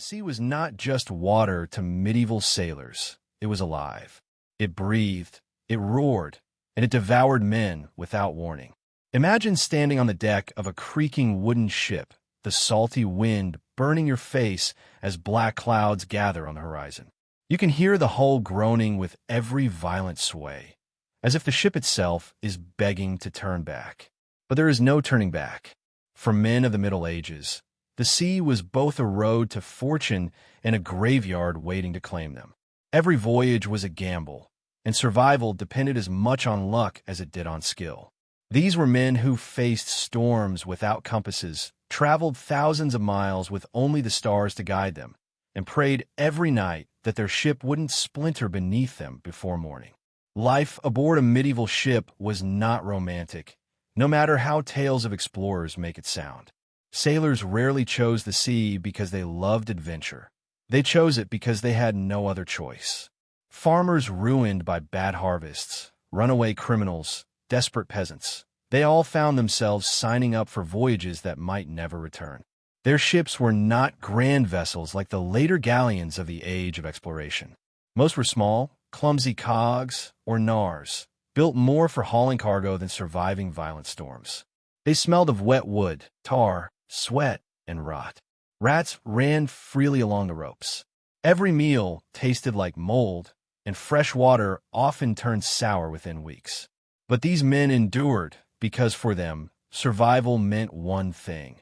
sea was not just water to medieval sailors. It was alive. It breathed, it roared, and it devoured men without warning. Imagine standing on the deck of a creaking wooden ship, the salty wind burning your face as black clouds gather on the horizon. You can hear the hull groaning with every violent sway, as if the ship itself is begging to turn back. But there is no turning back. For men of the Middle Ages, the sea was both a road to fortune and a graveyard waiting to claim them. Every voyage was a gamble, and survival depended as much on luck as it did on skill. These were men who faced storms without compasses, traveled thousands of miles with only the stars to guide them, and prayed every night that their ship wouldn't splinter beneath them before morning. Life aboard a medieval ship was not romantic, no matter how tales of explorers make it sound. Sailors rarely chose the sea because they loved adventure. They chose it because they had no other choice. Farmers ruined by bad harvests, runaway criminals, desperate peasants. They all found themselves signing up for voyages that might never return. Their ships were not grand vessels like the later galleons of the age of exploration. Most were small, clumsy cogs or gnars, built more for hauling cargo than surviving violent storms. They smelled of wet wood, tar, sweat, and rot. Rats ran freely along the ropes. Every meal tasted like mold, and fresh water often turned sour within weeks. But these men endured because for them, survival meant one thing: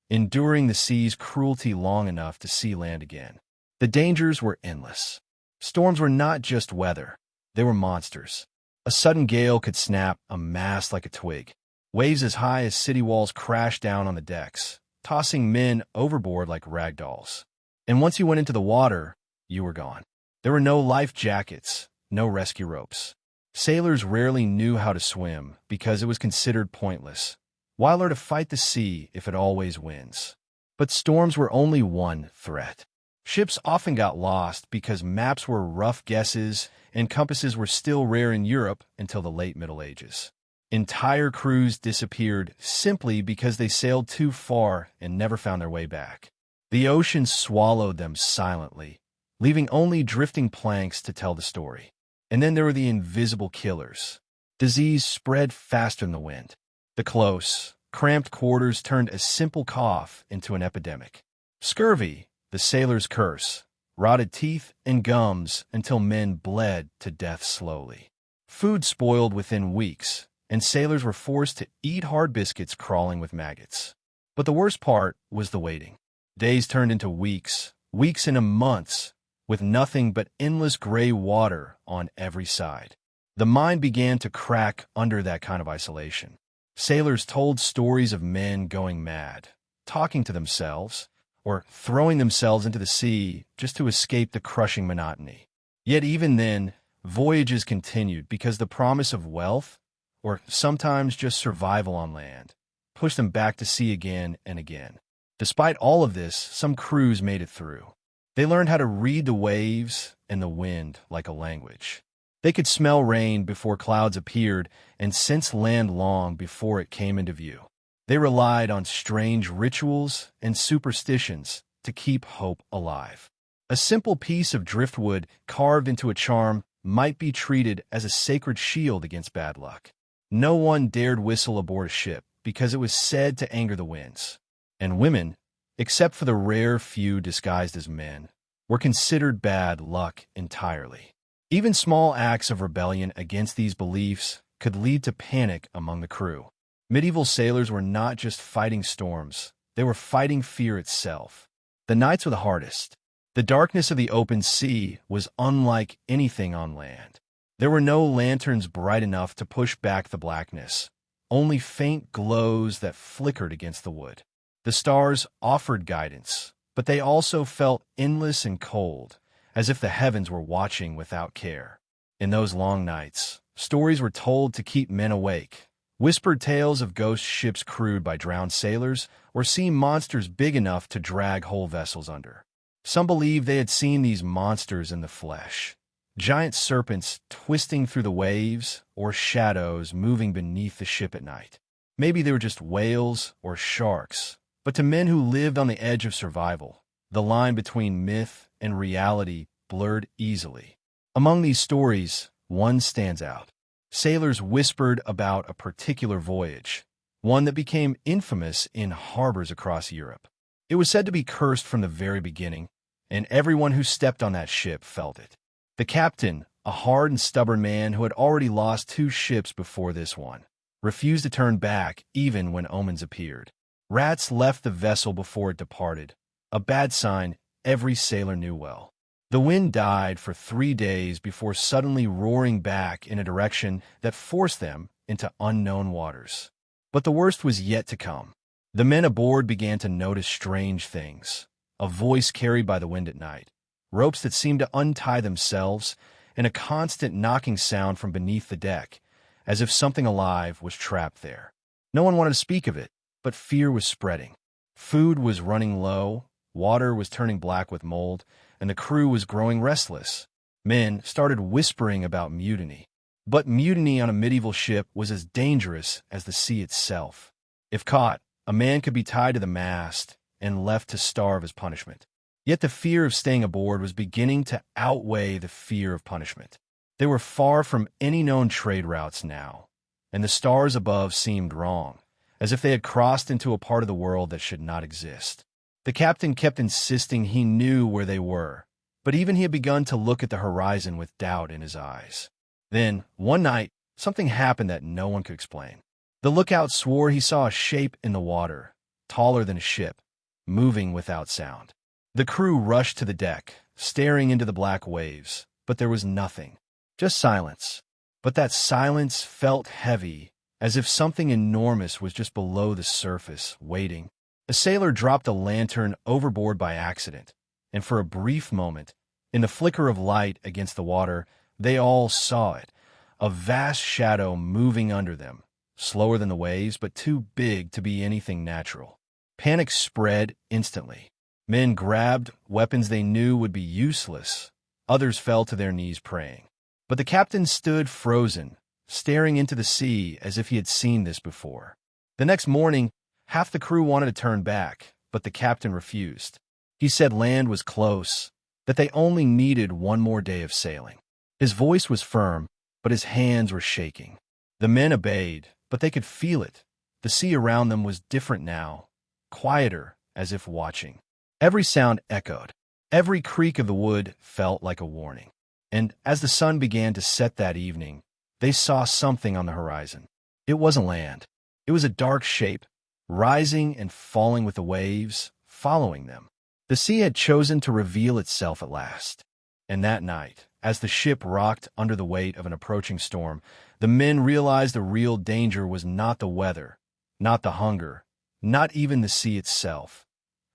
enduring the sea's cruelty long enough to see land again. The dangers were endless. Storms were not just weather, they were monsters. A sudden gale could snap a mast like a twig. Waves as high as city walls crashed down on the decks, tossing men overboard like rag dolls. And once you went into the water, you were gone. There were no life jackets, no rescue ropes. Sailors rarely knew how to swim because it was considered pointless. Why learn to fight the sea if it always wins? But storms were only one threat. Ships often got lost because maps were rough guesses and compasses were still rare in Europe until the late Middle Ages. Entire crews disappeared simply because they sailed too far and never found their way back. The ocean swallowed them silently, leaving only drifting planks to tell the story. And then there were the invisible killers. Disease spread faster than the wind. The close, cramped quarters turned a simple cough into an epidemic. Scurvy, the sailor's curse, rotted teeth and gums until men bled to death slowly. Food spoiled within weeks, and sailors were forced to eat hard biscuits crawling with maggots. But the worst part was the waiting. Days turned into weeks, weeks into months, with nothing but endless gray water on every side. The mind began to crack under that kind of isolation. Sailors told stories of men going mad, talking to themselves, or throwing themselves into the sea just to escape the crushing monotony. Yet even then, voyages continued because the promise of wealth, or sometimes just survival on land, pushed them back to sea again and again. Despite all of this, some crews made it through. They learned how to read the waves and the wind like a language. They could smell rain before clouds appeared and sense land long before it came into view. They relied on strange rituals and superstitions to keep hope alive. A simple piece of driftwood carved into a charm might be treated as a sacred shield against bad luck. No one dared whistle aboard a ship because it was said to anger the winds. And women, except for the rare few disguised as men, were considered bad luck entirely. Even small acts of rebellion against these beliefs could lead to panic among the crew. Medieval sailors were not just fighting storms, they were fighting fear itself. The nights were the hardest. The darkness of the open sea was unlike anything on land. There were no lanterns bright enough to push back the blackness, only faint glows that flickered against the wood. The stars offered guidance, but they also felt endless and cold, as if the heavens were watching without care. In those long nights, stories were told to keep men awake. Whispered tales of ghost ships crewed by drowned sailors or sea monsters big enough to drag whole vessels under. Some believed they had seen these monsters in the flesh. Giant serpents twisting through the waves or shadows moving beneath the ship at night. Maybe they were just whales or sharks, but to men who lived on the edge of survival, The line between myth and reality blurred easily. Among these stories, one stands out. Sailors whispered about a particular voyage, one that became infamous in harbors across Europe. It was said to be cursed from the very beginning, and everyone who stepped on that ship felt it. The captain, a hard and stubborn man who had already lost 2 ships before this one, refused to turn back even when omens appeared. Rats left the vessel before it departed, a bad sign every sailor knew well. The wind died for 3 days before suddenly roaring back in a direction that forced them into unknown waters. But the worst was yet to come. The men aboard began to notice strange things. A voice carried by the wind at night, ropes that seemed to untie themselves, and a constant knocking sound from beneath the deck, as if something alive was trapped there. No one wanted to speak of it, but fear was spreading. Food was running low, water was turning black with mold, and the crew was growing restless. Men started whispering about mutiny. But mutiny on a medieval ship was as dangerous as the sea itself. If caught, a man could be tied to the mast and left to starve as punishment. Yet the fear of staying aboard was beginning to outweigh the fear of punishment. They were far from any known trade routes now, and the stars above seemed wrong, as if they had crossed into a part of the world that should not exist. The captain kept insisting he knew where they were, but even he had begun to look at the horizon with doubt in his eyes. Then, one night, something happened that no one could explain. The lookout swore he saw a shape in the water, taller than a ship, moving without sound. The crew rushed to the deck, staring into the black waves, but there was nothing, just silence. But that silence felt heavy, as if something enormous was just below the surface, waiting. A sailor dropped a lantern overboard by accident, and for a brief moment, in the flicker of light against the water, they all saw it, a vast shadow moving under them, slower than the waves, but too big to be anything natural. Panic spread instantly. Men grabbed weapons they knew would be useless. Others fell to their knees praying. But the captain stood frozen, staring into the sea as if he had seen this before. The next morning, half the crew wanted to turn back, but the captain refused. He said land was close, that they only needed one more day of sailing. His voice was firm, but his hands were shaking. The men obeyed, but they could feel it. The sea around them was different now, quieter, as if watching. Every sound echoed. Every creak of the wood felt like a warning. And as the sun began to set that evening, they saw something on the horizon. It wasn't land. It was a dark shape, rising and falling with the waves, following them. The sea had chosen to reveal itself at last. And that night, as the ship rocked under the weight of an approaching storm, the men realized the real danger was not the weather, not the hunger, not even the sea itself,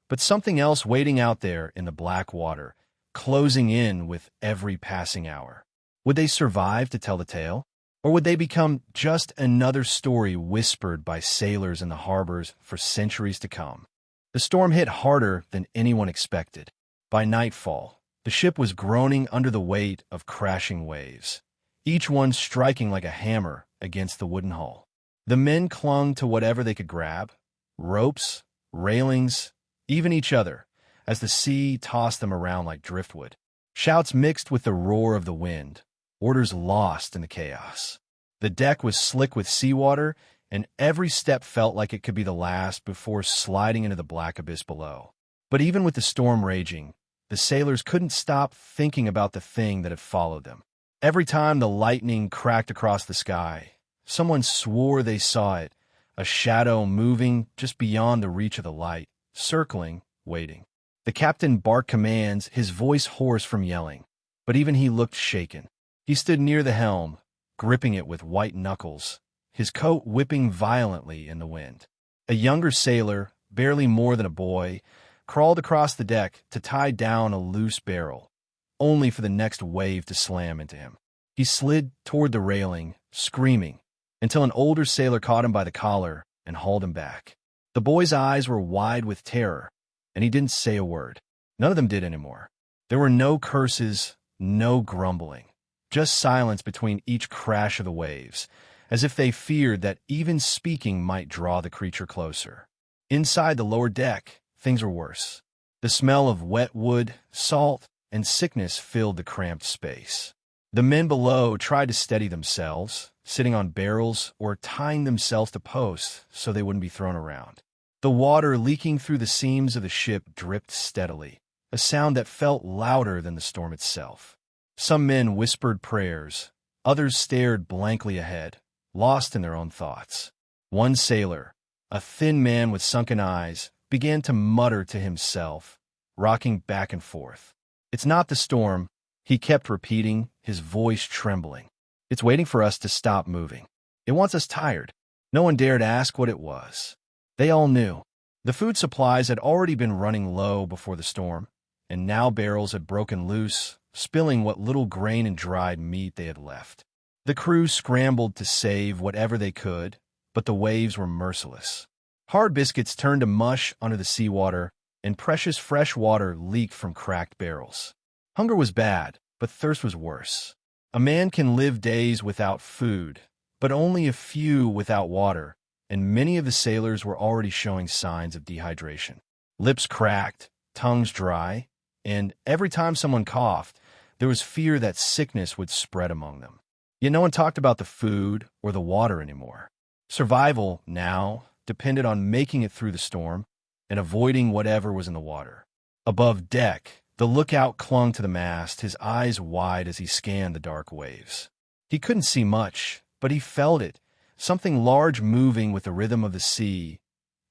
but something else waiting out there in the black water, closing in with every passing hour. Would they survive to tell the tale? Or would they become just another story whispered by sailors in the harbors for centuries to come? The storm hit harder than anyone expected. By nightfall, the ship was groaning under the weight of crashing waves, each one striking like a hammer against the wooden hull. The men clung to whatever they could grab, ropes, railings, even each other, as the sea tossed them around like driftwood. Shouts mixed with the roar of the wind, orders lost in the chaos. The deck was slick with seawater, and every step felt like it could be the last before sliding into the black abyss below. But even with the storm raging, the sailors couldn't stop thinking about the thing that had followed them. Every time the lightning cracked across the sky, someone swore they saw it, a shadow moving just beyond the reach of the light, circling, waiting. The captain barked commands, his voice hoarse from yelling, but even he looked shaken. He stood near the helm, gripping it with white knuckles, his coat whipping violently in the wind. A younger sailor, barely more than a boy, crawled across the deck to tie down a loose barrel, only for the next wave to slam into him. He slid toward the railing, screaming, until an older sailor caught him by the collar and hauled him back. The boy's eyes were wide with terror, and he didn't say a word. None of them did anymore. There were no curses, no grumbling, just silence between each crash of the waves, as if they feared that even speaking might draw the creature closer. Inside the lower deck, things were worse. The smell of wet wood, salt, and sickness filled the cramped space. The men below tried to steady themselves, sitting on barrels or tying themselves to posts so they wouldn't be thrown around. The water leaking through the seams of the ship dripped steadily, a sound that felt louder than the storm itself. Some men whispered prayers, others stared blankly ahead, lost in their own thoughts. One sailor, a thin man with sunken eyes, began to mutter to himself, rocking back and forth. "It's not the storm," he kept repeating, his voice trembling. "It's waiting for us to stop moving. It wants us tired." No one dared ask what it was. They all knew. The food supplies had already been running low before the storm, and now barrels had broken loose, spilling what little grain and dried meat they had left. The crew scrambled to save whatever they could, but the waves were merciless. Hard biscuits turned to mush under the seawater, and precious fresh water leaked from cracked barrels. Hunger was bad, but thirst was worse. A man can live days without food, but only a few without water, and many of the sailors were already showing signs of dehydration. Lips cracked, tongues dry, and every time someone coughed, there was fear that sickness would spread among them. Yet no one talked about the food or the water anymore. Survival, now, depended on making it through the storm and avoiding whatever was in the water. Above deck, the lookout clung to the mast, his eyes wide as he scanned the dark waves. He couldn't see much, but he felt it, something large moving with the rhythm of the sea,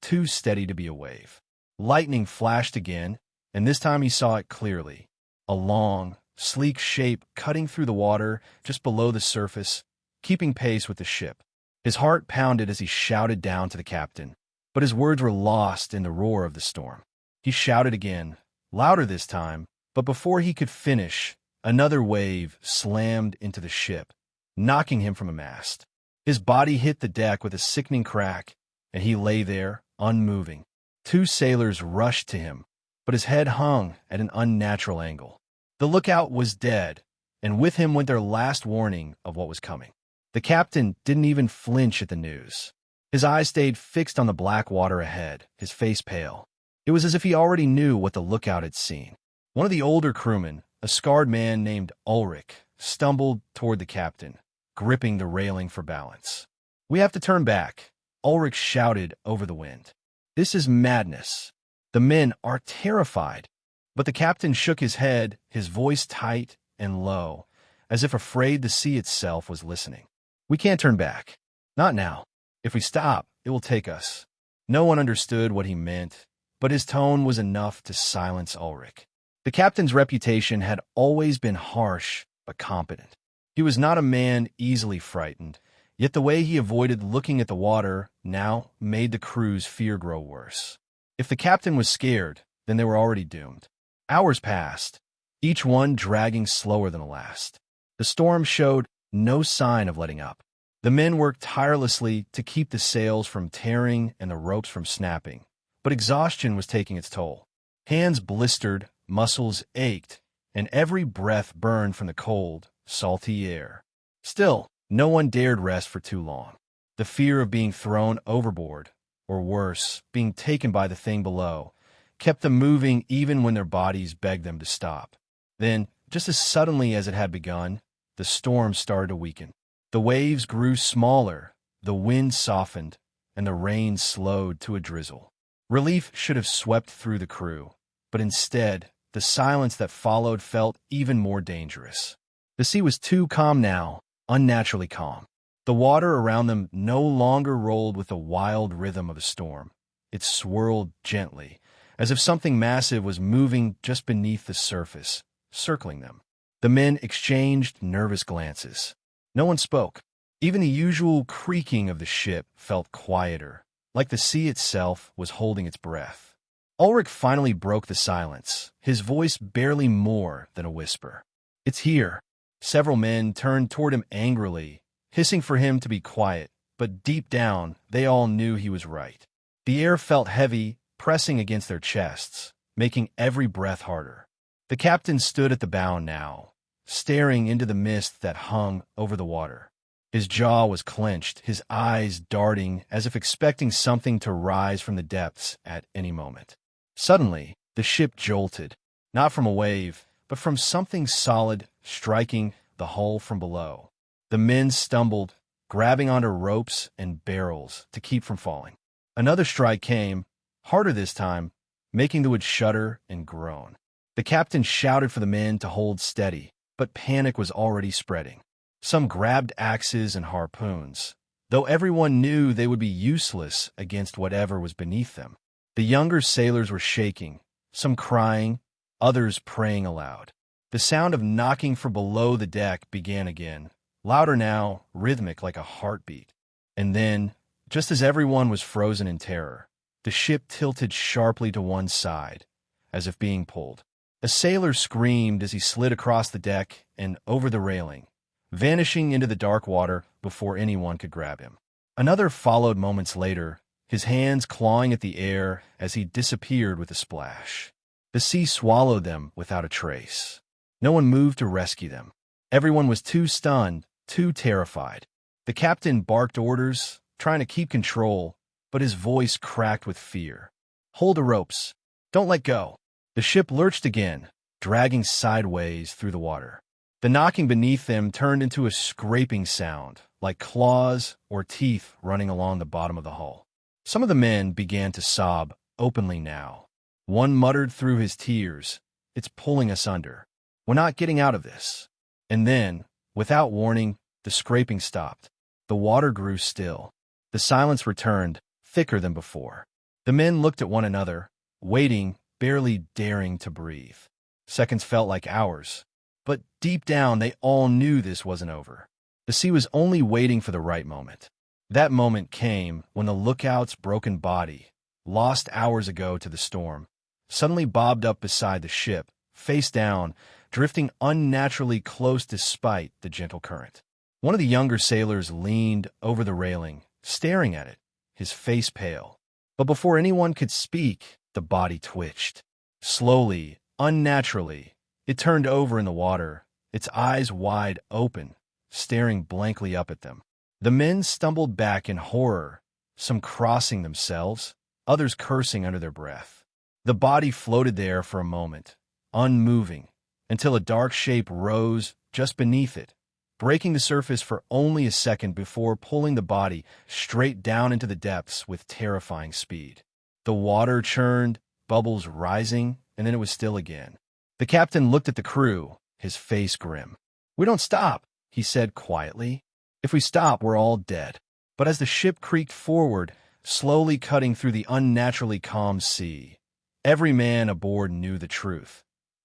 too steady to be a wave. Lightning flashed again, and this time he saw it clearly. A long, sleek shape cutting through the water just below the surface, keeping pace with the ship. His heart pounded as he shouted down to the captain, but his words were lost in the roar of the storm. He shouted again, louder this time, but before he could finish, another wave slammed into the ship, knocking him from a mast. His body hit the deck with a sickening crack, and he lay there, unmoving. Two sailors rushed to him, but his head hung at an unnatural angle. The lookout was dead, and with him went their last warning of what was coming. The captain didn't even flinch at the news. His eyes stayed fixed on the black water ahead, his face pale. It was as if he already knew what the lookout had seen. One of the older crewmen, a scarred man named Ulrich, stumbled toward the captain, gripping the railing for balance. "We have to turn back," Ulrich shouted over the wind. "This is madness. The men are terrified." But the captain shook his head, his voice tight and low, as if afraid the sea itself was listening. "We can't turn back. Not now. If we stop, it will take us." No one understood what he meant, but his tone was enough to silence Ulrich. The captain's reputation had always been harsh but competent. He was not a man easily frightened, yet the way he avoided looking at the water now made the crew's fear grow worse. If the captain was scared, then they were already doomed. Hours passed, each one dragging slower than the last. The storm showed no sign of letting up. The men worked tirelessly to keep the sails from tearing and the ropes from snapping, but exhaustion was taking its toll. Hands blistered, muscles ached, and every breath burned from the cold, salty air. Still, no one dared rest for too long. The fear of being thrown overboard, or worse, being taken by the thing below, kept them moving even when their bodies begged them to stop. Then, just as suddenly as it had begun, the storm started to weaken. The waves grew smaller, the wind softened, and the rain slowed to a drizzle. Relief should have swept through the crew, but instead, the silence that followed felt even more dangerous. The sea was too calm now, unnaturally calm. The water around them no longer rolled with the wild rhythm of a storm. It swirled gently, as if something massive was moving just beneath the surface, circling them. The men exchanged nervous glances. No one spoke. Even the usual creaking of the ship felt quieter, like the sea itself was holding its breath. Ulrich finally broke the silence, his voice barely more than a whisper. "It's here." Several men turned toward him angrily, hissing for him to be quiet, but deep down, they all knew he was right. The air felt heavy, pressing against their chests, making every breath harder. The captain stood at the bow now, staring into the mist that hung over the water. His jaw was clenched, his eyes darting as if expecting something to rise from the depths at any moment. Suddenly, The ship jolted, not from a wave, but from something solid striking the hull from below. The men stumbled, grabbing onto ropes and barrels to keep from falling. Another strike came, harder this time, making the wood shudder and groan. The captain shouted for the men to hold steady, but panic was already spreading. Some grabbed axes and harpoons, though everyone knew they would be useless against whatever was beneath them. The younger sailors were shaking, some crying, others praying aloud. The sound of knocking from below the deck began again, louder now, rhythmic like a heartbeat. And then, just as everyone was frozen in terror, the ship tilted sharply to one side, as if being pulled. A sailor screamed as he slid across the deck and over the railing, vanishing into the dark water before anyone could grab him. Another followed moments later, his hands clawing at the air as he disappeared with a splash. The sea swallowed them without a trace. No one moved to rescue them. Everyone was too stunned, too terrified. The captain barked orders, trying to keep control, but his voice cracked with fear. "Hold the ropes. Don't let go." The ship lurched again, dragging sideways through the water. The knocking beneath them turned into a scraping sound, like claws or teeth running along the bottom of the hull. Some of the men began to sob openly now. One muttered through his tears, "It's pulling us under. We're not getting out of this." And then, without warning, the scraping stopped. The water grew still. The silence returned, thicker than before. The men looked at one another, waiting, barely daring to breathe. Seconds felt like hours, but deep down they all knew this wasn't over. The sea was only waiting for the right moment. That moment came when the lookout's broken body, lost hours ago to the storm, suddenly bobbed up beside the ship, face down, drifting unnaturally close despite the gentle current. One of the younger sailors leaned over the railing, staring at it, his face pale. But before anyone could speak, the body twitched. Slowly, unnaturally, it turned over in the water, its eyes wide open, staring blankly up at them. The men stumbled back in horror, some crossing themselves, others cursing under their breath. The body floated there for a moment, unmoving, until a dark shape rose just beneath it, breaking the surface for only a second before pulling the body straight down into the depths with terrifying speed. The water churned, bubbles rising, and then it was still again. The captain looked at the crew, his face grim. "We don't stop," he said quietly. "If we stop, we're all dead." But as the ship creaked forward, slowly cutting through the unnaturally calm sea, every man aboard knew the truth.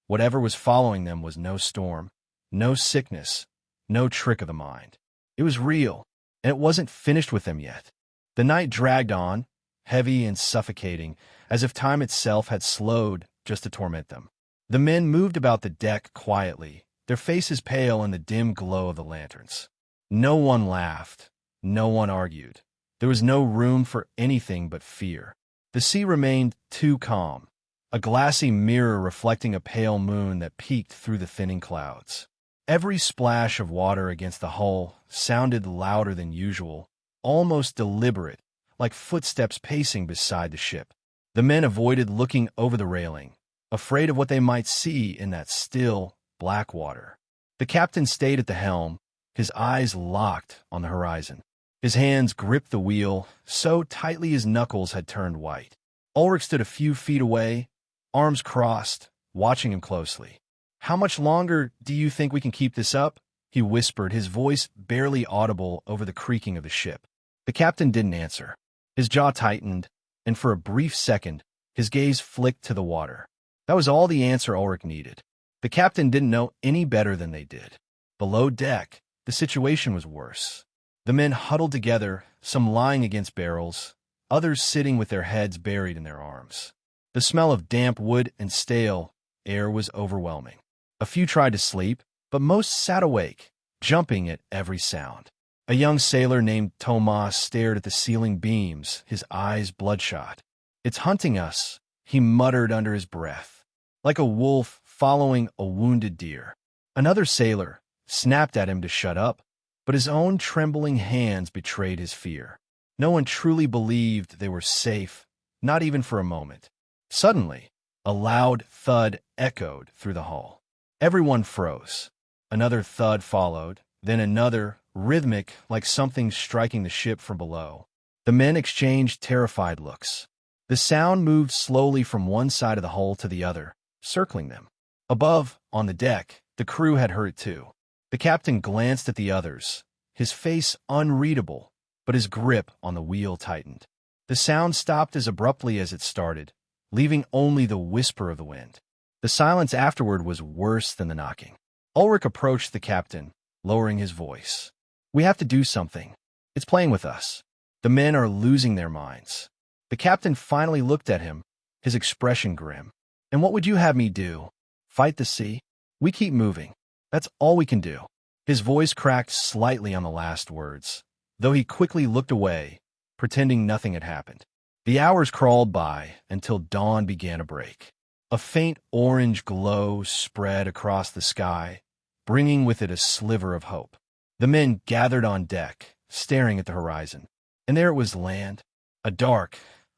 Whatever was following them was no storm, no sickness, no trick of the mind. It was real, and it wasn't finished with them yet. The night dragged on, heavy and suffocating, as if time itself had slowed just to torment them. The men moved about the deck quietly, their faces pale in the dim glow of the lanterns. No one laughed, no one argued. There was no room for anything but fear. The sea remained too calm, a glassy mirror reflecting a pale moon that peeked through the thinning clouds. Every splash of water against the hull sounded louder than usual, almost deliberate, like footsteps pacing beside the ship. The men avoided looking over the railing, afraid of what they might see in that still, black water. The captain stayed at the helm, his eyes locked on the horizon. His hands gripped the wheel so tightly his knuckles had turned white. Ulrich stood a few feet away, arms crossed, watching him closely. "How much longer do you think we can keep this up?" he whispered, his voice barely audible over the creaking of the ship. The captain didn't answer. His jaw tightened, and for a brief second, his gaze flicked to the water. That was all the answer Ulrich needed. The captain didn't know any better than they did. Below deck, the situation was worse. The men huddled together, some lying against barrels, others sitting with their heads buried in their arms. The smell of damp wood and stale air was overwhelming. A few tried to sleep, but most sat awake, jumping at every sound. A young sailor named Tomas stared at the ceiling beams, his eyes bloodshot. "It's hunting us," he muttered under his breath, like a wolf following a wounded deer. Another sailor snapped at him to shut up, but his own trembling hands betrayed his fear. No one truly believed they were safe, not even for a moment. Suddenly, A loud thud echoed through the hull. Everyone froze. Another thud followed, then another, rhythmic like something striking the ship from below. The men exchanged terrified looks. The sound moved slowly from one side of the hull to the other, circling them. Above, on the deck, the crew had heard it too. The captain glanced at the others, his face unreadable, but his grip on the wheel tightened. The sound stopped as abruptly as it started, leaving only the whisper of the wind. The silence afterward was worse than the knocking. Ulrich approached the captain, lowering his voice. "We have to do something. It's playing with us. The men are losing their minds." The captain finally looked at him, his expression grim. "And what would you have me do? Fight the sea? We keep moving. That's all we can do." His voice cracked slightly on the last words, though he quickly looked away, pretending nothing had happened. The hours crawled by until dawn began to break. A faint orange glow spread across the sky, bringing with it a sliver of hope. The men gathered on deck, staring at the horizon. And there it was, land, a dark,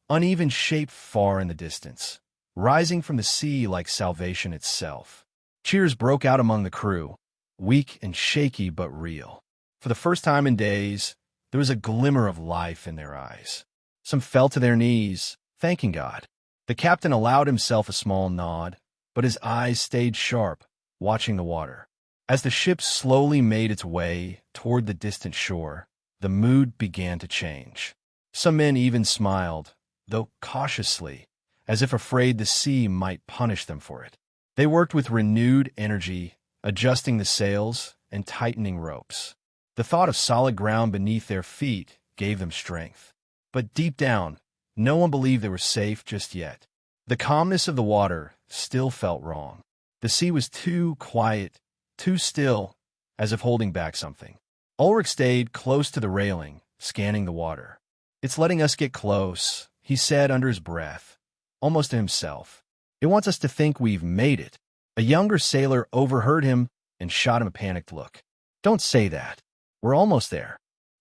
uneven shape far in the distance, rising from the sea like salvation itself. Cheers broke out among the crew, weak and shaky but real. For the first time in days, there was a glimmer of life in their eyes. Some fell to their knees, thanking God. The captain allowed himself a small nod, but his eyes stayed sharp, watching the water. As the ship slowly made its way toward the distant shore, the mood began to change. Some men even smiled, though cautiously, as if afraid the sea might punish them for it. They worked with renewed energy, adjusting the sails and tightening ropes. The thought of solid ground beneath their feet gave them strength. But deep down, no one believed they were safe just yet. The calmness of the water still felt wrong. The sea was too quiet, too still, as if holding back something. Ulrich stayed close to the railing, scanning the water. "It's letting us get close," he said under his breath, almost to himself. "It wants us to think we've made it." A younger sailor overheard him and shot him a panicked look. "Don't say that. We're almost there."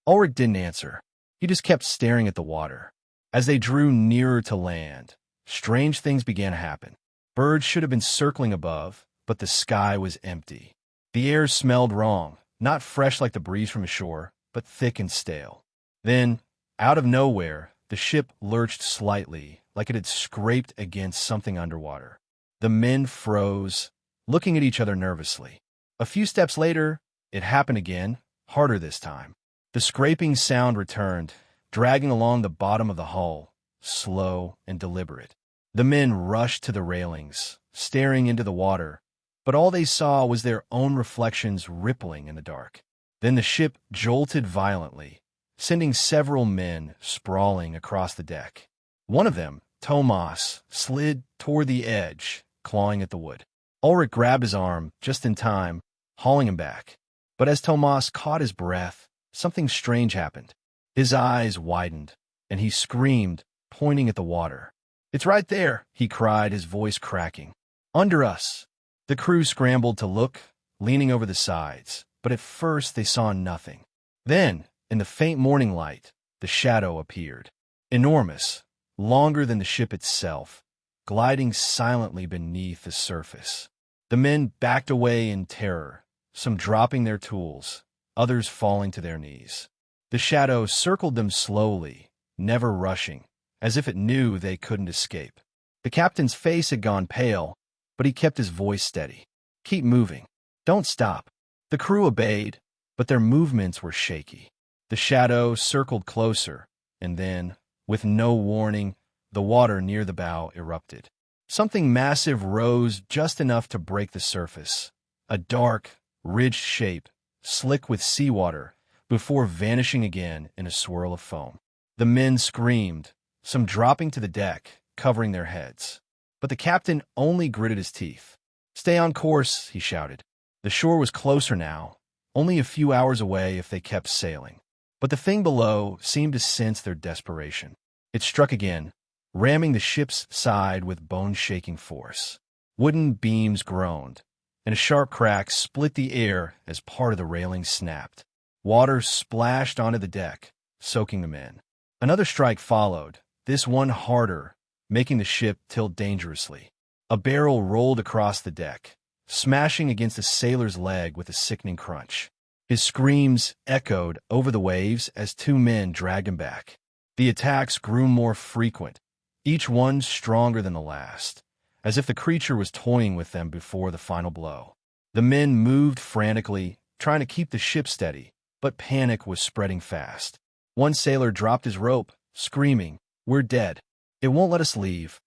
Ulrich didn't answer. He just kept staring at the water. As they drew nearer to land, strange things began to happen. Birds should have been circling above, but the sky was empty. The air smelled wrong, not fresh like the breeze from ashore, but thick and stale. Then, out of nowhere, the ship lurched slightly, like it had scraped against something underwater. The men froze, looking at each other nervously. A few steps later, it happened again, harder this time. The scraping sound returned, dragging along the bottom of the hull, slow and deliberate. The men rushed to the railings, staring into the water, but all they saw was their own reflections rippling in the dark. Then the ship jolted violently, sending several men sprawling across the deck. One of them, Tomas, slid toward the edge, clawing at the wood. Ulrich grabbed his arm just in time, hauling him back. But as Tomas caught his breath, something strange happened. His eyes widened, and he screamed, pointing at the water. "It's right there," he cried, his voice cracking. "Under us." The crew scrambled to look, leaning over the sides, but at first they saw nothing. Then, in the faint morning light, the shadow appeared. Enormous, longer than the ship itself, gliding silently beneath the surface. The men backed away in terror, some dropping their tools, others falling to their knees. The shadow circled them slowly, never rushing, as if it knew they couldn't escape. The captain's face had gone pale, but he kept his voice steady. "Keep moving. Don't stop." The crew obeyed, but their movements were shaky. The shadow circled closer, and then, with no warning, the water near the bow erupted. Something massive rose just enough to break the surface, a dark, ridged shape, slick with seawater, before vanishing again in a swirl of foam. The men screamed, some dropping to the deck, covering their heads. But the captain only gritted his teeth. "Stay on course," he shouted. The shore was closer now, only a few hours away if they kept sailing. But the thing below seemed to sense their desperation. It struck again, ramming the ship's side with bone-shaking force. Wooden beams groaned, and a sharp crack split the air as part of the railing snapped. Water splashed onto the deck, soaking them in. Another strike followed, this one harder, making the ship tilt dangerously. A barrel rolled across the deck, smashing against a sailor's leg with a sickening crunch. His screams echoed over the waves as two men dragged him back. The attacks grew more frequent, each one stronger than the last, as if the creature was toying with them before the final blow. The men moved frantically, trying to keep the ship steady, but panic was spreading fast. One sailor dropped his rope, screaming, "We're dead. It won't let us leave."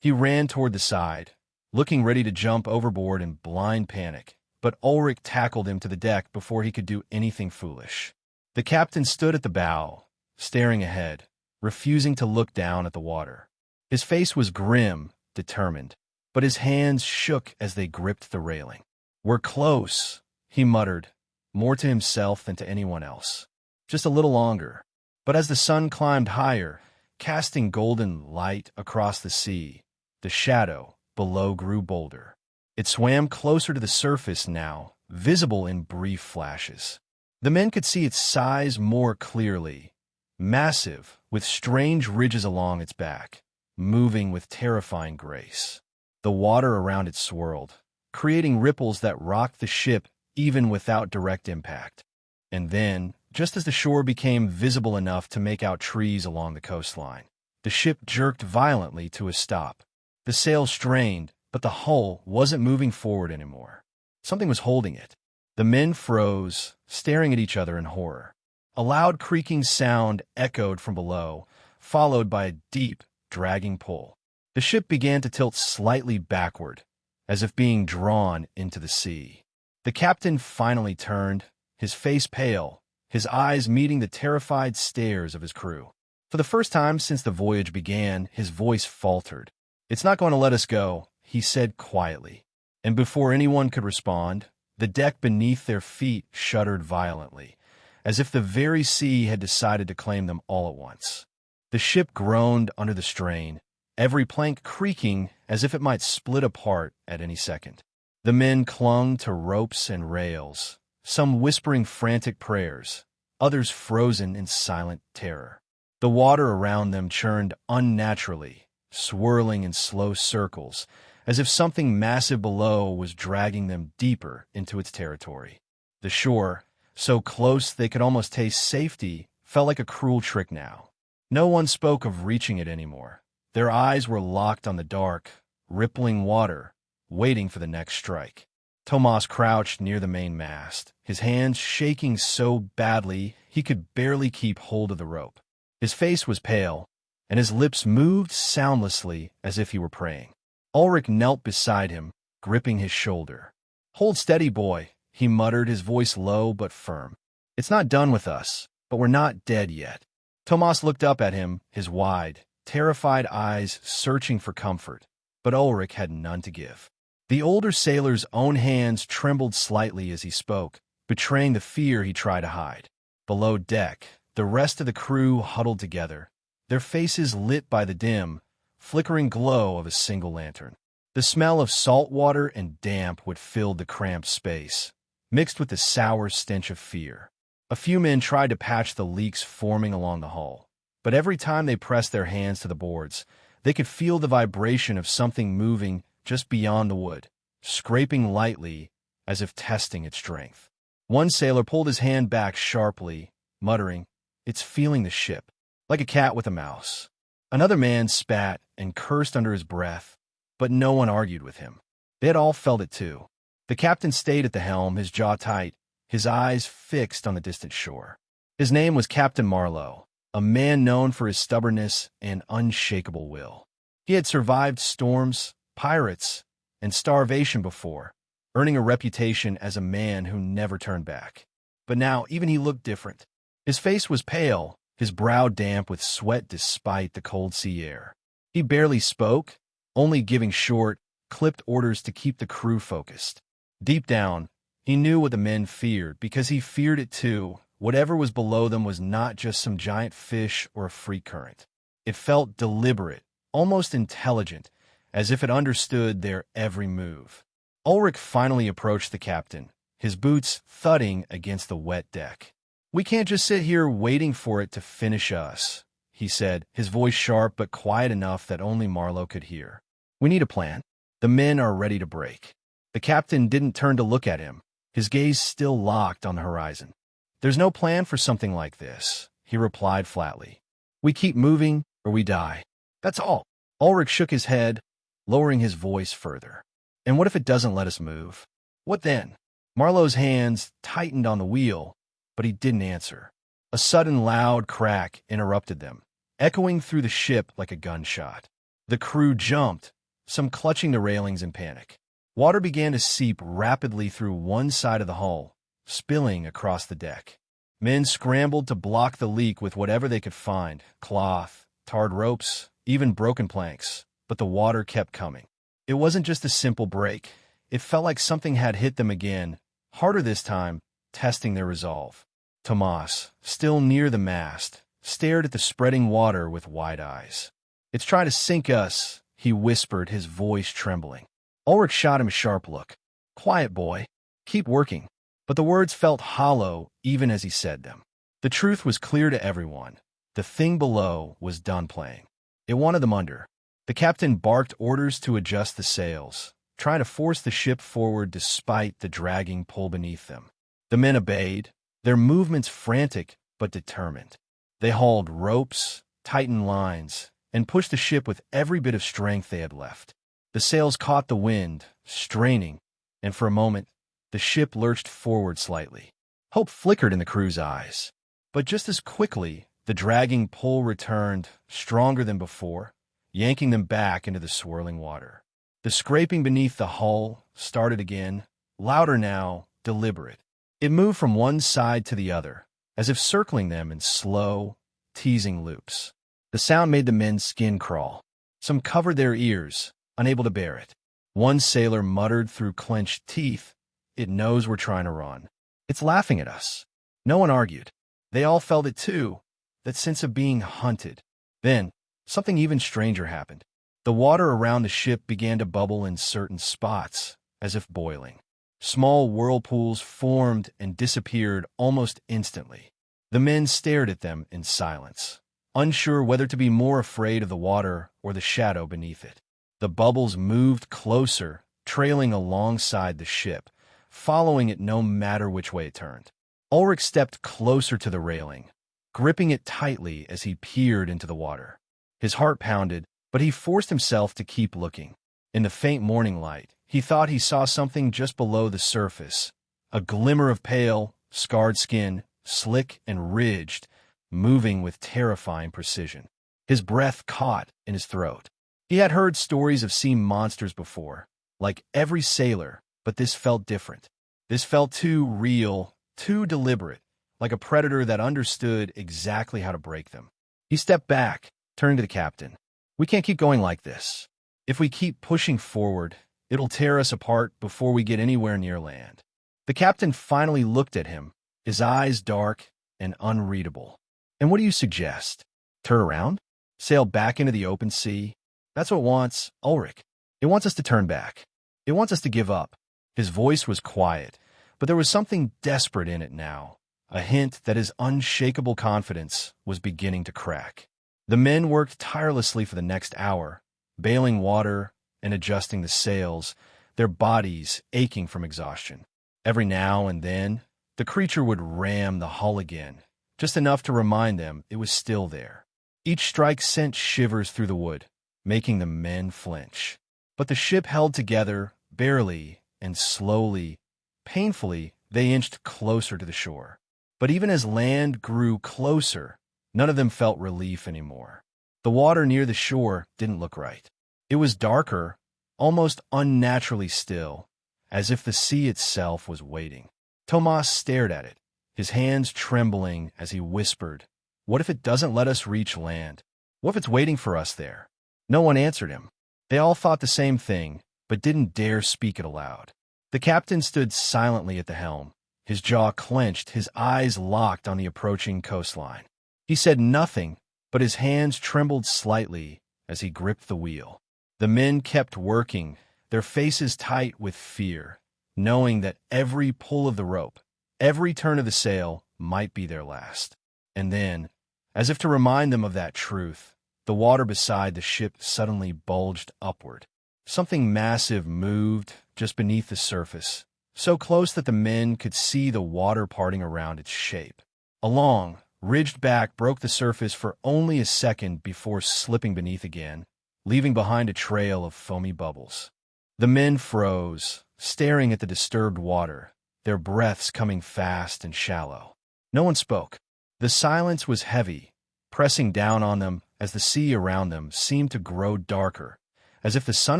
He ran toward the side, looking ready to jump overboard in blind panic, but Ulrich tackled him to the deck before he could do anything foolish. The captain stood at the bow, staring ahead, refusing to look down at the water. His face was grim, determined, but his hands shook as they gripped the railing. "We're close," he muttered, more to himself than to anyone else. "Just a little longer." But as the sun climbed higher, casting golden light across the sea, the shadow below grew bolder. It swam closer to the surface now, visible in brief flashes. The men could see its size more clearly, massive, with strange ridges along its back, moving with terrifying grace. The water around it swirled, creating ripples that rocked the ship even without direct impact. And then, just as the shore became visible enough to make out trees along the coastline, the ship jerked violently to a stop. The sail strained, but the hull wasn't moving forward anymore. Something was holding it. The men froze, staring at each other in horror. A loud creaking sound echoed from below, followed by a deep, dragging pull. The ship began to tilt slightly backward, as if being drawn into the sea. The captain finally turned, his face pale, his eyes meeting the terrified stares of his crew. For the first time since the voyage began, his voice faltered. "It's not going to let us go," he said quietly. And before anyone could respond, the deck beneath their feet shuddered violently, as if the very sea had decided to claim them all at once. The ship groaned under the strain, every plank creaking as if it might split apart at any second. The men clung to ropes and rails, some whispering frantic prayers, others frozen in silent terror. The water around them churned unnaturally, swirling in slow circles, as if something massive below was dragging them deeper into its territory. The shore, so close they could almost taste safety, felt like a cruel trick now. No one spoke of reaching it anymore. Their eyes were locked on the dark, rippling water, waiting for the next strike. Tomas crouched near the main mast, his hands shaking so badly he could barely keep hold of the rope. His face was pale, and his lips moved soundlessly as if he were praying. Ulrich knelt beside him, gripping his shoulder. "Hold steady, boy," he muttered, his voice low but firm. "It's not done with us, but we're not dead yet." Tomas looked up at him, his wide, terrified eyes searching for comfort, but Ulrich had none to give. The older sailor's own hands trembled slightly as he spoke, betraying the fear he tried to hide. Below deck, the rest of the crew huddled together, their faces lit by the dim, flickering glow of a single lantern. The smell of salt water and damp would fill the cramped space, mixed with the sour stench of fear. A few men tried to patch the leaks forming along the hull, but every time they pressed their hands to the boards, they could feel the vibration of something moving just beyond the wood, scraping lightly as if testing its strength. One sailor pulled his hand back sharply, muttering, "It's feeling the ship, like a cat with a mouse." Another man spat and cursed under his breath, but no one argued with him. They had all felt it too. The captain stayed at the helm, his jaw tight, his eyes fixed on the distant shore. His name was Captain Marlowe, a man known for his stubbornness and unshakable will. He had survived storms, pirates, and starvation before, earning a reputation as a man who never turned back. But now even he looked different. His face was pale, his brow damp with sweat despite the cold sea air. He barely spoke, only giving short, clipped orders to keep the crew focused. Deep down, he knew what the men feared because he feared it too. Whatever was below them was not just some giant fish or a freak current. It felt deliberate, almost intelligent, as if it understood their every move. Ulrich finally approached the captain, his boots thudding against the wet deck. "We can't just sit here waiting for it to finish us," he said, his voice sharp but quiet enough that only Marlowe could hear. "We need a plan." The men are ready to break. The captain didn't turn to look at him, his gaze still locked on the horizon. "There's no plan for something like this," he replied flatly. "We keep moving or we die. That's all." Ulrich shook his head, lowering his voice further. "And what if it doesn't let us move? What then?" Marlowe's hands tightened on the wheel, but he didn't answer. A sudden loud crack interrupted them, echoing through the ship like a gunshot. The crew jumped, some clutching the railings in panic. Water began to seep rapidly through one side of the hull, spilling across the deck. Men scrambled to block the leak with whatever they could find: cloth, tarred ropes, even broken planks, but the water kept coming. It wasn't just a simple break. It felt like something had hit them again, harder this time, testing their resolve. Tomas, still near the mast, stared at the spreading water with wide eyes. "It's trying to sink us," he whispered, his voice trembling. Ulrich shot him a sharp look. "Quiet, boy. Keep working." But the words felt hollow even as he said them. The truth was clear to everyone. The thing below was done playing. It wanted them under. The captain barked orders to adjust the sails, trying to force the ship forward despite the dragging pull beneath them. The men obeyed, their movements frantic but determined. They hauled ropes, tightened lines, and pushed the ship with every bit of strength they had left. The sails caught the wind, straining, and for a moment, the ship lurched forward slightly. Hope flickered in the crew's eyes. But just as quickly, the dragging pull returned, stronger than before, yanking them back into the swirling water. The scraping beneath the hull started again, louder now, deliberate. It moved from one side to the other, as if circling them in slow, teasing loops. The sound made the men's skin crawl. Some covered their ears, unable to bear it. One sailor muttered through clenched teeth, "It knows we're trying to run. It's laughing at us." No one argued. They all felt it too, that sense of being hunted. Then, something even stranger happened. The water around the ship began to bubble in certain spots, as if boiling. Small whirlpools formed and disappeared almost instantly. The men stared at them in silence, unsure whether to be more afraid of the water or the shadow beneath it. The bubbles moved closer, trailing alongside the ship, following it no matter which way it turned. Ulrich stepped closer to the railing, gripping it tightly as he peered into the water. His heart pounded, but he forced himself to keep looking. In the faint morning light, he thought he saw something just below the surface, a glimmer of pale, scarred skin, slick and ridged, moving with terrifying precision. His breath caught in his throat. He had heard stories of sea monsters before, like every sailor, but this felt different. This felt too real, too deliberate, like a predator that understood exactly how to break them. He stepped back, turning to the captain. "We can't keep going like this. If we keep pushing forward, it'll tear us apart before we get anywhere near land." The captain finally looked at him, his eyes dark and unreadable. "And what do you suggest? Turn around? Sail back into the open sea? That's what it wants, Ulrich. It wants us to turn back. It wants us to give up." His voice was quiet, but there was something desperate in it now, a hint that his unshakable confidence was beginning to crack. The men worked tirelessly for the next hour, bailing water and adjusting the sails, their bodies aching from exhaustion. Every now and then, the creature would ram the hull again, just enough to remind them it was still there. Each strike sent shivers through the wood, making the men flinch. But the ship held together, barely, and slowly, painfully, they inched closer to the shore. But even as land grew closer, none of them felt relief anymore. The water near the shore didn't look right. It was darker, almost unnaturally still, as if the sea itself was waiting. Tomas stared at it, his hands trembling as he whispered, "What if it doesn't let us reach land? What if it's waiting for us there?" No one answered him. They all thought the same thing, but didn't dare speak it aloud. The captain stood silently at the helm, his jaw clenched, his eyes locked on the approaching coastline. He said nothing, but his hands trembled slightly as he gripped the wheel. The men kept working, their faces tight with fear, knowing that every pull of the rope, every turn of the sail might be their last. And then, as if to remind them of that truth, the water beside the ship suddenly bulged upward. Something massive moved just beneath the surface, so close that the men could see the water parting around its shape. A long, ridged back broke the surface for only a second before slipping beneath again, leaving behind a trail of foamy bubbles. The men froze, staring at the disturbed water, their breaths coming fast and shallow. No one spoke. The silence was heavy, pressing down on them as the sea around them seemed to grow darker, as if the sun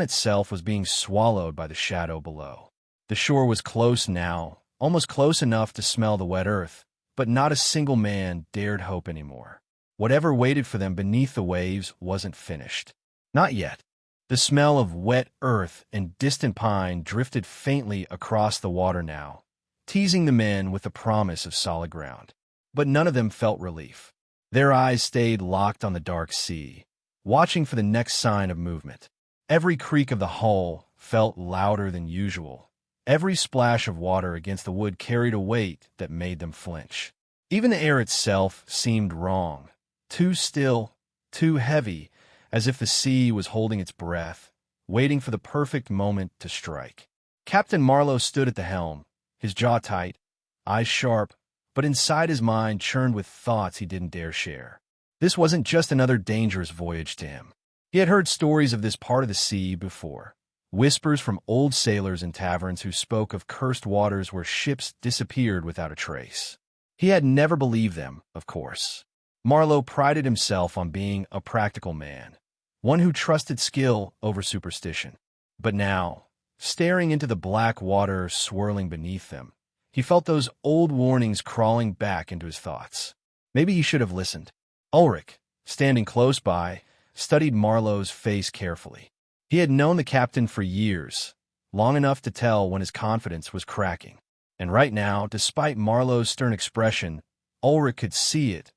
itself was being swallowed by the shadow below. The shore was close now, almost close enough to smell the wet earth, but not a single man dared hope anymore. Whatever waited for them beneath the waves wasn't finished. Not yet. The smell of wet earth and distant pine drifted faintly across the water now, teasing the men with the promise of solid ground. But none of them felt relief. Their eyes stayed locked on the dark sea, watching for the next sign of movement. Every creak of the hull felt louder than usual. Every splash of water against the wood carried a weight that made them flinch. Even the air itself seemed wrong, too still, too heavy, as if the sea was holding its breath, waiting for the perfect moment to strike. Captain Marlowe stood at the helm, his jaw tight, eyes sharp, but inside his mind churned with thoughts he didn't dare share. This wasn't just another dangerous voyage to him. He had heard stories of this part of the sea before. Whispers from old sailors in taverns who spoke of cursed waters where ships disappeared without a trace. He had never believed them, of course. Marlowe prided himself on being a practical man, one who trusted skill over superstition. But now, staring into the black water swirling beneath them, he felt those old warnings crawling back into his thoughts. Maybe he should have listened. Ulrich, standing close by, studied Marlowe's face carefully. He had known the captain for years, long enough to tell when his confidence was cracking. And right now, despite Marlowe's stern expression, Ulrich could see it,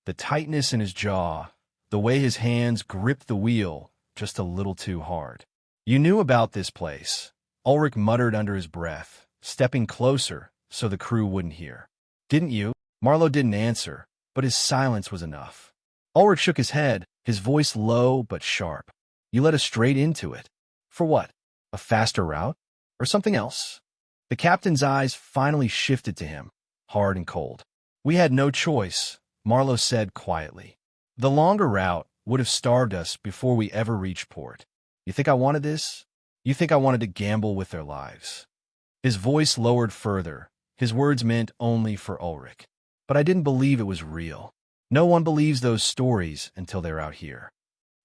the tightness in his jaw, the way his hands gripped the wheel just a little too hard. "You knew about this place," Ulrich muttered under his breath, stepping closer so the crew wouldn't hear. "Didn't you?" Marlowe didn't answer, but his silence was enough. Ulrich shook his head, his voice low but sharp. "You led us straight into it. For what? A faster route? Or something else?" The captain's eyes finally shifted to him, hard and cold. "We had no choice," Marlowe said quietly. "The longer route would have starved us before we ever reached port. You think I wanted this? You think I wanted to gamble with their lives?" His voice lowered further, his words meant only for Ulrich. "But I didn't believe it was real. No one believes those stories until they're out here."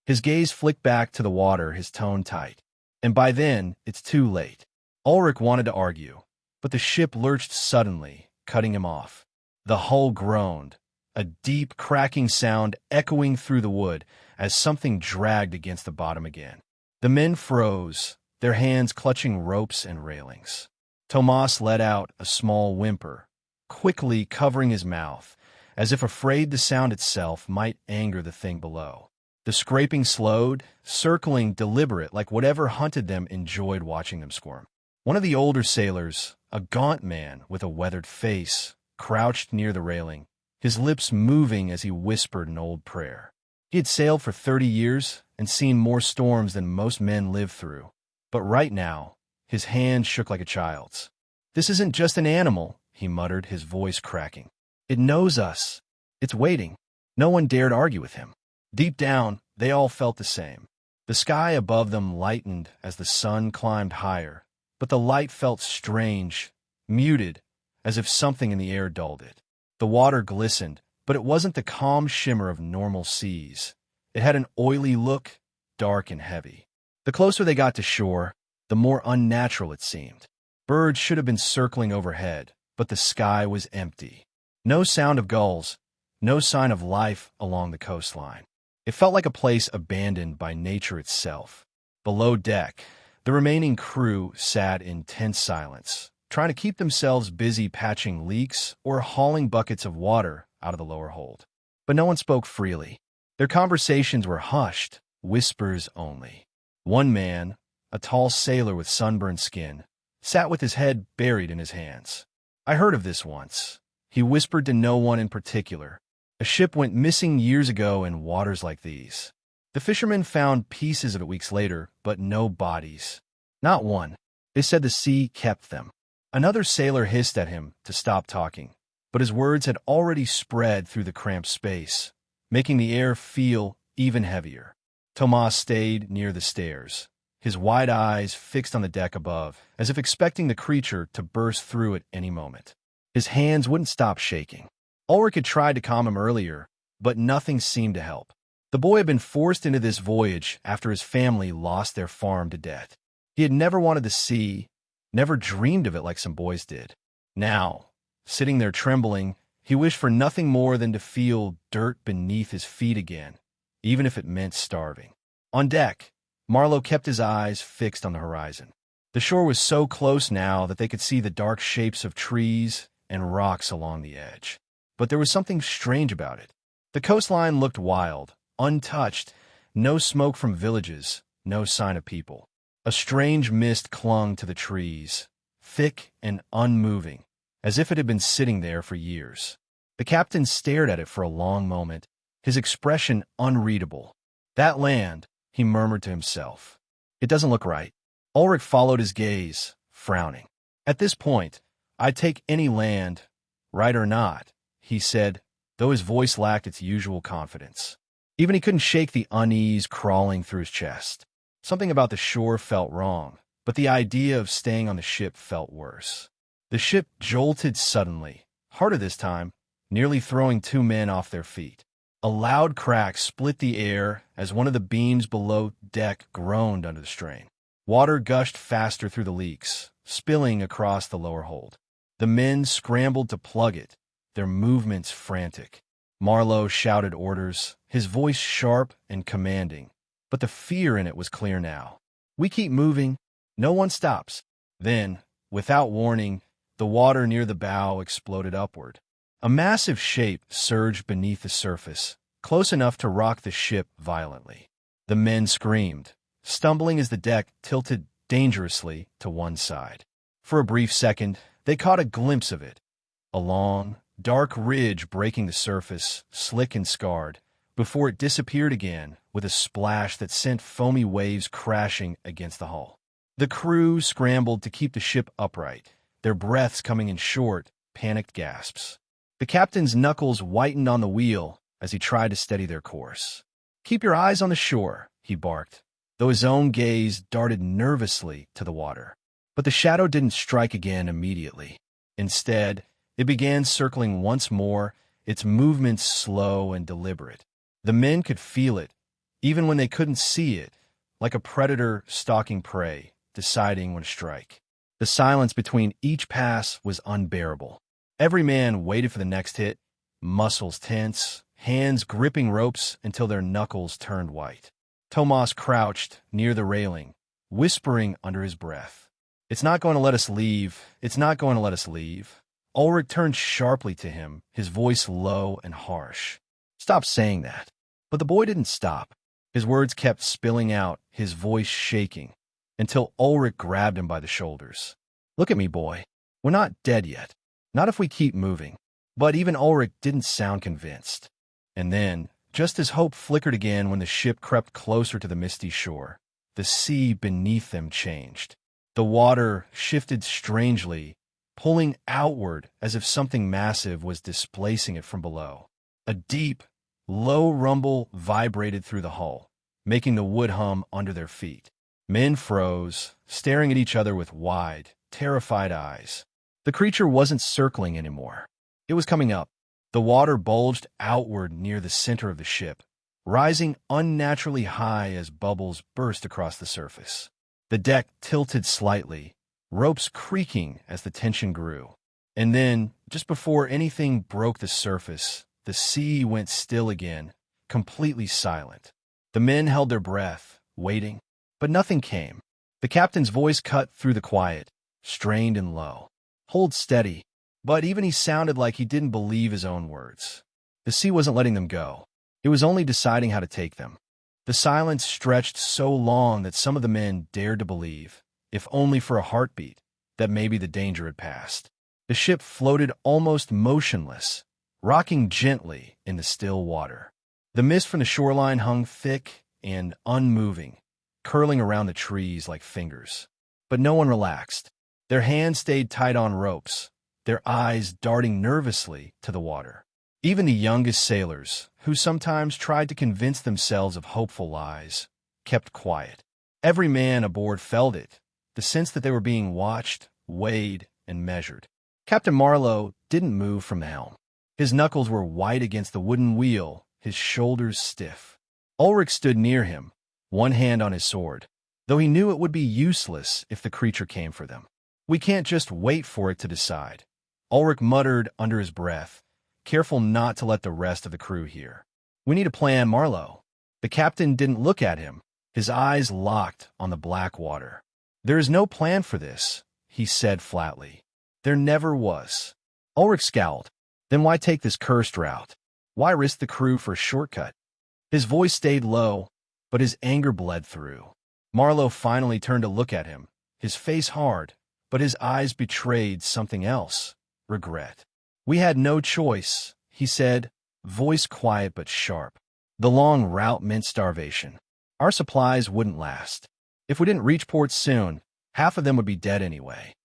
His gaze flicked back to the water, his tone tight. "And by then, it's too late." Ulrich wanted to argue, but the ship lurched suddenly, cutting him off. The hull groaned, a deep, cracking sound echoing through the wood as something dragged against the bottom again. The men froze, their hands clutching ropes and railings. Tomas let out a small whimper, quickly covering his mouth, as if afraid the sound itself might anger the thing below. The scraping slowed, circling deliberate like whatever hunted them enjoyed watching them squirm. One of the older sailors, a gaunt man with a weathered face, crouched near the railing, his lips moving as he whispered an old prayer. He had sailed for 30 years and seen more storms than most men live through. But right now, his hand shook like a child's. "This isn't just an animal," he muttered, his voice cracking. "It knows us. It's waiting." No one dared argue with him. Deep down, they all felt the same. The sky above them lightened as the sun climbed higher, but the light felt strange, muted, as if something in the air dulled it. The water glistened, but it wasn't the calm shimmer of normal seas. It had an oily look, dark and heavy. The closer they got to shore, the more unnatural it seemed. Birds should have been circling overhead, but the sky was empty. No sound of gulls, no sign of life along the coastline. It felt like a place abandoned by nature itself. Below deck, the remaining crew sat in tense silence, trying to keep themselves busy patching leaks or hauling buckets of water out of the lower hold. But no one spoke freely. Their conversations were hushed, whispers only. One man, a tall sailor with sunburned skin, sat with his head buried in his hands. "I heard of this once," he whispered to no one in particular. "A ship went missing years ago in waters like these. The fishermen found pieces of it weeks later, but no bodies. Not one. They said the sea kept them. Another sailor hissed at him to stop talking, but his words had already spread through the cramped space, making the air feel even heavier. Tomas stayed near the stairs, his wide eyes fixed on the deck above, as if expecting the creature to burst through at any moment. His hands wouldn't stop shaking. Ulrich had tried to calm him earlier, but nothing seemed to help. The boy had been forced into this voyage after his family lost their farm to death. He had never wanted the sea, never dreamed of it like some boys did. Now, sitting there trembling, he wished for nothing more than to feel dirt beneath his feet again, even if it meant starving. On deck, Marlowe kept his eyes fixed on the horizon. The shore was so close now that they could see the dark shapes of trees and rocks along the edge. But there was something strange about it. The coastline looked wild, untouched, no smoke from villages, no sign of people. A strange mist clung to the trees, thick and unmoving, as if it had been sitting there for years. The captain stared at it for a long moment, his expression unreadable. That land, he murmured to himself. It doesn't look right. Ulrich followed his gaze, frowning. At this point, I'd take any land, right or not, he said, though his voice lacked its usual confidence. Even he couldn't shake the unease crawling through his chest. Something about the shore felt wrong, but the idea of staying on the ship felt worse. The ship jolted suddenly, harder this time, nearly throwing two men off their feet. A loud crack split the air as one of the beams below deck groaned under the strain. Water gushed faster through the leaks, spilling across the lower hold. The men scrambled to plug it, their movements frantic. Marlowe shouted orders, his voice sharp and commanding, but the fear in it was clear now. We keep moving. No one stops. Then, without warning, the water near the bow exploded upward. A massive shape surged beneath the surface, close enough to rock the ship violently. The men screamed, stumbling as the deck tilted dangerously to one side. For a brief second, they caught a glimpse of it. A long, dark ridge breaking the surface, slick and scarred, before it disappeared again with a splash that sent foamy waves crashing against the hull. The crew scrambled to keep the ship upright, their breaths coming in short, panicked gasps. The captain's knuckles whitened on the wheel as he tried to steady their course. "Keep your eyes on the shore," he barked, though his own gaze darted nervously to the water. But the shadow didn't strike again immediately. Instead, it began circling once more, its movements slow and deliberate. The men could feel it, even when they couldn't see it, like a predator stalking prey, deciding when to strike. The silence between each pass was unbearable. Every man waited for the next hit, muscles tense, hands gripping ropes until their knuckles turned white. Tomas crouched near the railing, whispering under his breath, "It's not going to let us leave. It's not going to let us leave." Ulrich turned sharply to him, his voice low and harsh. "Stop saying that." But the boy didn't stop. His words kept spilling out, his voice shaking, until Ulrich grabbed him by the shoulders. "Look at me, boy. We're not dead yet. Not if we keep moving." But even Ulrich didn't sound convinced. And then, just as hope flickered again when the ship crept closer to the misty shore, the sea beneath them changed. The water shifted strangely, pulling outward as if something massive was displacing it from below. A deep, low rumble vibrated through the hull, making the wood hum under their feet. Men froze, staring at each other with wide, terrified eyes. The creature wasn't circling anymore. It was coming up. The water bulged outward near the center of the ship, rising unnaturally high as bubbles burst across the surface. The deck tilted slightly, ropes creaking as the tension grew. And then, just before anything broke the surface, the sea went still again, completely silent. The men held their breath, waiting, but nothing came. The captain's voice cut through the quiet, strained and low. "Hold steady." But even he sounded like he didn't believe his own words. The sea wasn't letting them go. It was only deciding how to take them. The silence stretched so long that some of the men dared to believe, if only for a heartbeat, that maybe the danger had passed. The ship floated almost motionless, rocking gently in the still water. The mist from the shoreline hung thick, and unmoving, curling around the trees like fingers. But no one relaxed. Their hands stayed tight on ropes, their eyes darting nervously to the water. Even the youngest sailors, who sometimes tried to convince themselves of hopeful lies, kept quiet. Every man aboard felt it, the sense that they were being watched, weighed, and measured. Captain Marlowe didn't move from the helm. His knuckles were white against the wooden wheel, his shoulders stiff. Ulrich stood near him, one hand on his sword, though he knew it would be useless if the creature came for them. "We can't just wait for it to decide," Ulrich muttered under his breath, careful not to let the rest of the crew hear. "We need a plan, Marlowe." The captain didn't look at him, his eyes locked on the black water. "There is no plan for this," he said flatly. "There never was." Ulrich scowled. "Then why take this cursed route? Why risk the crew for a shortcut?" His voice stayed low, but his anger bled through. Marlowe finally turned to look at him, his face hard, but his eyes betrayed something else: regret. "We had no choice," he said, voice quiet but sharp. "The long route meant starvation. Our supplies wouldn't last. If we didn't reach port soon, half of them would be dead anyway."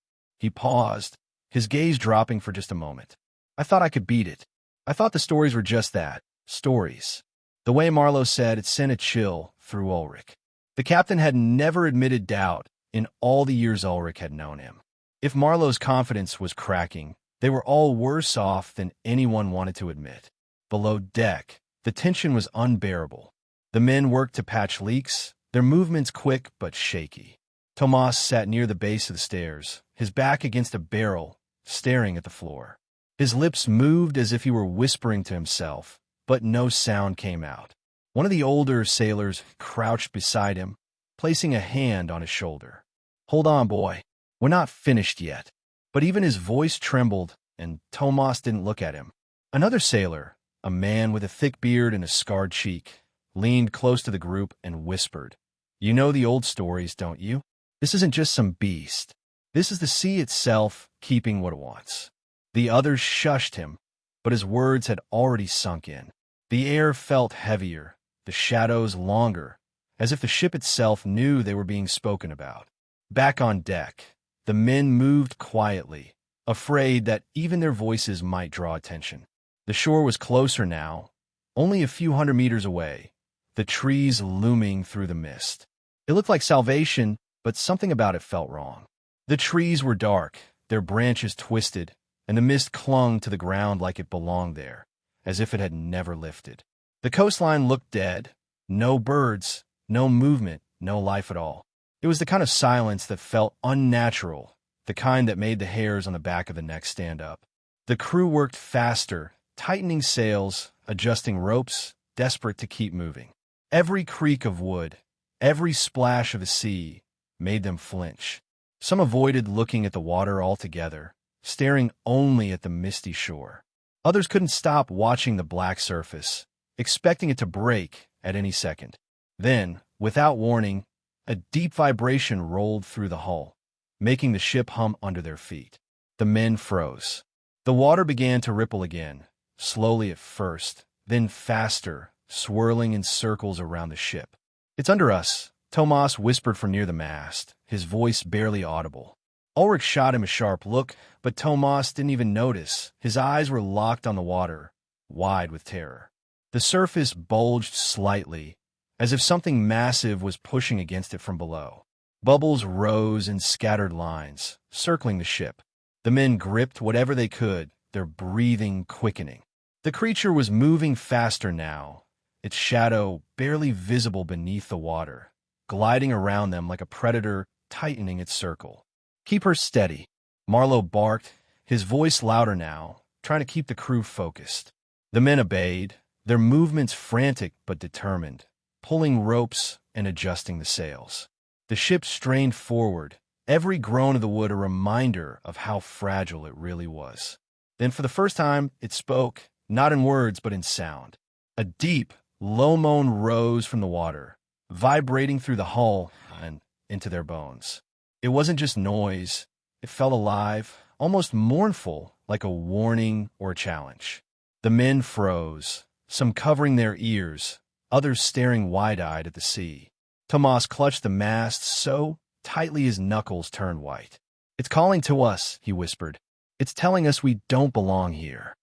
He paused, his gaze dropping for just a moment. "I thought I could beat it. I thought the stories were just that, stories." The way Marlowe said it sent a chill through Ulrich. The captain had never admitted doubt in all the years Ulrich had known him. If Marlowe's confidence was cracking, they were all worse off than anyone wanted to admit. Below deck, the tension was unbearable. The men worked to patch leaks, their movements quick but shaky. Tomas sat near the base of the stairs, his back against a barrel, staring at the floor. His lips moved as if he were whispering to himself, but no sound came out. One of the older sailors crouched beside him, placing a hand on his shoulder. "Hold on, boy. We're not finished yet." But even his voice trembled, and Tomas didn't look at him. Another sailor, a man with a thick beard and a scarred cheek, leaned close to the group and whispered, "You know the old stories, don't you? This isn't just some beast. This is the sea itself keeping what it wants." The others shushed him, but his words had already sunk in. The air felt heavier, the shadows longer, as if the ship itself knew they were being spoken about. Back on deck, the men moved quietly, afraid that even their voices might draw attention. The shore was closer now, only a few hundred meters away, the trees looming through the mist. It looked like salvation, but something about it felt wrong. The trees were dark, their branches twisted, and the mist clung to the ground like it belonged there, as if it had never lifted. The coastline looked dead. No birds, no movement, no life at all. It was the kind of silence that felt unnatural, the kind that made the hairs on the back of the neck stand up. The crew worked faster, tightening sails, adjusting ropes, desperate to keep moving. Every creak of wood, every splash of the sea made them flinch. Some avoided looking at the water altogether, staring only at the misty shore. Others couldn't stop watching the black surface, expecting it to break at any second. Then, without warning, a deep vibration rolled through the hull, making the ship hum under their feet. The men froze. The water began to ripple again, slowly at first, then faster, swirling in circles around the ship. "It's under us," Tomas whispered from near the mast, his voice barely audible. Ulrich shot him a sharp look, but Tomas didn't even notice. His eyes were locked on the water, wide with terror. The surface bulged slightly, as if something massive was pushing against it from below. Bubbles rose in scattered lines, circling the ship. The men gripped whatever they could, their breathing quickening. The creature was moving faster now, its shadow barely visible beneath the water, gliding around them like a predator tightening its circle. "Keep her steady," Marlowe barked, his voice louder now, trying to keep the crew focused. The men obeyed, their movements frantic but determined, pulling ropes and adjusting the sails. The ship strained forward, every groan of the wood a reminder of how fragile it really was. Then for the first time, it spoke, not in words but in sound. A deep, low moan rose from the water, vibrating through the hull and into their bones. It wasn't just noise. It felt alive, almost mournful, like a warning or a challenge. The men froze, some covering their ears, others staring wide-eyed at the sea. Tomas clutched the mast so tightly his knuckles turned white. "It's calling to us," he whispered. "It's telling us we don't belong here."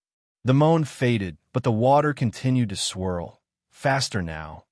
The moan faded, but the water continued to swirl, faster now,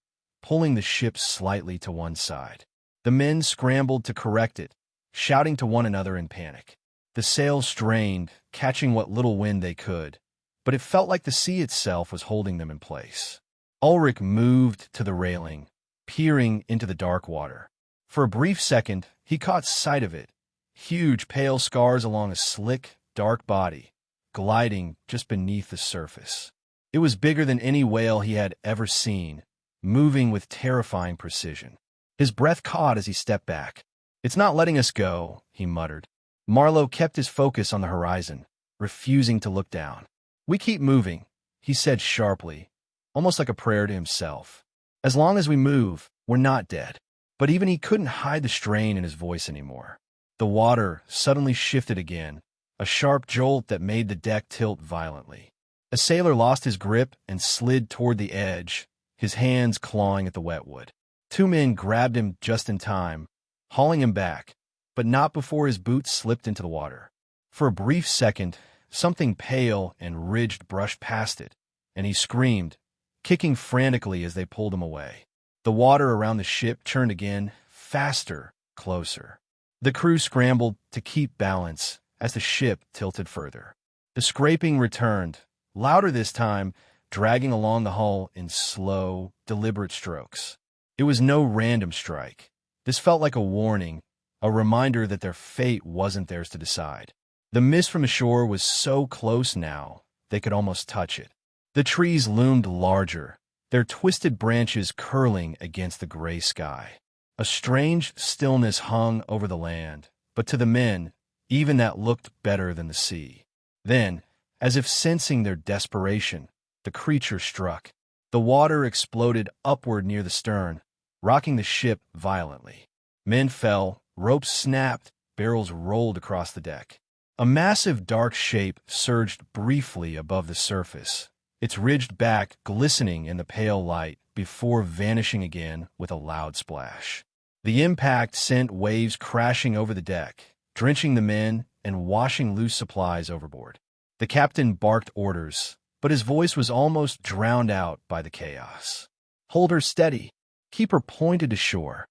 pulling the ship slightly to one side. The men scrambled to correct it, shouting to one another in panic. The sails strained, catching what little wind they could, but it felt like the sea itself was holding them in place. Ulrich moved to the railing, peering into the dark water. For a brief second, he caught sight of it, huge pale scars along a slick, dark body, gliding just beneath the surface. It was bigger than any whale he had ever seen, moving with terrifying precision. His breath caught as he stepped back. "It's not letting us go," he muttered. Marlowe kept his focus on the horizon, refusing to look down. "We keep moving," he said sharply, almost like a prayer to himself. "As long as we move, we're not dead." But even he couldn't hide the strain in his voice anymore. The water suddenly shifted again, a sharp jolt that made the deck tilt violently. A sailor lost his grip and slid toward the edge, his hands clawing at the wetwood. Two men grabbed him just in time, hauling him back, but not before his boots slipped into the water. For a brief second, something pale and ridged brushed past it, and he screamed, kicking frantically as they pulled him away. The water around the ship churned again, faster, closer. The crew scrambled to keep balance as the ship tilted further. The scraping returned, louder this time, dragging along the hull in slow, deliberate strokes. It was no random strike. This felt like a warning, a reminder that their fate wasn't theirs to decide. The mist from the shore was so close now, they could almost touch it. The trees loomed larger, their twisted branches curling against the gray sky. A strange stillness hung over the land, but to the men, even that looked better than the sea. Then, as if sensing their desperation, the creature struck. The water exploded upward near the stern, rocking the ship violently. Men fell, ropes snapped, barrels rolled across the deck. A massive dark shape surged briefly above the surface, its ridged back glistening in the pale light before vanishing again with a loud splash. The impact sent waves crashing over the deck, drenching the men and washing loose supplies overboard. The captain barked orders, but his voice was almost drowned out by the chaos. "Hold her steady. Keep her pointed to shore."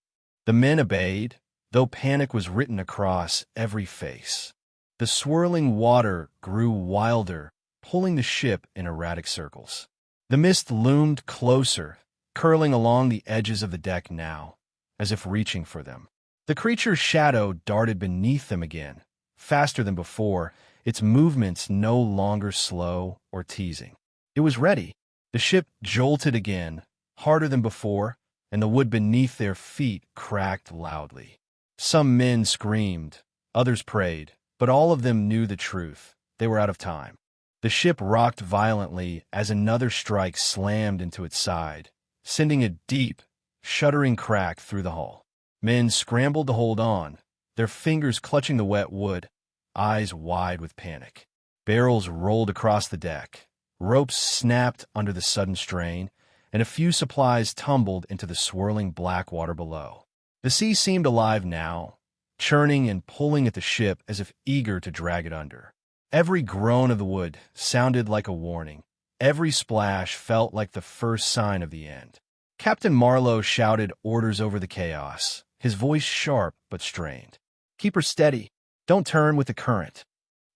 The men obeyed, though panic was written across every face. The swirling water grew wilder, pulling the ship in erratic circles. The mist loomed closer, curling along the edges of the deck now, as if reaching for them. The creature's shadow darted beneath them again, faster than before, its movements no longer slow or teasing. It was ready. The ship jolted again, harder than before, and the wood beneath their feet cracked loudly. Some men screamed, others prayed, but all of them knew the truth. They were out of time. The ship rocked violently as another strike slammed into its side, sending a deep, shuddering crack through the hull. Men scrambled to hold on, their fingers clutching the wet wood, eyes wide with panic. Barrels rolled across the deck, ropes snapped under the sudden strain, and a few supplies tumbled into the swirling black water below. The sea seemed alive now, churning and pulling at the ship as if eager to drag it under. Every groan of the wood sounded like a warning. Every splash felt like the first sign of the end. Captain Marlowe shouted orders over the chaos, his voice sharp but strained. "Keep her steady. Don't turn with the current."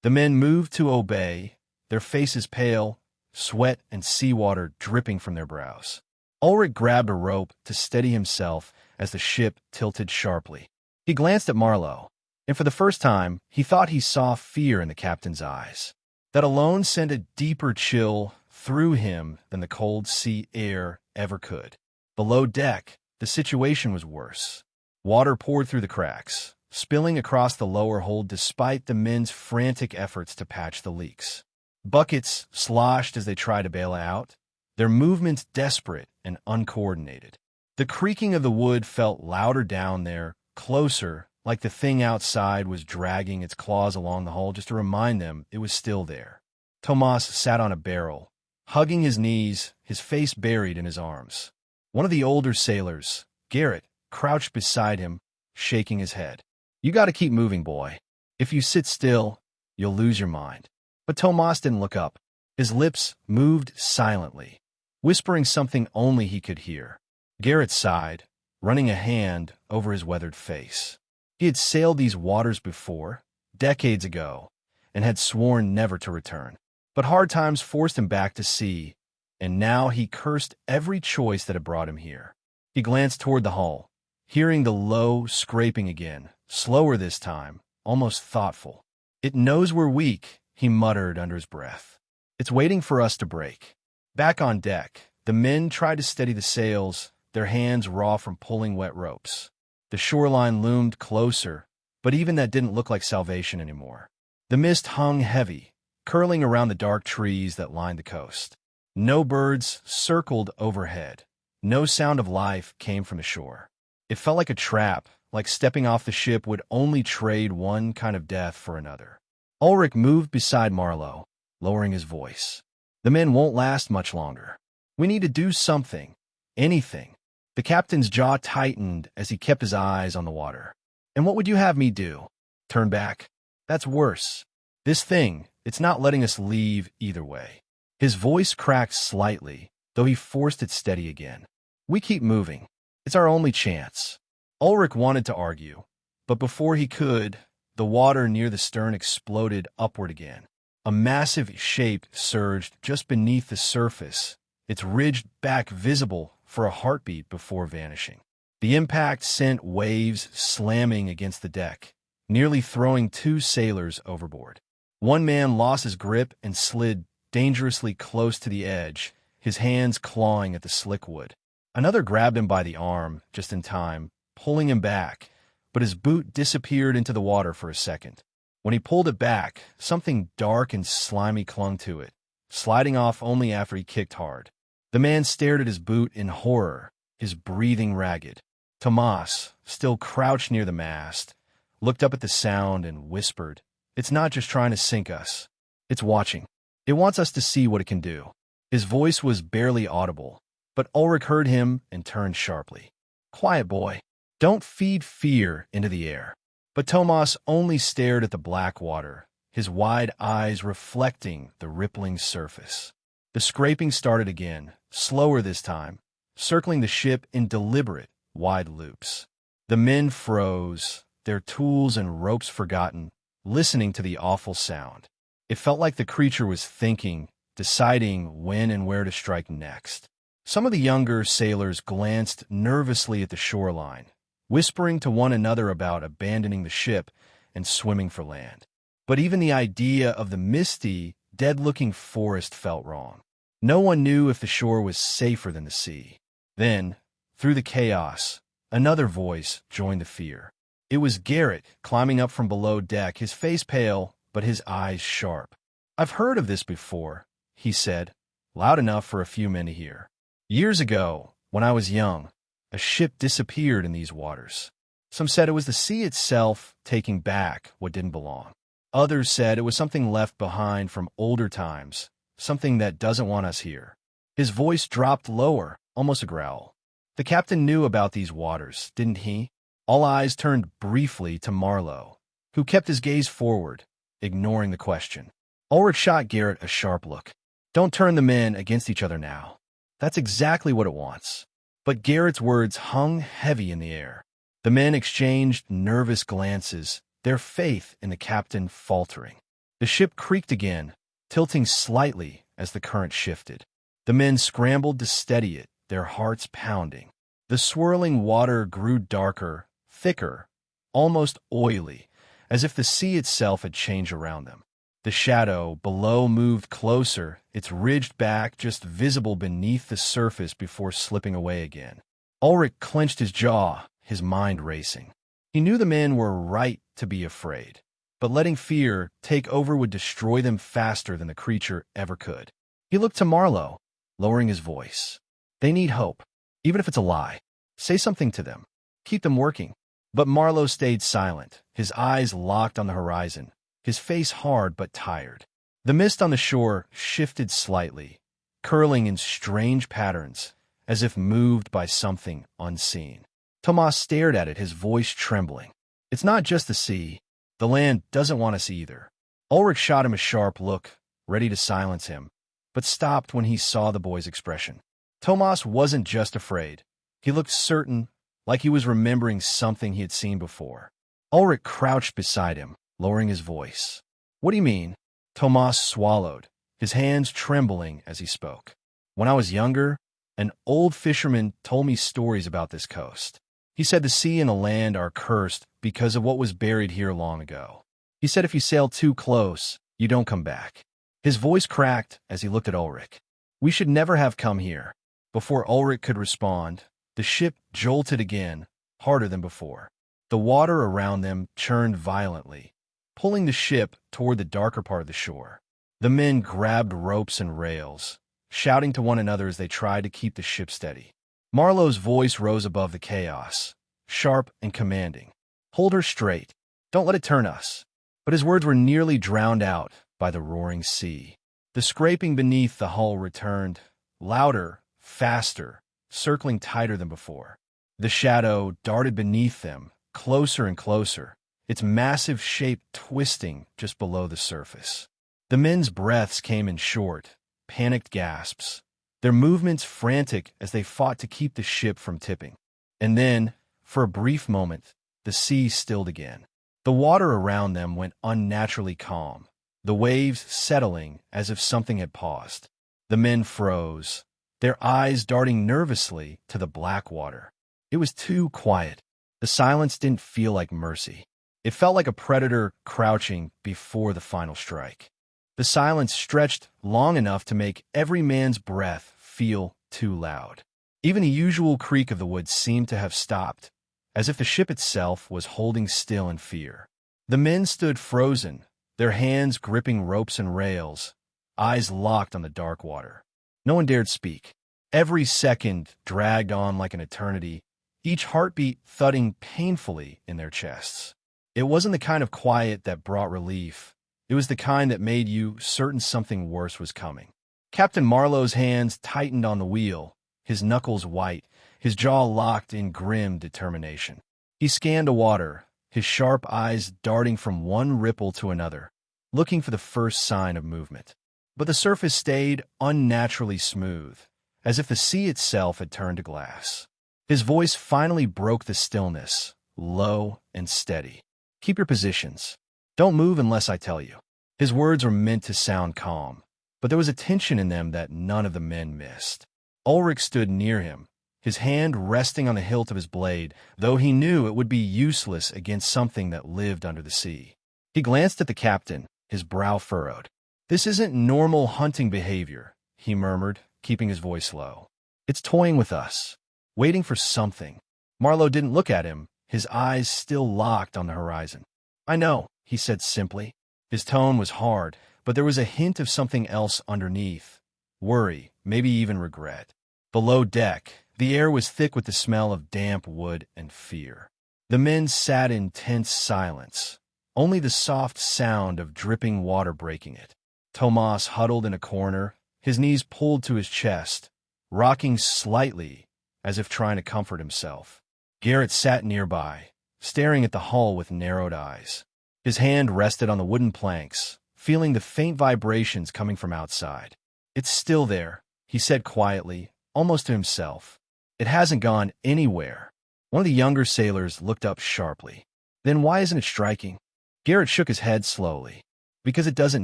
The men moved to obey, their faces pale, sweat and seawater dripping from their brows. Ulrich grabbed a rope to steady himself as the ship tilted sharply. He glanced at Marlowe, and for the first time, he thought he saw fear in the captain's eyes. That alone sent a deeper chill through him than the cold sea air ever could. Below deck, the situation was worse. Water poured through the cracks, spilling across the lower hold despite the men's frantic efforts to patch the leaks. Buckets sloshed as they tried to bail out, their movements desperate and uncoordinated. The creaking of the wood felt louder down there, closer, like the thing outside was dragging its claws along the hull just to remind them it was still there. Tomas sat on a barrel, hugging his knees, his face buried in his arms. One of the older sailors, Garrett, crouched beside him, shaking his head. "You got to keep moving, boy. If you sit still, you'll lose your mind." But Tomas didn't look up. His lips moved silently, whispering something only he could hear. Garrett sighed, running a hand over his weathered face. He had sailed these waters before, decades ago, and had sworn never to return. But hard times forced him back to sea, and now he cursed every choice that had brought him here. He glanced toward the hull, hearing the low scraping again, slower this time, almost thoughtful. "It knows we're weak," he muttered under his breath. "It's waiting for us to break." Back on deck, the men tried to steady the sails, their hands raw from pulling wet ropes. The shoreline loomed closer, but even that didn't look like salvation anymore. The mist hung heavy, curling around the dark trees that lined the coast. No birds circled overhead. No sound of life came from the shore. It felt like a trap, like stepping off the ship would only trade one kind of death for another. Ulrich moved beside Marlowe, lowering his voice. "The men won't last much longer. We need to do something. Anything." The captain's jaw tightened as he kept his eyes on the water. "And what would you have me do? Turn back? That's worse. This thing, it's not letting us leave either way." His voice cracked slightly, though he forced it steady again. "We keep moving. It's our only chance." Ulrich wanted to argue, but before he could, the water near the stern exploded upward again. A massive shape surged just beneath the surface, its ridged back visible for a heartbeat before vanishing. The impact sent waves slamming against the deck, nearly throwing 2 sailors overboard. One man lost his grip and slid dangerously close to the edge, his hands clawing at the slick wood. Another grabbed him by the arm, just in time, pulling him back, but his boot disappeared into the water for a second. When he pulled it back, something dark and slimy clung to it, sliding off only after he kicked hard. The man stared at his boot in horror, his breathing ragged. Tomas, still crouched near the mast, looked up at the sound and whispered, "It's not just trying to sink us. It's watching. It wants us to see what it can do." His voice was barely audible, but Ulrich heard him and turned sharply. "Quiet, boy. Don't feed fear into the air." But Tomas only stared at the black water, his wide eyes reflecting the rippling surface. The scraping started again, slower this time, circling the ship in deliberate, wide loops. The men froze, their tools and ropes forgotten, listening to the awful sound. It felt like the creature was thinking, deciding when and where to strike next. Some of the younger sailors glanced nervously at the shoreline, whispering to one another about abandoning the ship and swimming for land. But even the idea of the misty, dead-looking forest felt wrong. No one knew if the shore was safer than the sea. Then, through the chaos, another voice joined the fear. It was Garrett climbing up from below deck, his face pale, but his eyes sharp. "I've heard of this before," he said, loud enough for a few men to hear. "Years ago, when I was young, a ship disappeared in these waters. Some said it was the sea itself taking back what didn't belong. Others said it was something left behind from older times, something that doesn't want us here." His voice dropped lower, almost a growl. The captain knew about these waters, didn't he? All eyes turned briefly to Marlowe, who kept his gaze forward, ignoring the question. Ulrich shot Garrett a sharp look. "Don't turn the men against each other now. That's exactly what it wants." But Garrett's words hung heavy in the air. The men exchanged nervous glances, their faith in the captain faltering. The ship creaked again, tilting slightly as the current shifted. The men scrambled to steady it, their hearts pounding. The swirling water grew darker, thicker, almost oily, as if the sea itself had changed around them. The shadow below moved closer, its ridged back just visible beneath the surface before slipping away again. Ulrich clenched his jaw, his mind racing. He knew the men were right to be afraid, but letting fear take over would destroy them faster than the creature ever could. He looked to Marlowe, lowering his voice. "They need hope, even if it's a lie. Say something to them. Keep them working." But Marlowe stayed silent, his eyes locked on the horizon, his face hard but tired. The mist on the shore shifted slightly, curling in strange patterns, as if moved by something unseen. Tomas stared at it, his voice trembling. It's not just the sea. The land doesn't want us either. Ulrich shot him a sharp look, ready to silence him, but stopped when he saw the boy's expression. Tomas wasn't just afraid. He looked certain, like he was remembering something he had seen before. Ulrich crouched beside him, lowering his voice. What do you mean? Tomas swallowed, his hands trembling as he spoke. When I was younger, an old fisherman told me stories about this coast. He said the sea and the land are cursed because of what was buried here long ago. He said if you sail too close, you don't come back. His voice cracked as he looked at Ulrich. We should never have come here. Before Ulrich could respond, the ship jolted again, harder than before. The water around them churned violently, pulling the ship toward the darker part of the shore. The men grabbed ropes and rails, shouting to one another as they tried to keep the ship steady. Marlowe's voice rose above the chaos, sharp and commanding. Hold her straight. Don't let it turn us. But his words were nearly drowned out by the roaring sea. The scraping beneath the hull returned, louder, faster, circling tighter than before. The shadow darted beneath them, closer and closer, its massive shape twisting just below the surface. The men's breaths came in short, panicked gasps, their movements frantic as they fought to keep the ship from tipping. And then, for a brief moment, the sea stilled again. The water around them went unnaturally calm, the waves settling as if something had paused. The men froze, their eyes darting nervously to the black water. It was too quiet. The silence didn't feel like mercy. It felt like a predator crouching before the final strike. The silence stretched long enough to make every man's breath feel too loud. Even the usual creak of the woods seemed to have stopped, as if the ship itself was holding still in fear. The men stood frozen, their hands gripping ropes and rails, eyes locked on the dark water. No one dared speak. Every second dragged on like an eternity, each heartbeat thudding painfully in their chests. It wasn't the kind of quiet that brought relief. It was the kind that made you certain something worse was coming. Captain Marlowe's hands tightened on the wheel, his knuckles white, his jaw locked in grim determination. He scanned the water, his sharp eyes darting from one ripple to another, looking for the first sign of movement. But the surface stayed unnaturally smooth, as if the sea itself had turned to glass. His voice finally broke the stillness, low and steady. Keep your positions. Don't move unless I tell you. His words were meant to sound calm, but there was a tension in them that none of the men missed. Ulrich stood near him, his hand resting on the hilt of his blade, though he knew it would be useless against something that lived under the sea. He glanced at the captain, his brow furrowed. This isn't normal hunting behavior, he murmured, keeping his voice low. It's toying with us, waiting for something. Marlowe didn't look at him, his eyes still locked on the horizon. I know, he said simply. His tone was hard, but there was a hint of something else underneath. Worry, maybe even regret. Below deck, the air was thick with the smell of damp wood and fear. The men sat in tense silence, only the soft sound of dripping water breaking it. Tomas huddled in a corner, his knees pulled to his chest, rocking slightly as if trying to comfort himself. Garrett sat nearby, staring at the hull with narrowed eyes. His hand rested on the wooden planks, feeling the faint vibrations coming from outside. It's still there, he said quietly, almost to himself. It hasn't gone anywhere. One of the younger sailors looked up sharply. Then why isn't it striking? Garrett shook his head slowly. Because it doesn't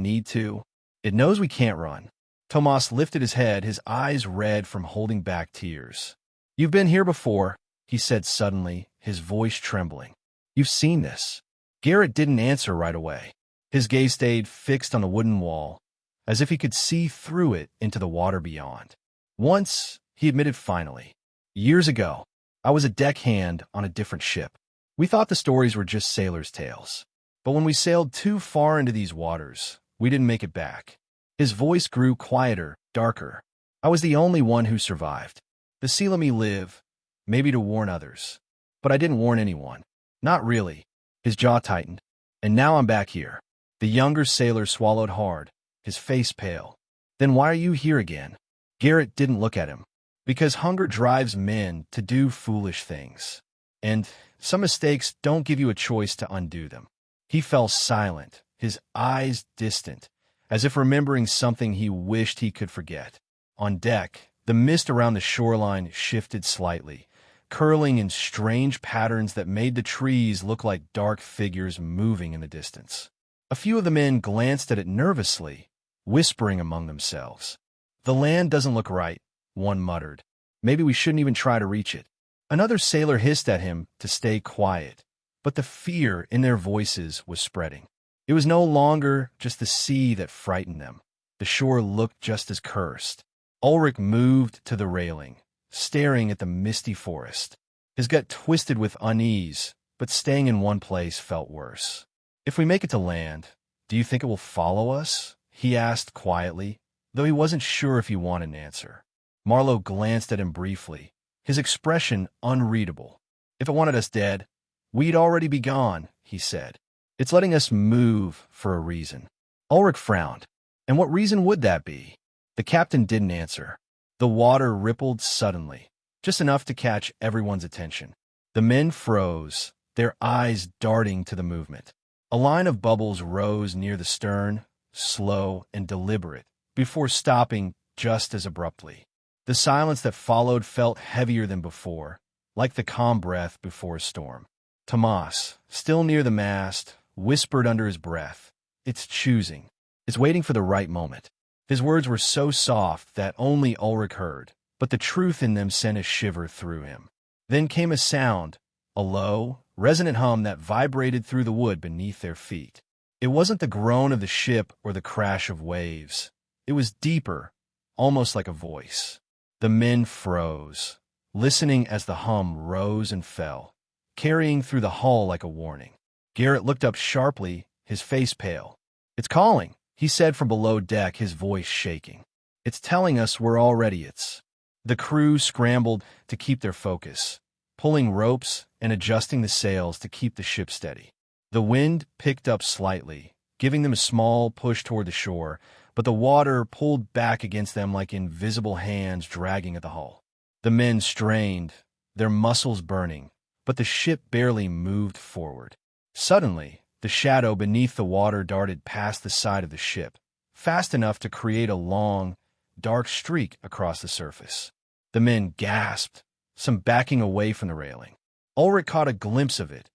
need to. It knows we can't run. Tomas lifted his head, his eyes red from holding back tears. You've been here before, he said suddenly, his voice trembling. You've seen this. Garrett didn't answer right away. His gaze stayed fixed on the wooden wall, as if he could see through it into the water beyond. Once, he admitted finally, years ago, I was a deckhand on a different ship. We thought the stories were just sailors' tales. But when we sailed too far into these waters, we didn't make it back. His voice grew quieter, darker. I was the only one who survived. The sea let me live, maybe to warn others. But I didn't warn anyone. Not really. His jaw tightened. And now I'm back here. The younger sailor swallowed hard, his face pale. Then why are you here again? Garrett didn't look at him. Because hunger drives men to do foolish things. And some mistakes don't give you a choice to undo them. He fell silent, his eyes distant, as if remembering something he wished he could forget. On deck, the mist around the shoreline shifted slightly, curling in strange patterns that made the trees look like dark figures moving in the distance. A few of the men glanced at it nervously, whispering among themselves. "The land doesn't look right," one muttered. "Maybe we shouldn't even try to reach it." Another sailor hissed at him to stay quiet, but the fear in their voices was spreading. It was no longer just the sea that frightened them. The shore looked just as cursed. Ulrich moved to the railing, staring at the misty forest. His gut twisted with unease, but staying in one place felt worse. "If we make it to land, do you think it will follow us?" he asked quietly, though he wasn't sure if he wanted an answer. Marlowe glanced at him briefly, his expression unreadable. "If it wanted us dead, we'd already be gone," he said. "It's letting us move for a reason." Ulrich frowned. "And what reason would that be?" The captain didn't answer. The water rippled suddenly, just enough to catch everyone's attention. The men froze, their eyes darting to the movement. A line of bubbles rose near the stern, slow and deliberate, before stopping just as abruptly. The silence that followed felt heavier than before, like the calm breath before a storm. Tomas, still near the mast, whispered under his breath, "It's choosing. It's waiting for the right moment." His words were so soft that only Ulrich heard, but the truth in them sent a shiver through him. Then came a sound, a low, resonant hum that vibrated through the wood beneath their feet. It wasn't the groan of the ship or the crash of waves. It was deeper, almost like a voice. The men froze, listening as the hum rose and fell, carrying through the hull like a warning. Garrett looked up sharply, his face pale. "It's calling," he said from below deck, his voice shaking. "It's telling us we're already its." The crew scrambled to keep their focus, pulling ropes and adjusting the sails to keep the ship steady. The wind picked up slightly, giving them a small push toward the shore, but the water pulled back against them like invisible hands dragging at the hull. The men strained, their muscles burning, but the ship barely moved forward. Suddenly, the shadow beneath the water darted past the side of the ship, fast enough to create a long, dark streak across the surface. The men gasped, some backing away from the railing. Ulrich caught a glimpse of it,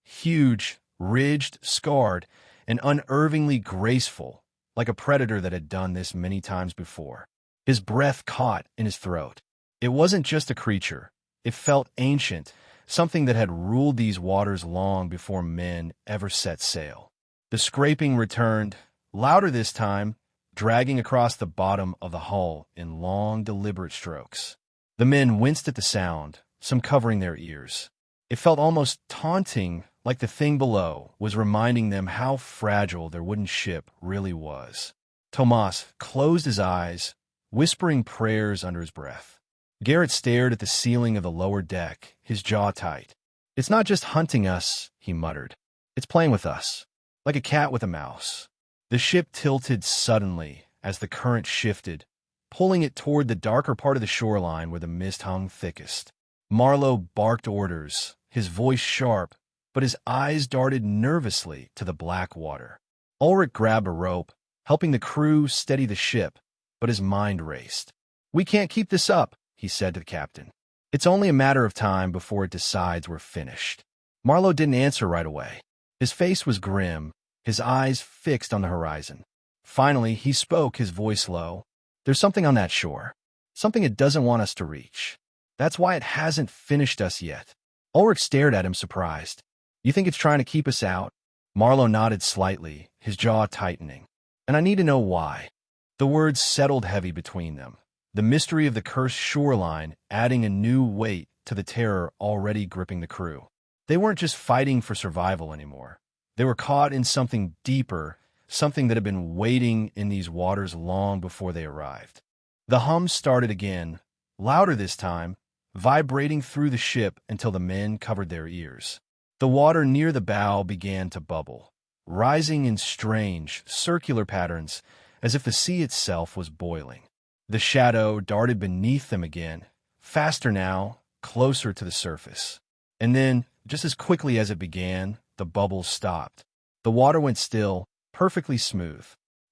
huge, ridged, scarred, and unervingly graceful, like a predator that had done this many times before. His breath caught in his throat. It wasn't just a creature. It felt ancient, something that had ruled these waters long before men ever set sail. The scraping returned, louder this time, dragging across the bottom of the hull in long, deliberate strokes. The men winced at the sound, some covering their ears. It felt almost taunting, like the thing below was reminding them how fragile their wooden ship really was. Tomas closed his eyes, whispering prayers under his breath. Garrett stared at the ceiling of the lower deck, his jaw tight. "It's not just hunting us," he muttered. "It's playing with us, like a cat with a mouse." The ship tilted suddenly as the current shifted, pulling it toward the darker part of the shoreline where the mist hung thickest. Marlowe barked orders, his voice sharp, but his eyes darted nervously to the black water. Ulrich grabbed a rope, helping the crew steady the ship, but his mind raced. "We can't keep this up," he said to the captain. "It's only a matter of time before it decides we're finished." Marlowe didn't answer right away. His face was grim, his eyes fixed on the horizon. Finally, he spoke, his voice low. "There's something on that shore, something it doesn't want us to reach. That's why it hasn't finished us yet." Ulrich stared at him, surprised. "You think it's trying to keep us out?" Marlowe nodded slightly, his jaw tightening. "And I need to know why." The words settled heavy between them, the mystery of the cursed shoreline adding a new weight to the terror already gripping the crew. They weren't just fighting for survival anymore. They were caught in something deeper, something that had been waiting in these waters long before they arrived. The hum started again, louder this time, vibrating through the ship until the men covered their ears. The water near the bow began to bubble, rising in strange, circular patterns, as if the sea itself was boiling. The shadow darted beneath them again, faster now, closer to the surface. And then, just as quickly as it began, the bubbles stopped. The water went still, perfectly smooth.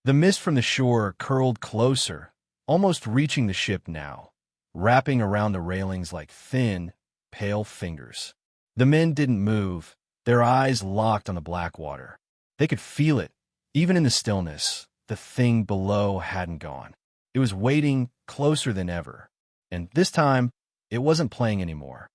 The mist from the shore curled closer, almost reaching the ship now, wrapping around the railings like thin, pale fingers. The men didn't move, their eyes locked on the black water. They could feel it, even in the stillness. The thing below hadn't gone. It was waiting closer than ever, and this time, it wasn't playing anymore.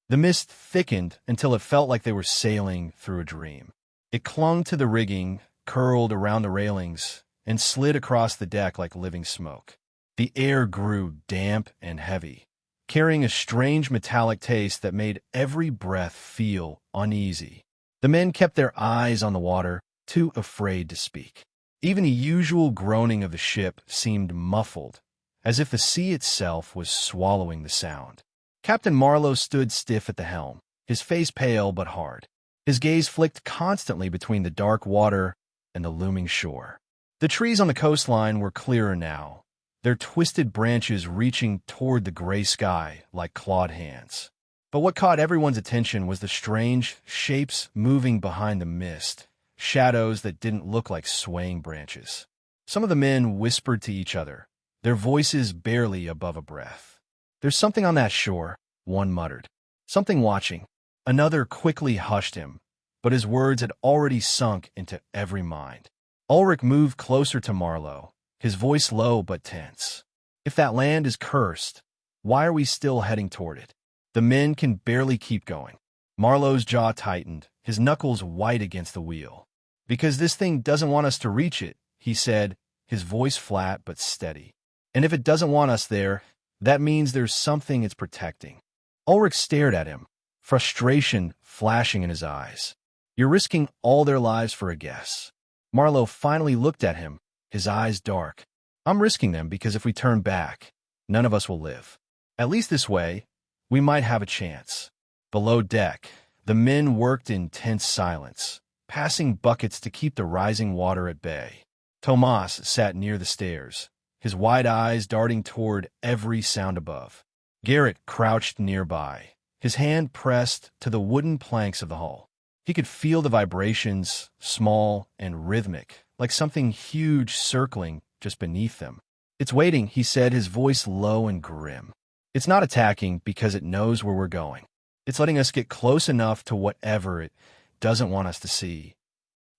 The mist thickened until it felt like they were sailing through a dream. It clung to the rigging, curled around the railings, and slid across the deck like living smoke. The air grew damp and heavy, carrying a strange metallic taste that made every breath feel uneasy. The men kept their eyes on the water, too afraid to speak. Even the usual groaning of the ship seemed muffled, as if the sea itself was swallowing the sound. Captain Marlowe stood stiff at the helm, his face pale but hard. His gaze flicked constantly between the dark water and the looming shore. The trees on the coastline were clearer now, their twisted branches reaching toward the gray sky like clawed hands. But what caught everyone's attention was the strange shapes moving behind the mist, shadows that didn't look like swaying branches. Some of the men whispered to each other, their voices barely above a breath. "There's something on that shore," one muttered. "Something watching." Another quickly hushed him, but his words had already sunk into every mind. Ulrich moved closer to Marlowe, his voice low but tense. "If that land is cursed, why are we still heading toward it? The men can barely keep going." Marlowe's jaw tightened, his knuckles white against the wheel. "Because this thing doesn't want us to reach it," he said, his voice flat but steady. "And if it doesn't want us there, that means there's something it's protecting." Ulrich stared at him, frustration flashing in his eyes. "You're risking all their lives for a guess." Marlowe finally looked at him, his eyes dark. "I'm risking them because if we turn back, none of us will live. At least this way, we might have a chance." Below deck, the men worked in tense silence, passing buckets to keep the rising water at bay. Tomas sat near the stairs, his wide eyes darting toward every sound above. Garrett crouched nearby, his hand pressed to the wooden planks of the hull. He could feel the vibrations, small and rhythmic, like something huge circling just beneath them. "It's waiting," he said, his voice low and grim. "It's not attacking because it knows where we're going. It's letting us get close enough to whatever it doesn't want us to see."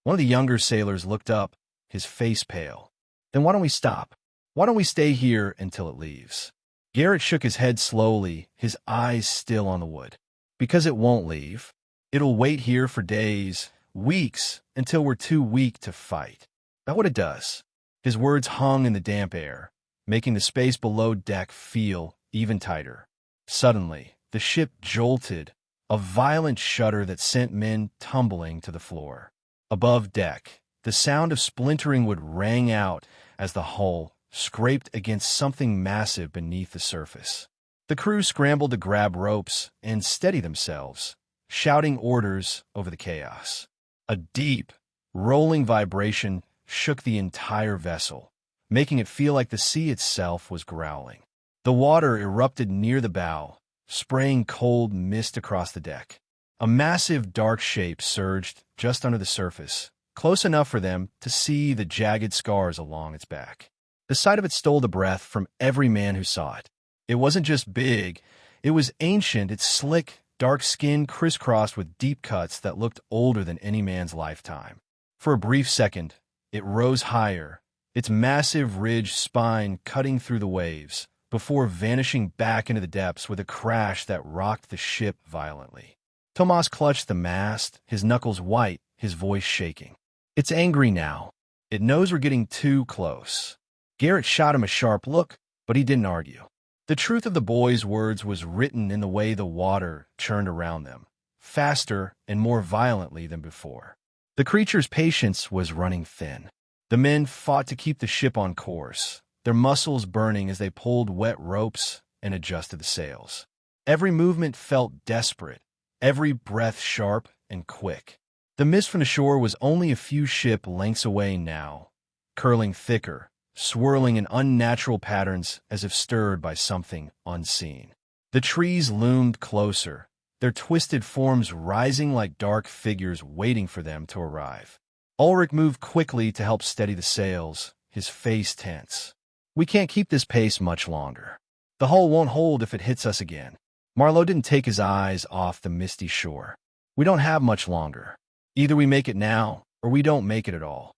One of the younger sailors looked up, his face pale. "Then why don't we stop? Why don't we stay here until it leaves?" Garrett shook his head slowly, his eyes still on the wood. "Because it won't leave. It'll wait here for days, weeks, until we're too weak to fight. That's what it does." His words hung in the damp air, making the space below deck feel even tighter. Suddenly, the ship jolted, a violent shudder that sent men tumbling to the floor. Above deck, the sound of splintering wood rang out as the hull scraped against something massive beneath the surface. The crew scrambled to grab ropes and steady themselves, shouting orders over the chaos. A deep, rolling vibration shook the entire vessel, making it feel like the sea itself was growling. The water erupted near the bow, spraying cold mist across the deck. A massive dark shape surged just under the surface, close enough for them to see the jagged scars along its back. The sight of it stole the breath from every man who saw it. It wasn't just big, it was ancient, its slick, dark skin crisscrossed with deep cuts that looked older than any man's lifetime. For a brief second, it rose higher, its massive ridged spine cutting through the waves, before vanishing back into the depths with a crash that rocked the ship violently. Tomas clutched the mast, his knuckles white, his voice shaking. "It's angry now. It knows we're getting too close." Garrett shot him a sharp look, but he didn't argue. The truth of the boy's words was written in the way the water churned around them, faster and more violently than before. The creature's patience was running thin. The men fought to keep the ship on course, their muscles burning as they pulled wet ropes and adjusted the sails. Every movement felt desperate, every breath sharp and quick. The mist from the shore was only a few ship lengths away now, curling thicker, swirling in unnatural patterns as if stirred by something unseen. The trees loomed closer, their twisted forms rising like dark figures waiting for them to arrive. Ulrich moved quickly to help steady the sails, his face tense. We can't keep this pace much longer. The hull won't hold if it hits us again. Marlowe didn't take his eyes off the misty shore. We don't have much longer. Either we make it now, or we don't make it at all.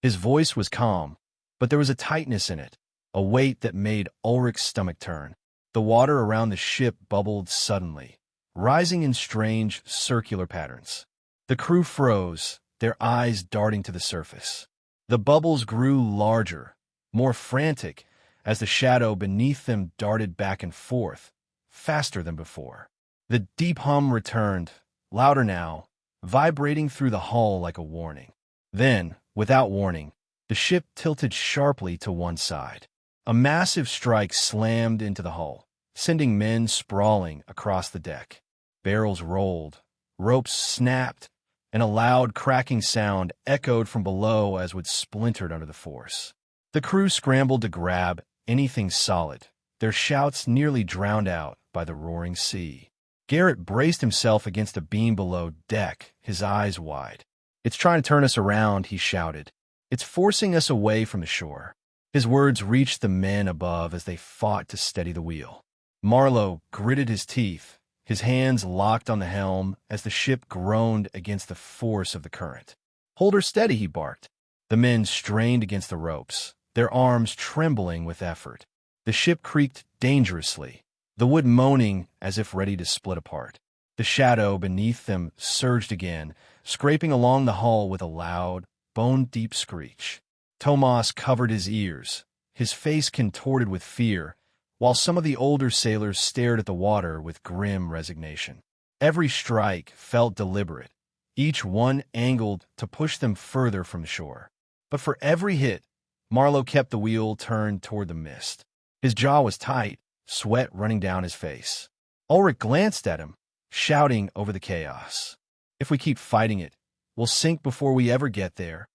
His voice was calm, but there was a tightness in it, a weight that made Ulrich's stomach turn. The water around the ship bubbled suddenly, rising in strange, circular patterns. The crew froze, their eyes darting to the surface. The bubbles grew larger, more frantic, as the shadow beneath them darted back and forth, faster than before. The deep hum returned, louder now, vibrating through the hull like a warning. Then, without warning, the ship tilted sharply to one side. A massive strike slammed into the hull, sending men sprawling across the deck. Barrels rolled, ropes snapped, and a loud cracking sound echoed from below as wood splintered under the force. The crew scrambled to grab anything solid, their shouts nearly drowned out by the roaring sea. Garrett braced himself against a beam below deck, his eyes wide. "It's trying to turn us around," he shouted. "It's forcing us away from the shore." His words reached the men above as they fought to steady the wheel. Marlowe gritted his teeth, his hands locked on the helm as the ship groaned against the force of the current. "Hold her steady," he barked. The men strained against the ropes, their arms trembling with effort. The ship creaked dangerously, the wood moaning as if ready to split apart. The shadow beneath them surged again, scraping along the hull with a loud, bone-deep screech. Tomas covered his ears, his face contorted with fear, while some of the older sailors stared at the water with grim resignation. Every strike felt deliberate, each one angled to push them further from shore. But for every hit, Marlowe kept the wheel turned toward the mist. His jaw was tight, sweat running down his face. Ulrich glanced at him, shouting over the chaos. "If we keep fighting it, we'll sink before we ever get there."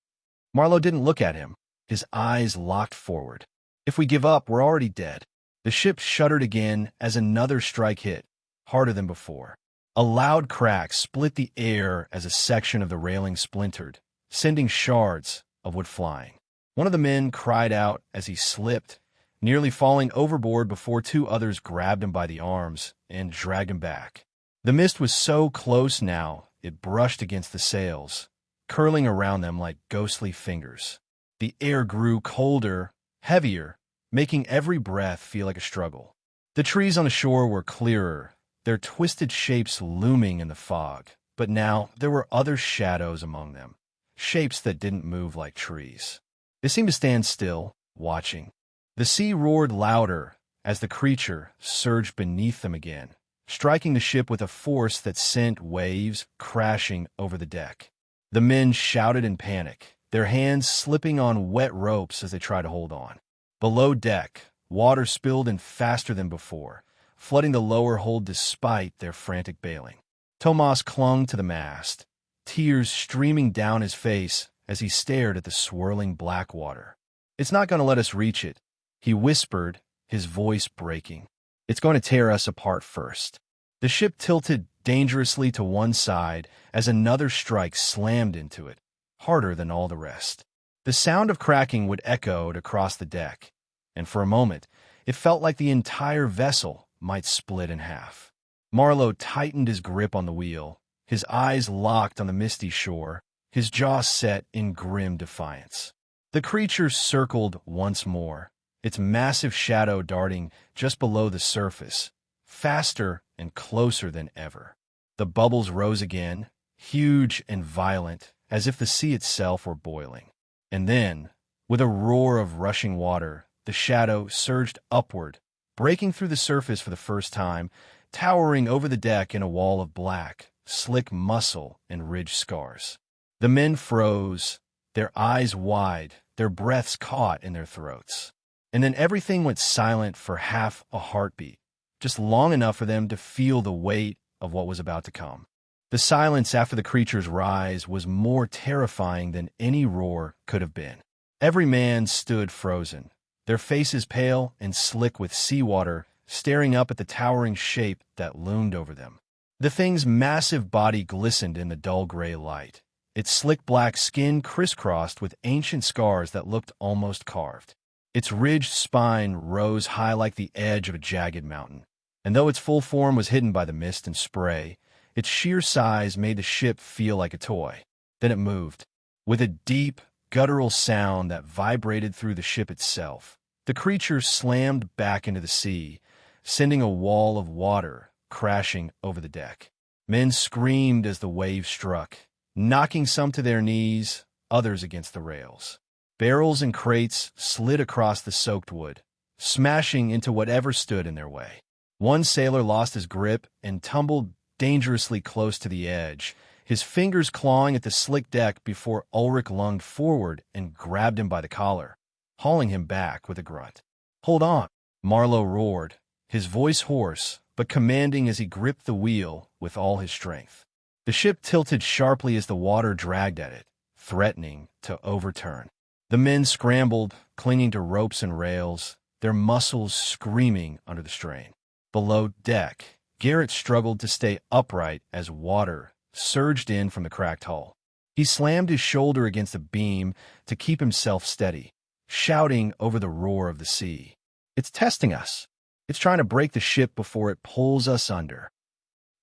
Marlowe didn't look at him, his eyes locked forward. "If we give up, we're already dead." The ship shuddered again as another strike hit, harder than before. A loud crack split the air as a section of the railing splintered, sending shards of wood flying. One of the men cried out as he slipped, nearly falling overboard before two others grabbed him by the arms and dragged him back. The mist was so close now it brushed against the sails, curling around them like ghostly fingers. The air grew colder, heavier, making every breath feel like a struggle. The trees on the shore were clearer, their twisted shapes looming in the fog, but now there were other shadows among them, shapes that didn't move like trees. They seemed to stand still, watching. The sea roared louder as the creature surged beneath them again, striking the ship with a force that sent waves crashing over the deck. The men shouted in panic, their hands slipping on wet ropes as they tried to hold on. Below deck, water spilled in faster than before, flooding the lower hold despite their frantic bailing. Tomas clung to the mast, tears streaming down his face as he stared at the swirling black water. "It's not going to let us reach it," he whispered, his voice breaking. "It's going to tear us apart first." The ship tilted dangerously to one side as another strike slammed into it, harder than all the rest. The sound of cracking would echoed across the deck, and for a moment it felt like the entire vessel might split in half. Marlowe tightened his grip on the wheel, his eyes locked on the misty shore, his jaw set in grim defiance. The creature circled once more, its massive shadow darting just below the surface, faster and closer than ever. The bubbles rose again, huge and violent, as if the sea itself were boiling. And then, with a roar of rushing water, the shadow surged upward, breaking through the surface for the first time, towering over the deck in a wall of black, slick muscle and ridged scars. The men froze, their eyes wide, their breaths caught in their throats. And then everything went silent for half a heartbeat, just long enough for them to feel the weight of what was about to come. The silence after the creature's rise was more terrifying than any roar could have been. Every man stood frozen, their faces pale and slick with seawater staring up at the towering shape that loomed over them. The thing's massive body glistened in the dull gray light, its slick black skin crisscrossed with ancient scars that looked almost carved. Its ridged spine rose high like the edge of a jagged mountain, and though its full form was hidden by the mist and spray, its sheer size made the ship feel like a toy. Then it moved. With a deep, guttural sound that vibrated through the ship itself, the creature slammed back into the sea, sending a wall of water crashing over the deck. Men screamed as the wave struck, knocking some to their knees, others against the rails. Barrels and crates slid across the soaked wood, smashing into whatever stood in their way. One sailor lost his grip and tumbled dangerously close to the edge, his fingers clawing at the slick deck before Ulrich lunged forward and grabbed him by the collar, hauling him back with a grunt. "Hold on," Marlowe roared, his voice hoarse but commanding as he gripped the wheel with all his strength. The ship tilted sharply as the water dragged at it, threatening to overturn. The men scrambled, clinging to ropes and rails, their muscles screaming under the strain. Below deck, Garrett struggled to stay upright as water surged in from the cracked hull. He slammed his shoulder against a beam to keep himself steady, shouting over the roar of the sea. "It's testing us. It's trying to break the ship before it pulls us under."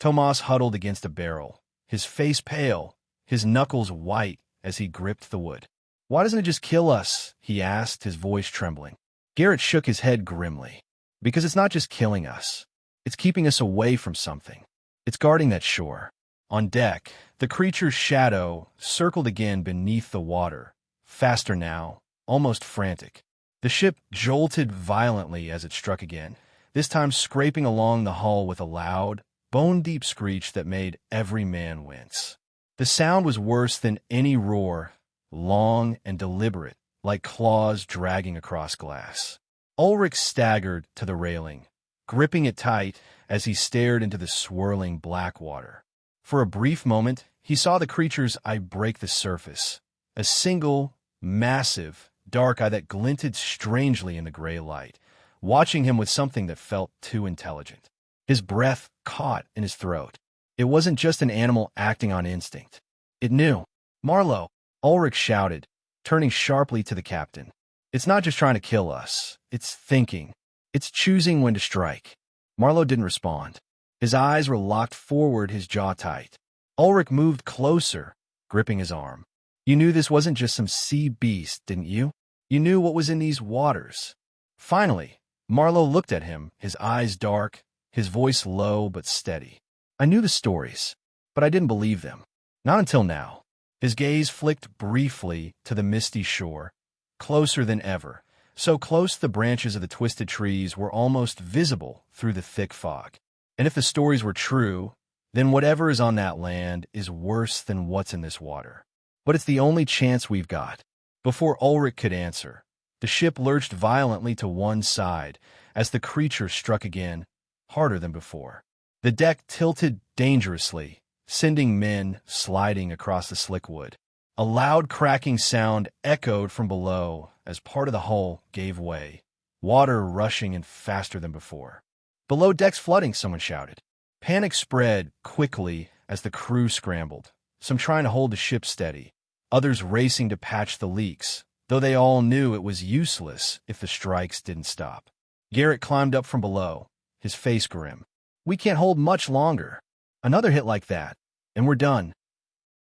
Tomas huddled against a barrel, his face pale, his knuckles white as he gripped the wood. "Why doesn't it just kill us?" he asked, his voice trembling. Garrett shook his head grimly. "Because it's not just killing us. It's keeping us away from something. It's guarding that shore." On deck, the creature's shadow circled again beneath the water, faster now, almost frantic. The ship jolted violently as it struck again, this time scraping along the hull with a loud, bone-deep screech that made every man wince. The sound was worse than any roar, long and deliberate, like claws dragging across glass. Ulrich staggered to the railing, gripping it tight as he stared into the swirling black water. For a brief moment, he saw the creature's eye break the surface, a single, massive, dark eye that glinted strangely in the gray light, watching him with something that felt too intelligent. His breath caught in his throat. It wasn't just an animal acting on instinct. It knew. "Marlowe!" Ulrich shouted, turning sharply to the captain. "It's not just trying to kill us. It's thinking. It's choosing when to strike." Marlowe didn't respond. His eyes were locked forward, his jaw tight. Ulrich moved closer, gripping his arm. "You knew this wasn't just some sea beast, didn't you? You knew what was in these waters." Finally, Marlowe looked at him, his eyes dark, his voice low but steady. "I knew the stories, but I didn't believe them. Not until now." His gaze flicked briefly to the misty shore, closer than ever, so close the branches of the twisted trees were almost visible through the thick fog. And if the stories were true, then whatever is on that land is worse than what's in this water. But it's the only chance we've got. Before Ulrich could answer, the ship lurched violently to one side as the creature struck again, harder than before. The deck tilted dangerously, sending men sliding across the slick wood. A loud cracking sound echoed from below as part of the hull gave way, water rushing in faster than before. "Below deck's flooding," someone shouted. Panic spread quickly as the crew scrambled, some trying to hold the ship steady, others racing to patch the leaks, though they all knew it was useless if the strikes didn't stop. Garrett climbed up from below, his face grim. "We can't hold much longer. Another hit like that, and we're done."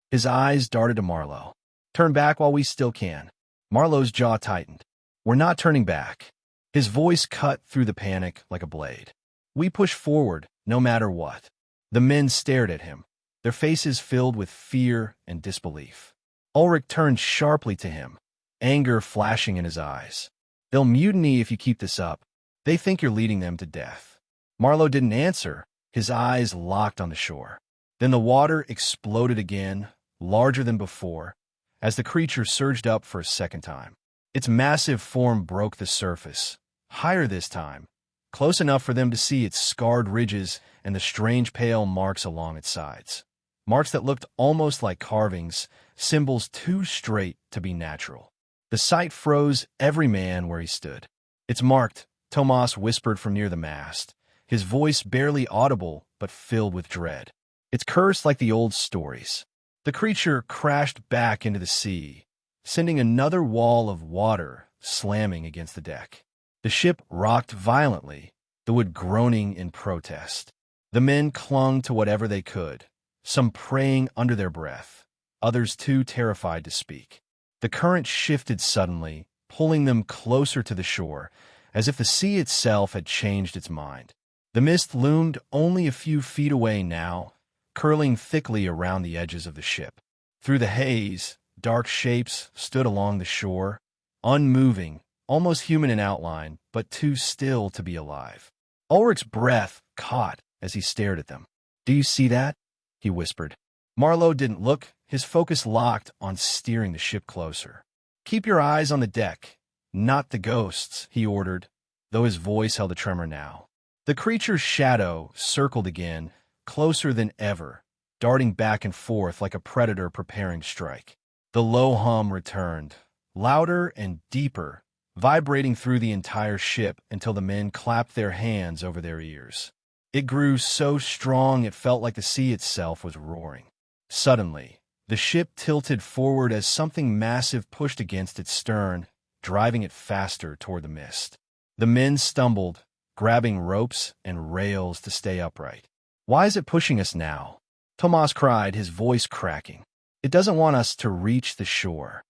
His eyes darted to Marlowe. "Turn back while we still can." Marlowe's jaw tightened. "We're not turning back." His voice cut through the panic like a blade. "We push forward, no matter what." The men stared at him, their faces filled with fear and disbelief. Ulrich turned sharply to him, anger flashing in his eyes. "They'll mutiny if you keep this up. They think you're leading them to death." Marlowe didn't answer, his eyes locked on the shore. Then the water exploded again, larger than before, as the creature surged up for a second time. Its massive form broke the surface, higher this time, close enough for them to see its scarred ridges and the strange pale marks along its sides. Marks that looked almost like carvings, symbols too straight to be natural. The sight froze every man where he stood. "It's marked Tomas whispered from near the mast, his voice barely audible but filled with dread. "It's cursed like the old stories." The creature crashed back into the sea, sending another wall of water slamming against the deck. The ship rocked violently, the wood groaning in protest. The men clung to whatever they could, some praying under their breath, others too terrified to speak. The current shifted suddenly, pulling them closer to the shore, as if the sea itself had changed its mind. The mist loomed only a few feet away now, curling thickly around the edges of the ship. Through the haze, dark shapes stood along the shore, unmoving, almost human in outline, but too still to be alive. Ulrich's breath caught as he stared at them. "Do you see that?" he whispered. Marlowe didn't look, his focus locked on steering the ship closer. "Keep your eyes on the deck, not the ghosts," he ordered, though his voice held a tremor now. The creature's shadow circled again, closer than ever, darting back and forth like a predator preparing to strike. The low hum returned, louder and deeper, vibrating through the entire ship until the men clapped their hands over their ears. It grew so strong it felt like the sea itself was roaring. Suddenly, the ship tilted forward as something massive pushed against its stern, driving it faster toward the mist. The men stumbled, grabbing ropes and rails to stay upright. "Why is it pushing us now?" Tomas cried, his voice cracking. "It doesn't want us to reach the shore."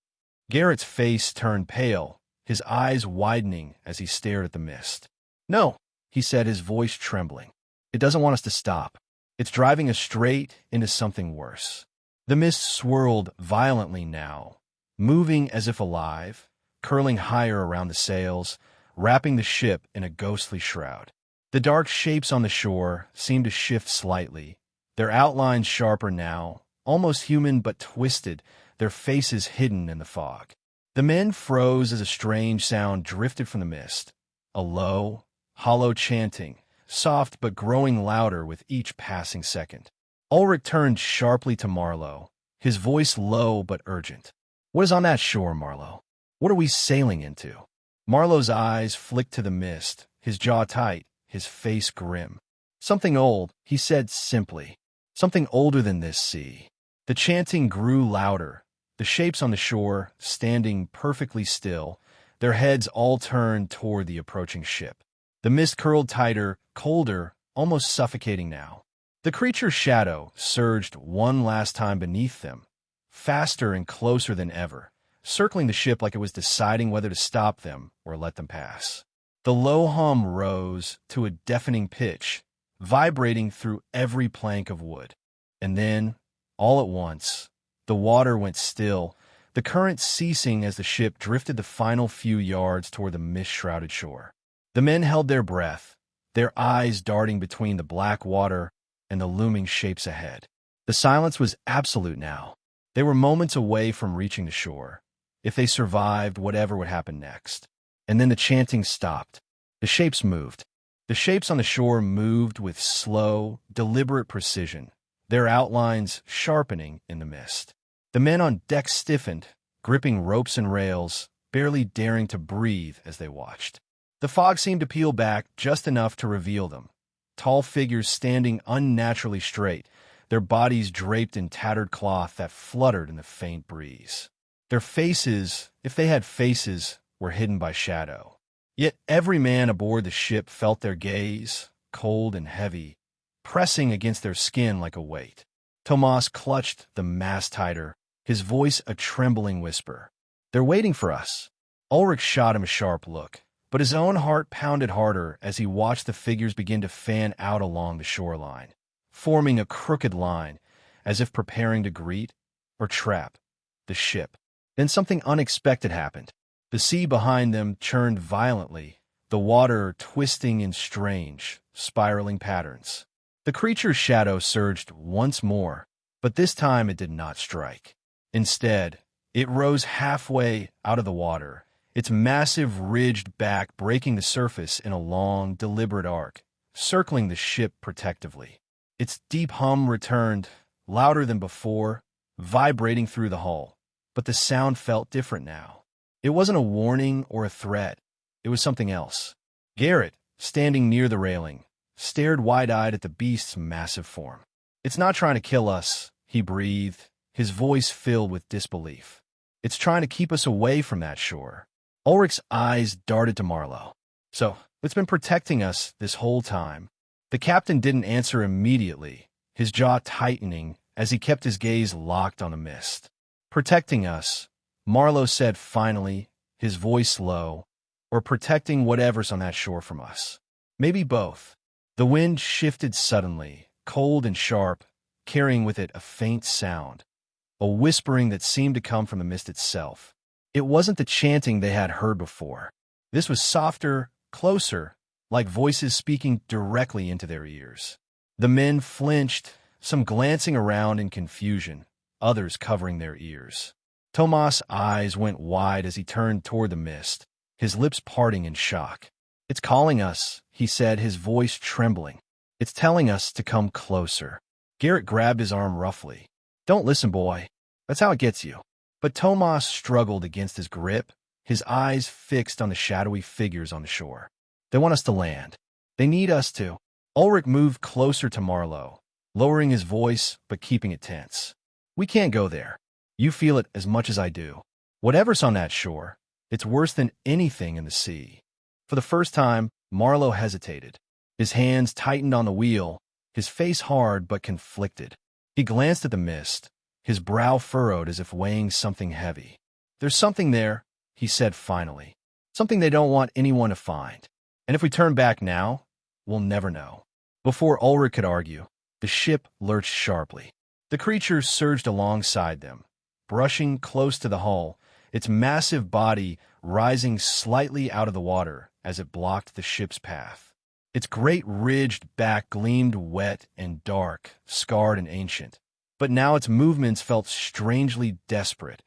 Garrett's face turned pale, his eyes widening as he stared at the mist. "No," he said, his voice trembling. "It doesn't want us to stop. It's driving us straight into something worse." The mist swirled violently now, moving as if alive, curling higher around the sails, wrapping the ship in a ghostly shroud. The dark shapes on the shore seemed to shift slightly, their outlines sharper now, almost human but twisted, their faces hidden in the fog. The men froze as a strange sound drifted from the mist, a low, hollow chanting, soft but growing louder with each passing second. Ulrich turned sharply to Marlowe, his voice low but urgent. "What is on that shore, Marlowe? What are we sailing into?" Marlowe's eyes flicked to the mist, his jaw tight, his face grim. "Something old," he said simply. "Something older than this sea." The chanting grew louder, the shapes on the shore standing perfectly still, their heads all turned toward the approaching ship. The mist curled tighter, colder, almost suffocating now. The creature's shadow surged one last time beneath them, faster and closer than ever, circling the ship like it was deciding whether to stop them or let them pass. The low hum rose to a deafening pitch, vibrating through every plank of wood. And then, all at once, the water went still, the current ceasing as the ship drifted the final few yards toward the mist-shrouded shore. The men held their breath, their eyes darting between the black water and the looming shapes ahead. The silence was absolute now. They were moments away from reaching the shore, if they survived whatever would happen next. And then the chanting stopped. The shapes moved. The shapes on the shore moved with slow, deliberate precision, their outlines sharpening in the mist. The men on deck stiffened, gripping ropes and rails, barely daring to breathe as they watched. The fog seemed to peel back just enough to reveal them, tall figures standing unnaturally straight, their bodies draped in tattered cloth that fluttered in the faint breeze. Their faces, if they had faces, were hidden by shadow. Yet every man aboard the ship felt their gaze, cold and heavy, pressing against their skin like a weight. Tomas clutched the mast tighter, his voice a trembling whisper. "They're waiting for us." Ulrich shot him a sharp look, but his own heart pounded harder as he watched the figures begin to fan out along the shoreline, forming a crooked line, as if preparing to greet, or trap, the ship. Then something unexpected happened. The sea behind them churned violently, the water twisting in strange, spiraling patterns. The creature's shadow surged once more, but this time it did not strike. Instead, it rose halfway out of the water, its massive ridged back breaking the surface in a long, deliberate arc, circling the ship protectively. Its deep hum returned, louder than before, vibrating through the hull. But the sound felt different now. It wasn't a warning or a threat. It was something else. Garrett, standing near the railing, stared wide-eyed at the beast's massive form. "It's not trying to kill us," he breathed, his voice filled with disbelief. "It's trying to keep us away from that shore." Ulrich's eyes darted to Marlowe. "So, it's been protecting us this whole time?" The captain didn't answer immediately, his jaw tightening as he kept his gaze locked on the mist. "Protecting us," Marlowe said finally, his voice low, "or protecting whatever's on that shore from us. Maybe both." The wind shifted suddenly, cold and sharp, carrying with it a faint sound, a whispering that seemed to come from the mist itself. It wasn't the chanting they had heard before. This was softer, closer, like voices speaking directly into their ears. The men flinched, some glancing around in confusion, others covering their ears. Tomas' eyes went wide as he turned toward the mist, his lips parting in shock. "It's calling us," he said, his voice trembling. "It's telling us to come closer." Garrett grabbed his arm roughly. "Don't listen, boy. That's how it gets you." But Tomas struggled against his grip, his eyes fixed on the shadowy figures on the shore. "They want us to land. They need us to." Ulrich moved closer to Marlowe, lowering his voice but keeping it tense. "We can't go there. You feel it as much as I do. Whatever's on that shore, it's worse than anything in the sea." For the first time, Marlowe hesitated. His hands tightened on the wheel, his face hard but conflicted. He glanced at the mist, his brow furrowed as if weighing something heavy. "There's something there," he said finally. "Something they don't want anyone to find. And if we turn back now, we'll never know." Before Ulrich could argue, the ship lurched sharply. The creature surged alongside them, brushing close to the hull, its massive body rising slightly out of the water as it blocked the ship's path. Its great ridged back gleamed wet and dark, scarred and ancient. But now its movements felt strangely desperate,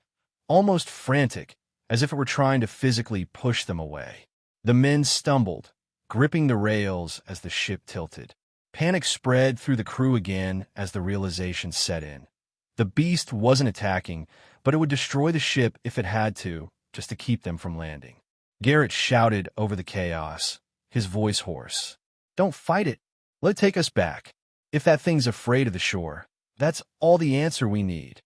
almost frantic, as if it were trying to physically push them away. The men stumbled, gripping the rails as the ship tilted. Panic spread through the crew again as the realization set in. The beast wasn't attacking, but it would destroy the ship if it had to, just to keep them from landing. Garrett shouted over the chaos, his voice hoarse. "Don't fight it. Let it take us back. If that thing's afraid of the shore, that's all the answer we need."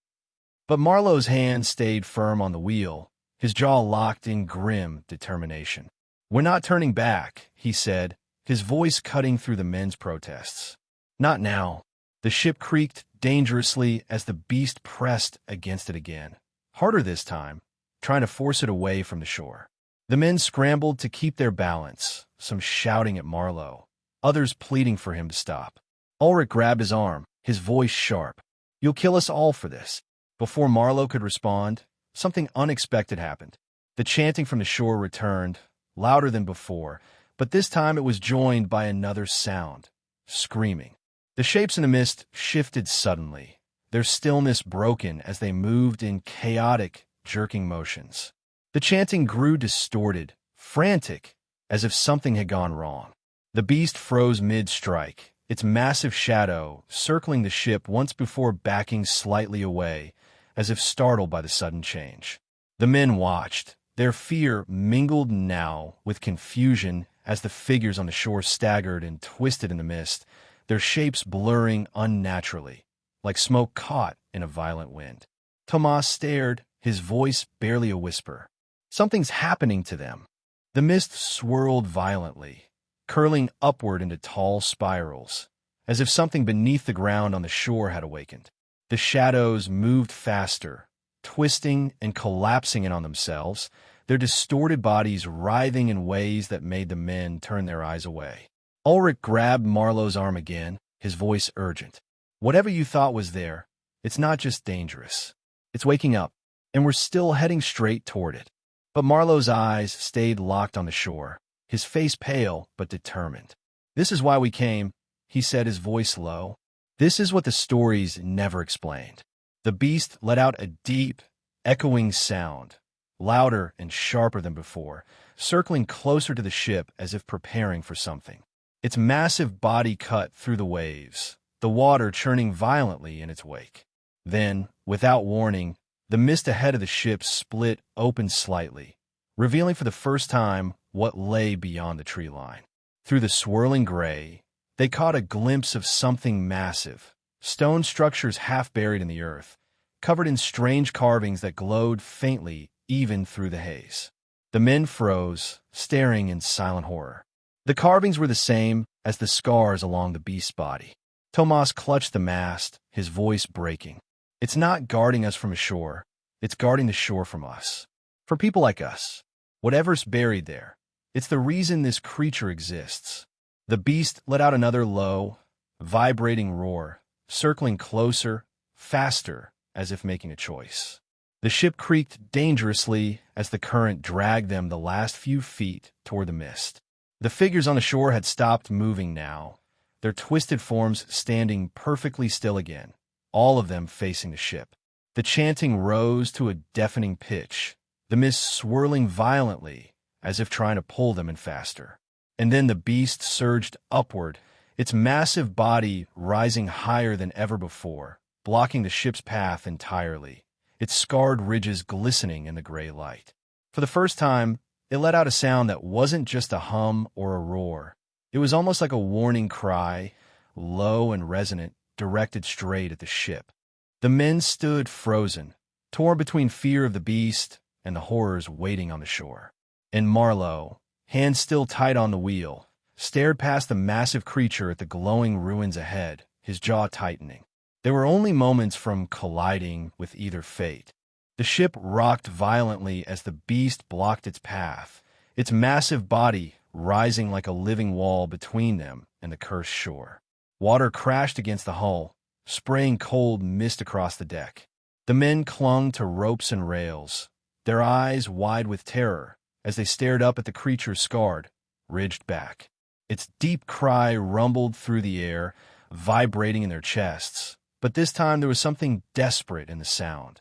But Marlowe's hand stayed firm on the wheel, his jaw locked in grim determination. "We're not turning back," he said, his voice cutting through the men's protests. "Not now." The ship creaked dangerously as the beast pressed against it again, harder this time, trying to force it away from the shore. The men scrambled to keep their balance, some shouting at Marlowe, others pleading for him to stop. Ulrich grabbed his arm, his voice sharp. "You'll kill us all for this." Before Marlowe could respond, something unexpected happened. The chanting from the shore returned, louder than before, but this time it was joined by another sound, screaming. The shapes in the mist shifted suddenly, their stillness broken as they moved in chaotic, jerking motions. The chanting grew distorted, frantic, as if something had gone wrong. The beast froze mid-strike, its massive shadow circling the ship once before backing slightly away, as if startled by the sudden change. The men watched, their fear mingled now with confusion as the figures on the shore staggered and twisted in the mist, their shapes blurring unnaturally, like smoke caught in a violent wind. Tomas stared, his voice barely a whisper. "Something's happening to them." The mist swirled violently, curling upward into tall spirals, as if something beneath the ground on the shore had awakened. The shadows moved faster, twisting and collapsing in on themselves, their distorted bodies writhing in ways that made the men turn their eyes away. Ulrich grabbed Marlowe's arm again, his voice urgent. "Whatever you thought was there, it's not just dangerous. It's waking up, and we're still heading straight toward it." But Marlowe's eyes stayed locked on the shore, his face pale but determined. "This is why we came," he said, his voice low. "This is what the stories never explained." The beast let out a deep, echoing sound, louder and sharper than before, circling closer to the ship as if preparing for something. Its massive body cut through the waves, the water churning violently in its wake. Then, without warning, the mist ahead of the ship split open slightly, revealing for the first time what lay beyond the tree line. Through the swirling gray, they caught a glimpse of something massive, stone structures half buried in the earth, covered in strange carvings that glowed faintly even through the haze. The men froze, staring in silent horror. The carvings were the same as the scars along the beast's body. Tomas clutched the mast, his voice breaking. It's not guarding us from ashore, it's guarding the shore from us. For people like us, whatever's buried there, it's the reason this creature exists. The beast let out another low, vibrating roar, circling closer, faster, as if making a choice. The ship creaked dangerously as the current dragged them the last few feet toward the mist. The figures on the shore had stopped moving now, their twisted forms standing perfectly still again, all of them facing the ship. The chanting rose to a deafening pitch, the mist swirling violently, as if trying to pull them in faster. And then the beast surged upward, its massive body rising higher than ever before, blocking the ship's path entirely, its scarred ridges glistening in the gray light. For the first time, it let out a sound that wasn't just a hum or a roar. It was almost like a warning cry, low and resonant, directed straight at the ship. The men stood frozen, torn between fear of the beast and the horrors waiting on the shore. And Marlowe, hands still tight on the wheel, stared past the massive creature at the glowing ruins ahead, his jaw tightening. They were only moments from colliding with either fate. The ship rocked violently as the beast blocked its path, its massive body rising like a living wall between them and the cursed shore. Water crashed against the hull, spraying cold mist across the deck. The men clung to ropes and rails, their eyes wide with terror as they stared up at the creature's scarred, ridged back. Its deep cry rumbled through the air, vibrating in their chests, but this time there was something desperate in the sound,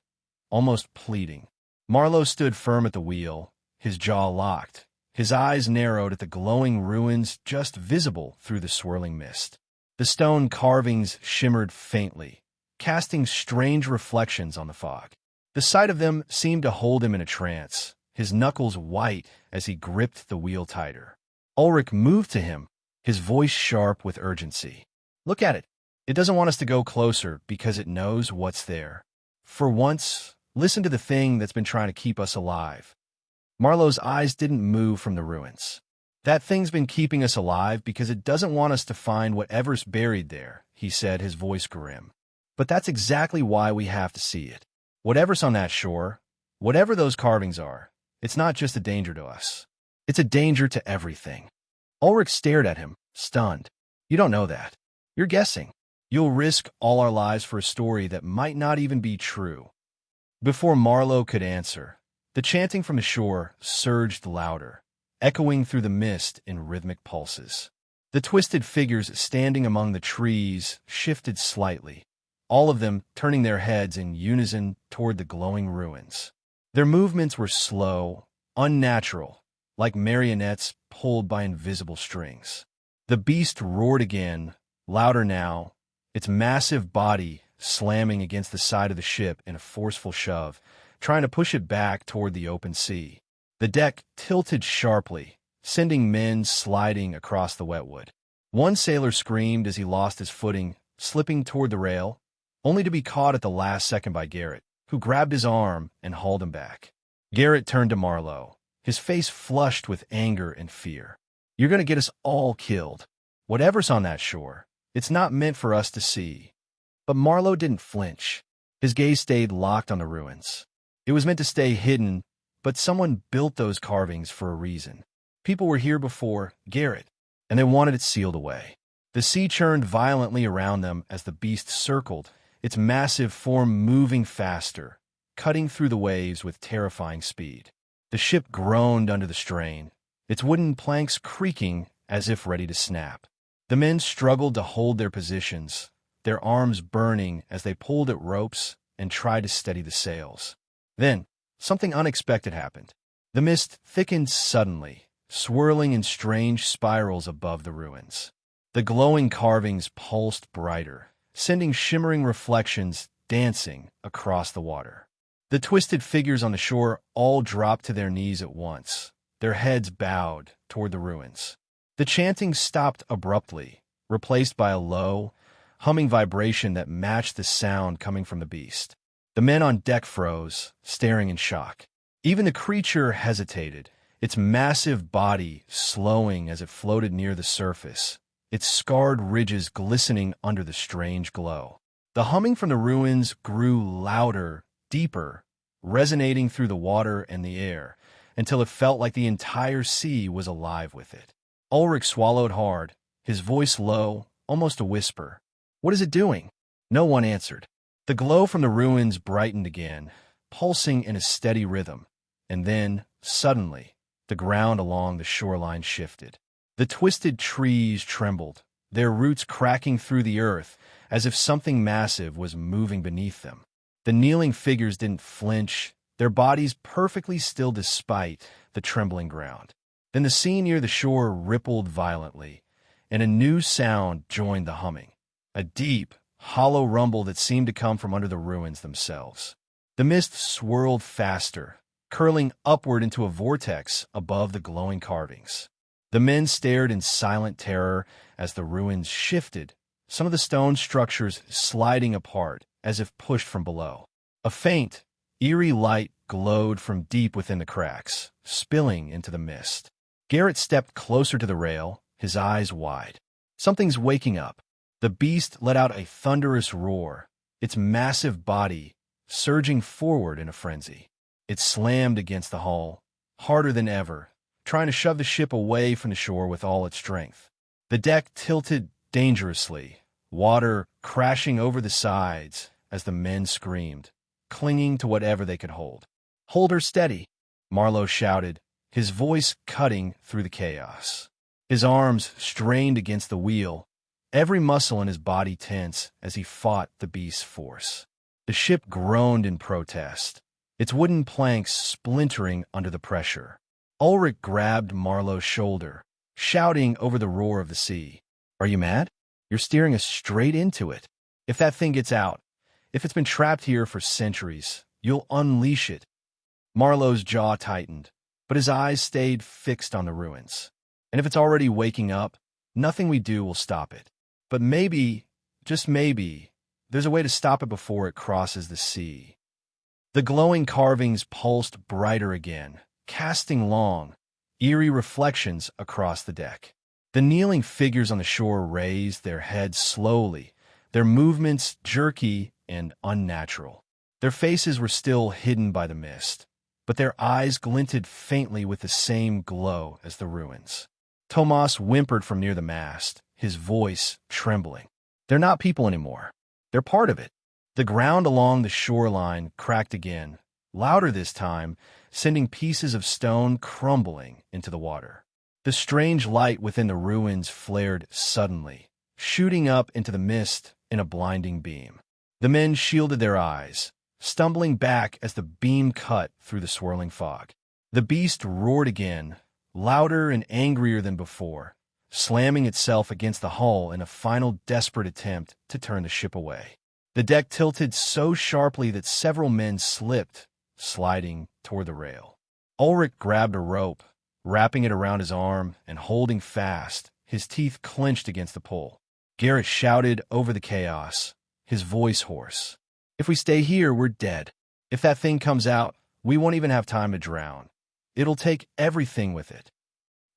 almost pleading. Marlowe stood firm at the wheel, his jaw locked, his eyes narrowed at the glowing ruins just visible through the swirling mist. The stone carvings shimmered faintly, casting strange reflections on the fog. The sight of them seemed to hold him in a trance, his knuckles white as he gripped the wheel tighter. Ulrich moved to him, his voice sharp with urgency. "Look at it. It doesn't want us to go closer because it knows what's there. For once, listen to the thing that's been trying to keep us alive." Marlowe's eyes didn't move from the ruins. "That thing's been keeping us alive because it doesn't want us to find whatever's buried there," he said, his voice grim. "But that's exactly why we have to see it. Whatever's on that shore, whatever those carvings are, it's not just a danger to us. It's a danger to everything." Ulrich stared at him, stunned. "You don't know that. You're guessing. You'll risk all our lives for a story that might not even be true." Before Marlowe could answer, the chanting from the shore surged louder, echoing through the mist in rhythmic pulses. The twisted figures standing among the trees shifted slightly, all of them turning their heads in unison toward the glowing ruins. Their movements were slow, unnatural, like marionettes pulled by invisible strings. The beast roared again, louder now, its massive body slamming against the side of the ship in a forceful shove, trying to push it back toward the open sea. The deck tilted sharply, sending men sliding across the wetwood. One sailor screamed as he lost his footing, slipping toward the rail, only to be caught at the last second by Garrett, who grabbed his arm and hauled him back. Garrett turned to Marlowe, his face flushed with anger and fear. "You're going to get us all killed. Whatever's on that shore, it's not meant for us to see." But Marlowe didn't flinch. His gaze stayed locked on the ruins. It was meant to stay hidden, but someone built those carvings for a reason. People were here before Garrett, and they wanted it sealed away. The sea churned violently around them as the beast circled, its massive form moving faster, cutting through the waves with terrifying speed. The ship groaned under the strain, its wooden planks creaking as if ready to snap. The men struggled to hold their positions, their arms burning as they pulled at ropes and tried to steady the sails. Then, something unexpected happened. The mist thickened suddenly, swirling in strange spirals above the ruins. The glowing carvings pulsed brighter, sending shimmering reflections dancing across the water. The twisted figures on the shore all dropped to their knees at once, their heads bowed toward the ruins. The chanting stopped abruptly, replaced by a low, humming vibration that matched the sound coming from the beast. The men on deck froze, staring in shock. Even the creature hesitated, its massive body slowing as it floated near the surface, its scarred ridges glistening under the strange glow. The humming from the ruins grew louder, deeper, resonating through the water and the air, until it felt like the entire sea was alive with it. Ulrich swallowed hard, his voice low, almost a whisper. "What is it doing?" No one answered. The glow from the ruins brightened again, pulsing in a steady rhythm, and then, suddenly, the ground along the shoreline shifted. The twisted trees trembled, their roots cracking through the earth as if something massive was moving beneath them. The kneeling figures didn't flinch, their bodies perfectly still despite the trembling ground. Then the sea near the shore rippled violently, and a new sound joined the humming, a deep, hollow rumble that seemed to come from under the ruins themselves. The mist swirled faster, curling upward into a vortex above the glowing carvings. The men stared in silent terror as the ruins shifted, some of the stone structures sliding apart as if pushed from below. A faint, eerie light glowed from deep within the cracks, spilling into the mist. Garrett stepped closer to the rail, his eyes wide. Something's waking up. The beast let out a thunderous roar, its massive body surging forward in a frenzy. It slammed against the hull, harder than ever, trying to shove the ship away from the shore with all its strength. The deck tilted dangerously, water crashing over the sides as the men screamed, clinging to whatever they could hold. "Hold her steady," Marlowe shouted, his voice cutting through the chaos. His arms strained against the wheel, every muscle in his body tense as he fought the beast's force. The ship groaned in protest, its wooden planks splintering under the pressure. Ulrich grabbed Marlowe's shoulder, shouting over the roar of the sea. "Are you mad? You're steering us straight into it. If that thing gets out, if it's been trapped here for centuries, you'll unleash it." Marlowe's jaw tightened, but his eyes stayed fixed on the ruins. "And if it's already waking up, nothing we do will stop it. But maybe, just maybe, there's a way to stop it before it crosses the sea." The glowing carvings pulsed brighter again, casting long, eerie reflections across the deck. The kneeling figures on the shore raised their heads slowly, their movements jerky and unnatural. Their faces were still hidden by the mist, but their eyes glinted faintly with the same glow as the ruins. Tomas whimpered from near the mast, his voice trembling. "They're not people anymore. They're part of it." The ground along the shoreline cracked again, louder this time, sending pieces of stone crumbling into the water. The strange light within the ruins flared suddenly, shooting up into the mist in a blinding beam. The men shielded their eyes, stumbling back as the beam cut through the swirling fog. The beast roared again, louder and angrier than before, slamming itself against the hull in a final desperate attempt to turn the ship away. The deck tilted so sharply that several men slipped, sliding toward the rail. Ulrich grabbed a rope, wrapping it around his arm and holding fast, his teeth clenched against the pull. Garrett shouted over the chaos, his voice hoarse. "If we stay here, we're dead. If that thing comes out, we won't even have time to drown. It'll take everything with it."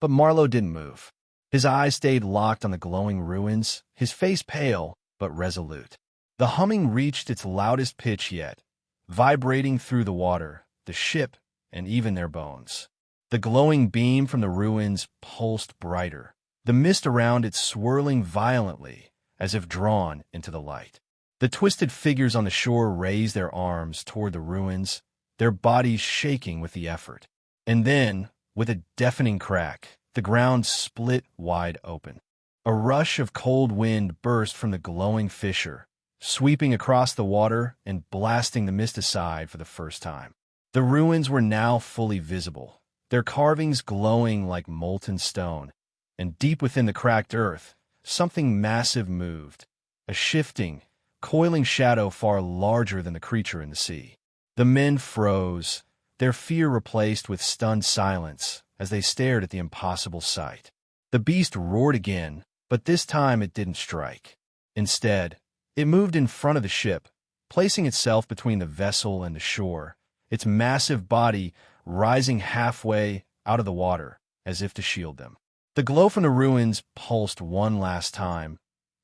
But Marlowe didn't move. His eyes stayed locked on the glowing ruins, his face pale but resolute. The humming reached its loudest pitch yet, vibrating through the water, the ship, and even their bones. The glowing beam from the ruins pulsed brighter, the mist around it swirling violently, as if drawn into the light. The twisted figures on the shore raised their arms toward the ruins, their bodies shaking with the effort. And then, with a deafening crack, the ground split wide open. A rush of cold wind burst from the glowing fissure, sweeping across the water and blasting the mist aside for the first time. The ruins were now fully visible, their carvings glowing like molten stone, and deep within the cracked earth, something massive moved, a shifting, coiling shadow far larger than the creature in the sea. The men froze, their fear replaced with stunned silence as they stared at the impossible sight. The beast roared again, but this time it didn't strike. Instead, it moved in front of the ship, placing itself between the vessel and the shore, its massive body rising halfway out of the water as if to shield them. The glow from the ruins pulsed one last time,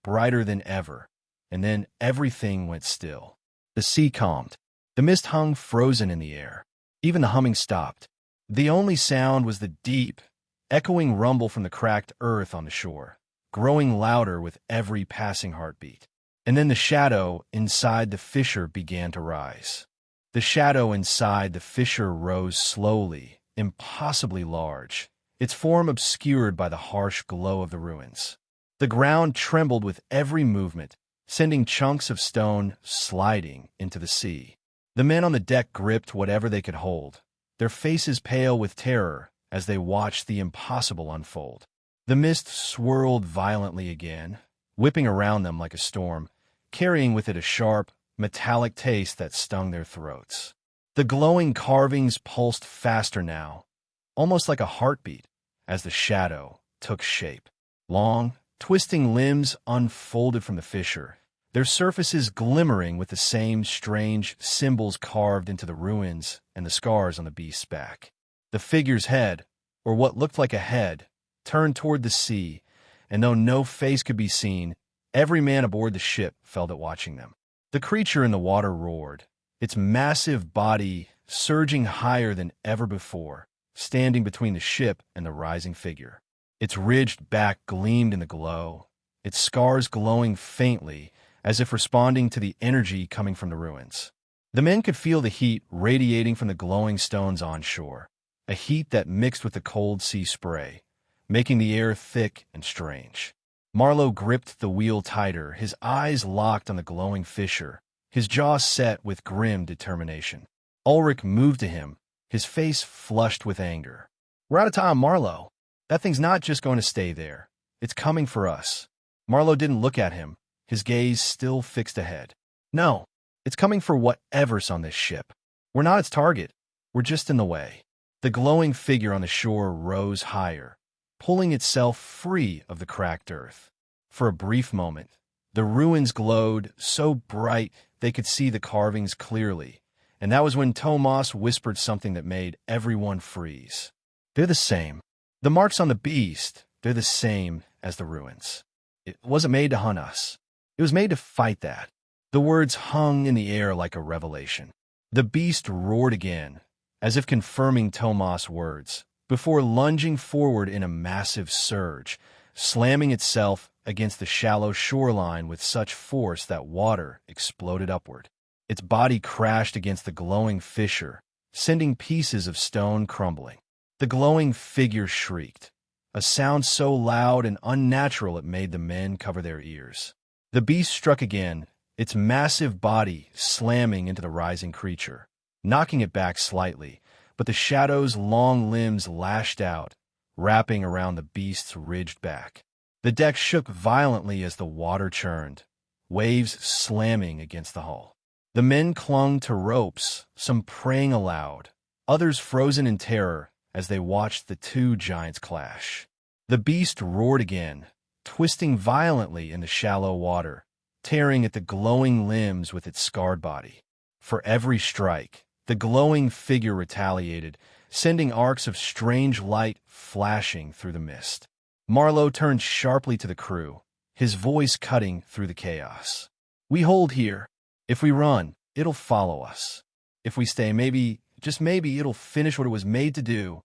brighter than ever, and then everything went still. The sea calmed. The mist hung frozen in the air. Even the humming stopped. The only sound was the deep, echoing rumble from the cracked earth on the shore, growing louder with every passing heartbeat. And then the shadow inside the fissure began to rise. The shadow inside the fissure rose slowly, impossibly large, its form obscured by the harsh glow of the ruins. The ground trembled with every movement, sending chunks of stone sliding into the sea. The men on the deck gripped whatever they could hold, their faces pale with terror as they watched the impossible unfold. The mist swirled violently again, whipping around them like a storm, carrying with it a sharp, metallic taste that stung their throats. The glowing carvings pulsed faster now, almost like a heartbeat, as the shadow took shape. Long, twisting limbs unfolded from the fissure, their surfaces glimmering with the same strange symbols carved into the ruins and the scars on the beast's back. The figure's head, or what looked like a head, turned toward the sea, and though no face could be seen, every man aboard the ship felt it watching them. The creature in the water roared, its massive body surging higher than ever before, standing between the ship and the rising figure. Its ridged back gleamed in the glow, its scars glowing faintly, as if responding to the energy coming from the ruins. The men could feel the heat radiating from the glowing stones on shore, a heat that mixed with the cold sea spray, making the air thick and strange. Marlowe gripped the wheel tighter, his eyes locked on the glowing fissure, his jaw set with grim determination. Ulrich moved to him, his face flushed with anger. "We're out of time, Marlowe. That thing's not just going to stay there. It's coming for us." Marlowe didn't look at him, his gaze still fixed ahead. "No, it's coming for whatever's on this ship. We're not its target. We're just in the way." The glowing figure on the shore rose higher, pulling itself free of the cracked earth. For a brief moment, the ruins glowed so bright they could see the carvings clearly, and that was when Tomas whispered something that made everyone freeze. "They're the same. The marks on the beast, they're the same as the ruins. It wasn't made to hunt us. It was made to fight that." The words hung in the air like a revelation. The beast roared again, as if confirming Tomas' words, before lunging forward in a massive surge, slamming itself against the shallow shoreline with such force that water exploded upward. Its body crashed against the glowing fissure, sending pieces of stone crumbling. The glowing figure shrieked, a sound so loud and unnatural it made the men cover their ears. The beast struck again, its massive body slamming into the rising creature, knocking it back slightly, but the shadow's long limbs lashed out, wrapping around the beast's ridged back. The deck shook violently as the water churned, waves slamming against the hull. The men clung to ropes, some praying aloud, others frozen in terror as they watched the two giants clash. The beast roared again, twisting violently in the shallow water, tearing at the glowing limbs with its scarred body. For every strike, the glowing figure retaliated, sending arcs of strange light flashing through the mist. Marlowe turned sharply to the crew, his voice cutting through the chaos. "We hold here. If we run, it'll follow us. If we stay, maybe, just maybe, it'll finish what it was made to do."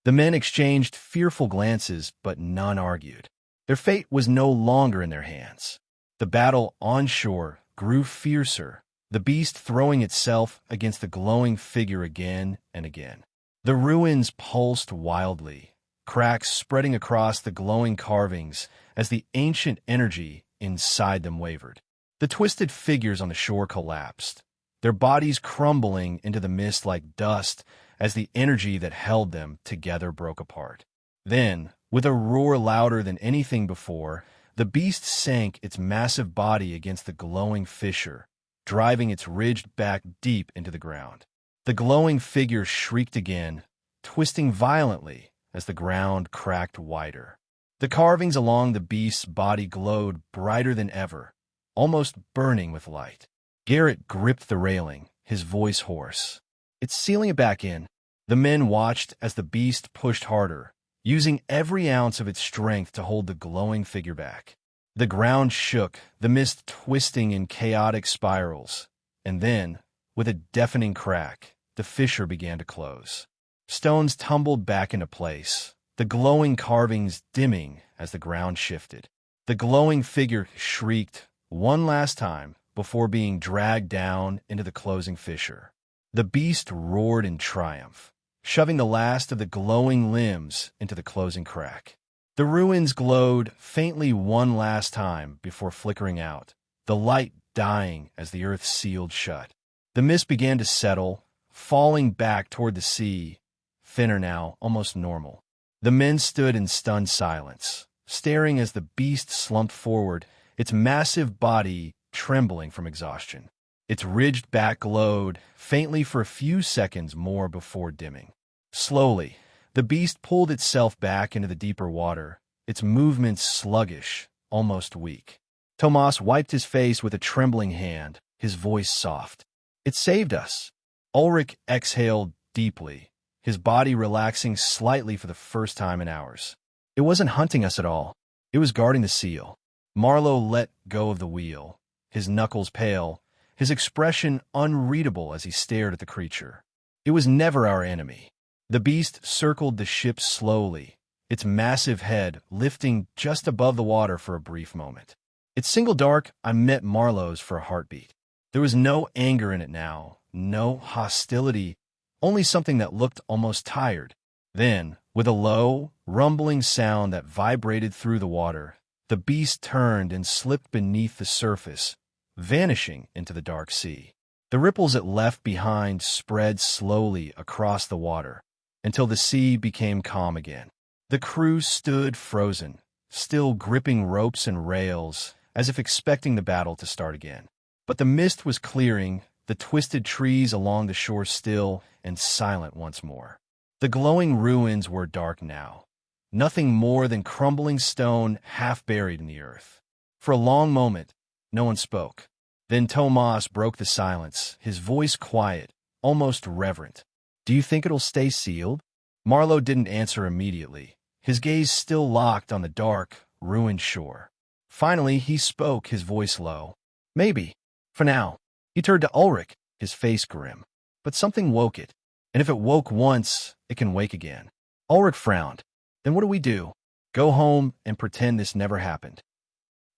The men exchanged fearful glances, but none argued. Their fate was no longer in their hands. The battle on shore grew fiercer, the beast throwing itself against the glowing figure again and again. The ruins pulsed wildly, cracks spreading across the glowing carvings as the ancient energy inside them wavered. The twisted figures on the shore collapsed, their bodies crumbling into the mist like dust as the energy that held them together broke apart. Then, with a roar louder than anything before, the beast sank its massive body against the glowing fissure, driving its ridged back deep into the ground. The glowing figure shrieked again, twisting violently as the ground cracked wider. The carvings along the beast's body glowed brighter than ever, almost burning with light. Garrett gripped the railing, his voice hoarse. "It's sealing it back in." The men watched as the beast pushed harder, using every ounce of its strength to hold the glowing figure back. The ground shook, the mist twisting in chaotic spirals, and then, with a deafening crack, the fissure began to close. Stones tumbled back into place, the glowing carvings dimming as the ground shifted. The glowing figure shrieked one last time before being dragged down into the closing fissure. The beast roared in triumph, shoving the last of the glowing limbs into the closing crack. The ruins glowed faintly one last time before flickering out, the light dying as the earth sealed shut. The mist began to settle, falling back toward the sea, thinner now, almost normal. The men stood in stunned silence, staring as the beast slumped forward, its massive body trembling from exhaustion. Its ridged back glowed faintly for a few seconds more before dimming. Slowly, the beast pulled itself back into the deeper water, its movements sluggish, almost weak. Tomas wiped his face with a trembling hand, his voice soft. "It saved us." Ulrich exhaled deeply, his body relaxing slightly for the first time in hours. "It wasn't hunting us at all. It was guarding the seal." Marlowe let go of the wheel, his knuckles pale, his expression unreadable as he stared at the creature. "It was never our enemy." The beast circled the ship slowly, its massive head lifting just above the water for a brief moment. Its single dark eye met Marlowe's for a heartbeat. There was no anger in it now, no hostility, only something that looked almost tired. Then, with a low, rumbling sound that vibrated through the water, the beast turned and slipped beneath the surface, vanishing into the dark sea. The ripples it left behind spread slowly across the water, until the sea became calm again. The crew stood frozen, still gripping ropes and rails, as if expecting the battle to start again. But the mist was clearing, the twisted trees along the shore still and silent once more. The glowing ruins were dark now, nothing more than crumbling stone half buried in the earth. For a long moment, no one spoke. Then Tomas broke the silence, his voice quiet, almost reverent. "Do you think it'll stay sealed?" Marlowe didn't answer immediately, his gaze still locked on the dark, ruined shore. Finally, he spoke, his voice low. "Maybe. For now." He turned to Ulrich, his face grim. "But something woke it, and if it woke once, it can wake again." Ulrich frowned. "Then what do we do? Go home and pretend this never happened?"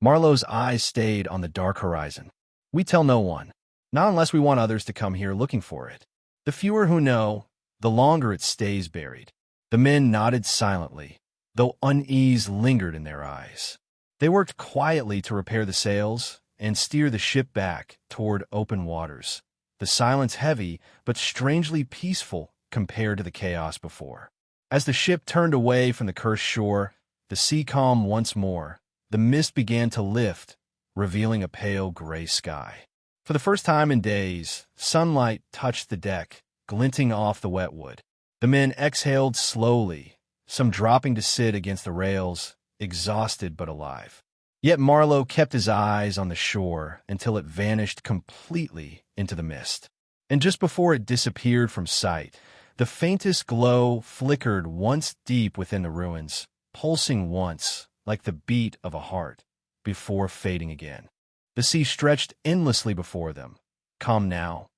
Marlowe's eyes stayed on the dark horizon. "We tell no one, not unless we want others to come here looking for it. The fewer who know, the longer it stays buried." The men nodded silently, though unease lingered in their eyes. They worked quietly to repair the sails and steer the ship back toward open waters, the silence heavy but strangely peaceful compared to the chaos before. As the ship turned away from the cursed shore, the sea calmed once more, the mist began to lift, revealing a pale gray sky. For the first time in days, sunlight touched the deck, glinting off the wet wood. The men exhaled slowly, some dropping to sit against the rails, exhausted but alive. Yet Marlowe kept his eyes on the shore until it vanished completely into the mist. And just before it disappeared from sight, the faintest glow flickered once deep within the ruins, pulsing once, like the beat of a heart, before fading again. The sea stretched endlessly before them, calm now,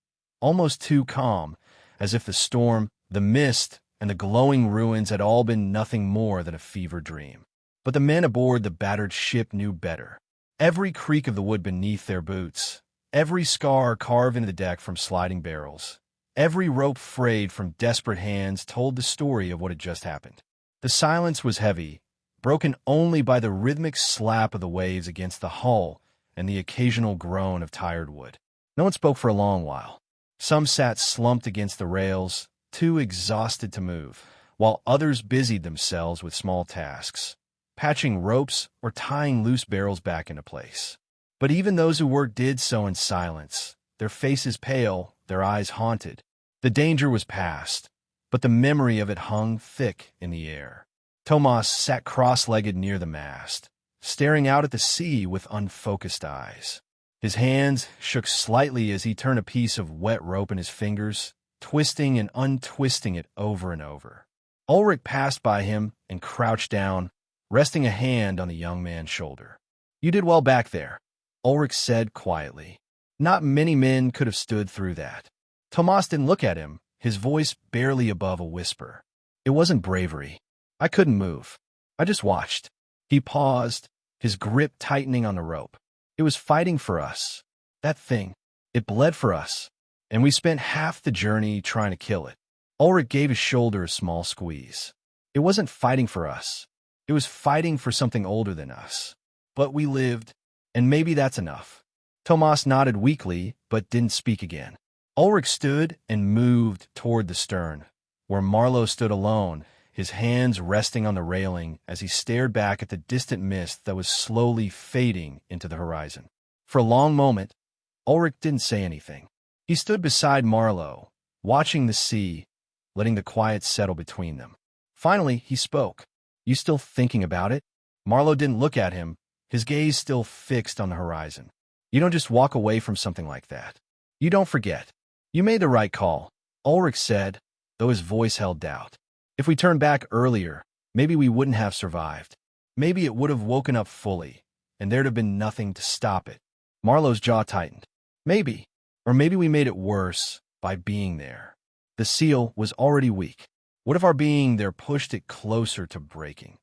almost too calm, as if the storm, the mist, and the glowing ruins had all been nothing more than a fever dream. But the men aboard the battered ship knew better. Every creak of the wood beneath their boots, every scar carved into the deck from sliding barrels, every rope frayed from desperate hands told the story of what had just happened. The silence was heavy, broken only by the rhythmic slap of the waves against the hull and the occasional groan of tired wood. No one spoke for a long while. Some sat slumped against the rails, too exhausted to move, while others busied themselves with small tasks, patching ropes or tying loose barrels back into place. But even those who worked did so in silence, their faces pale, their eyes haunted. The danger was past, but the memory of it hung thick in the air. Tomas sat cross-legged near the mast, staring out at the sea with unfocused eyes. His hands shook slightly as he turned a piece of wet rope in his fingers, twisting and untwisting it over and over. Ulrich passed by him and crouched down, resting a hand on the young man's shoulder. "You did well back there," Ulrich said quietly. Not many men could have stood through that. Tomas didn't look at him, his voice barely above a whisper. "It wasn't bravery. I couldn't move. I just watched." He paused, his grip tightening on the rope. "It was fighting for us. That thing. It bled for us. And we spent half the journey trying to kill it." Ulrich gave his shoulder a small squeeze. "It wasn't fighting for us. It was fighting for something older than us. But we lived, and maybe that's enough." Tomas nodded weakly, but didn't speak again. Ulrich stood and moved toward the stern, where Marlowe stood alone, his hands resting on the railing as he stared back at the distant mist that was slowly fading into the horizon. For a long moment, Ulrich didn't say anything. He stood beside Marlowe, watching the sea, letting the quiet settle between them. Finally, he spoke. "You still thinking about it?" Marlowe didn't look at him, his gaze still fixed on the horizon. "You don't just walk away from something like that. You don't forget. You made the right call," Ulrich said, though his voice held doubt. "If we turned back earlier, maybe we wouldn't have survived. Maybe it would have woken up fully, and there'd have been nothing to stop it." Marlowe's jaw tightened. "Maybe. Or maybe we made it worse by being there. The seal was already weak. What if our being there pushed it closer to breaking?"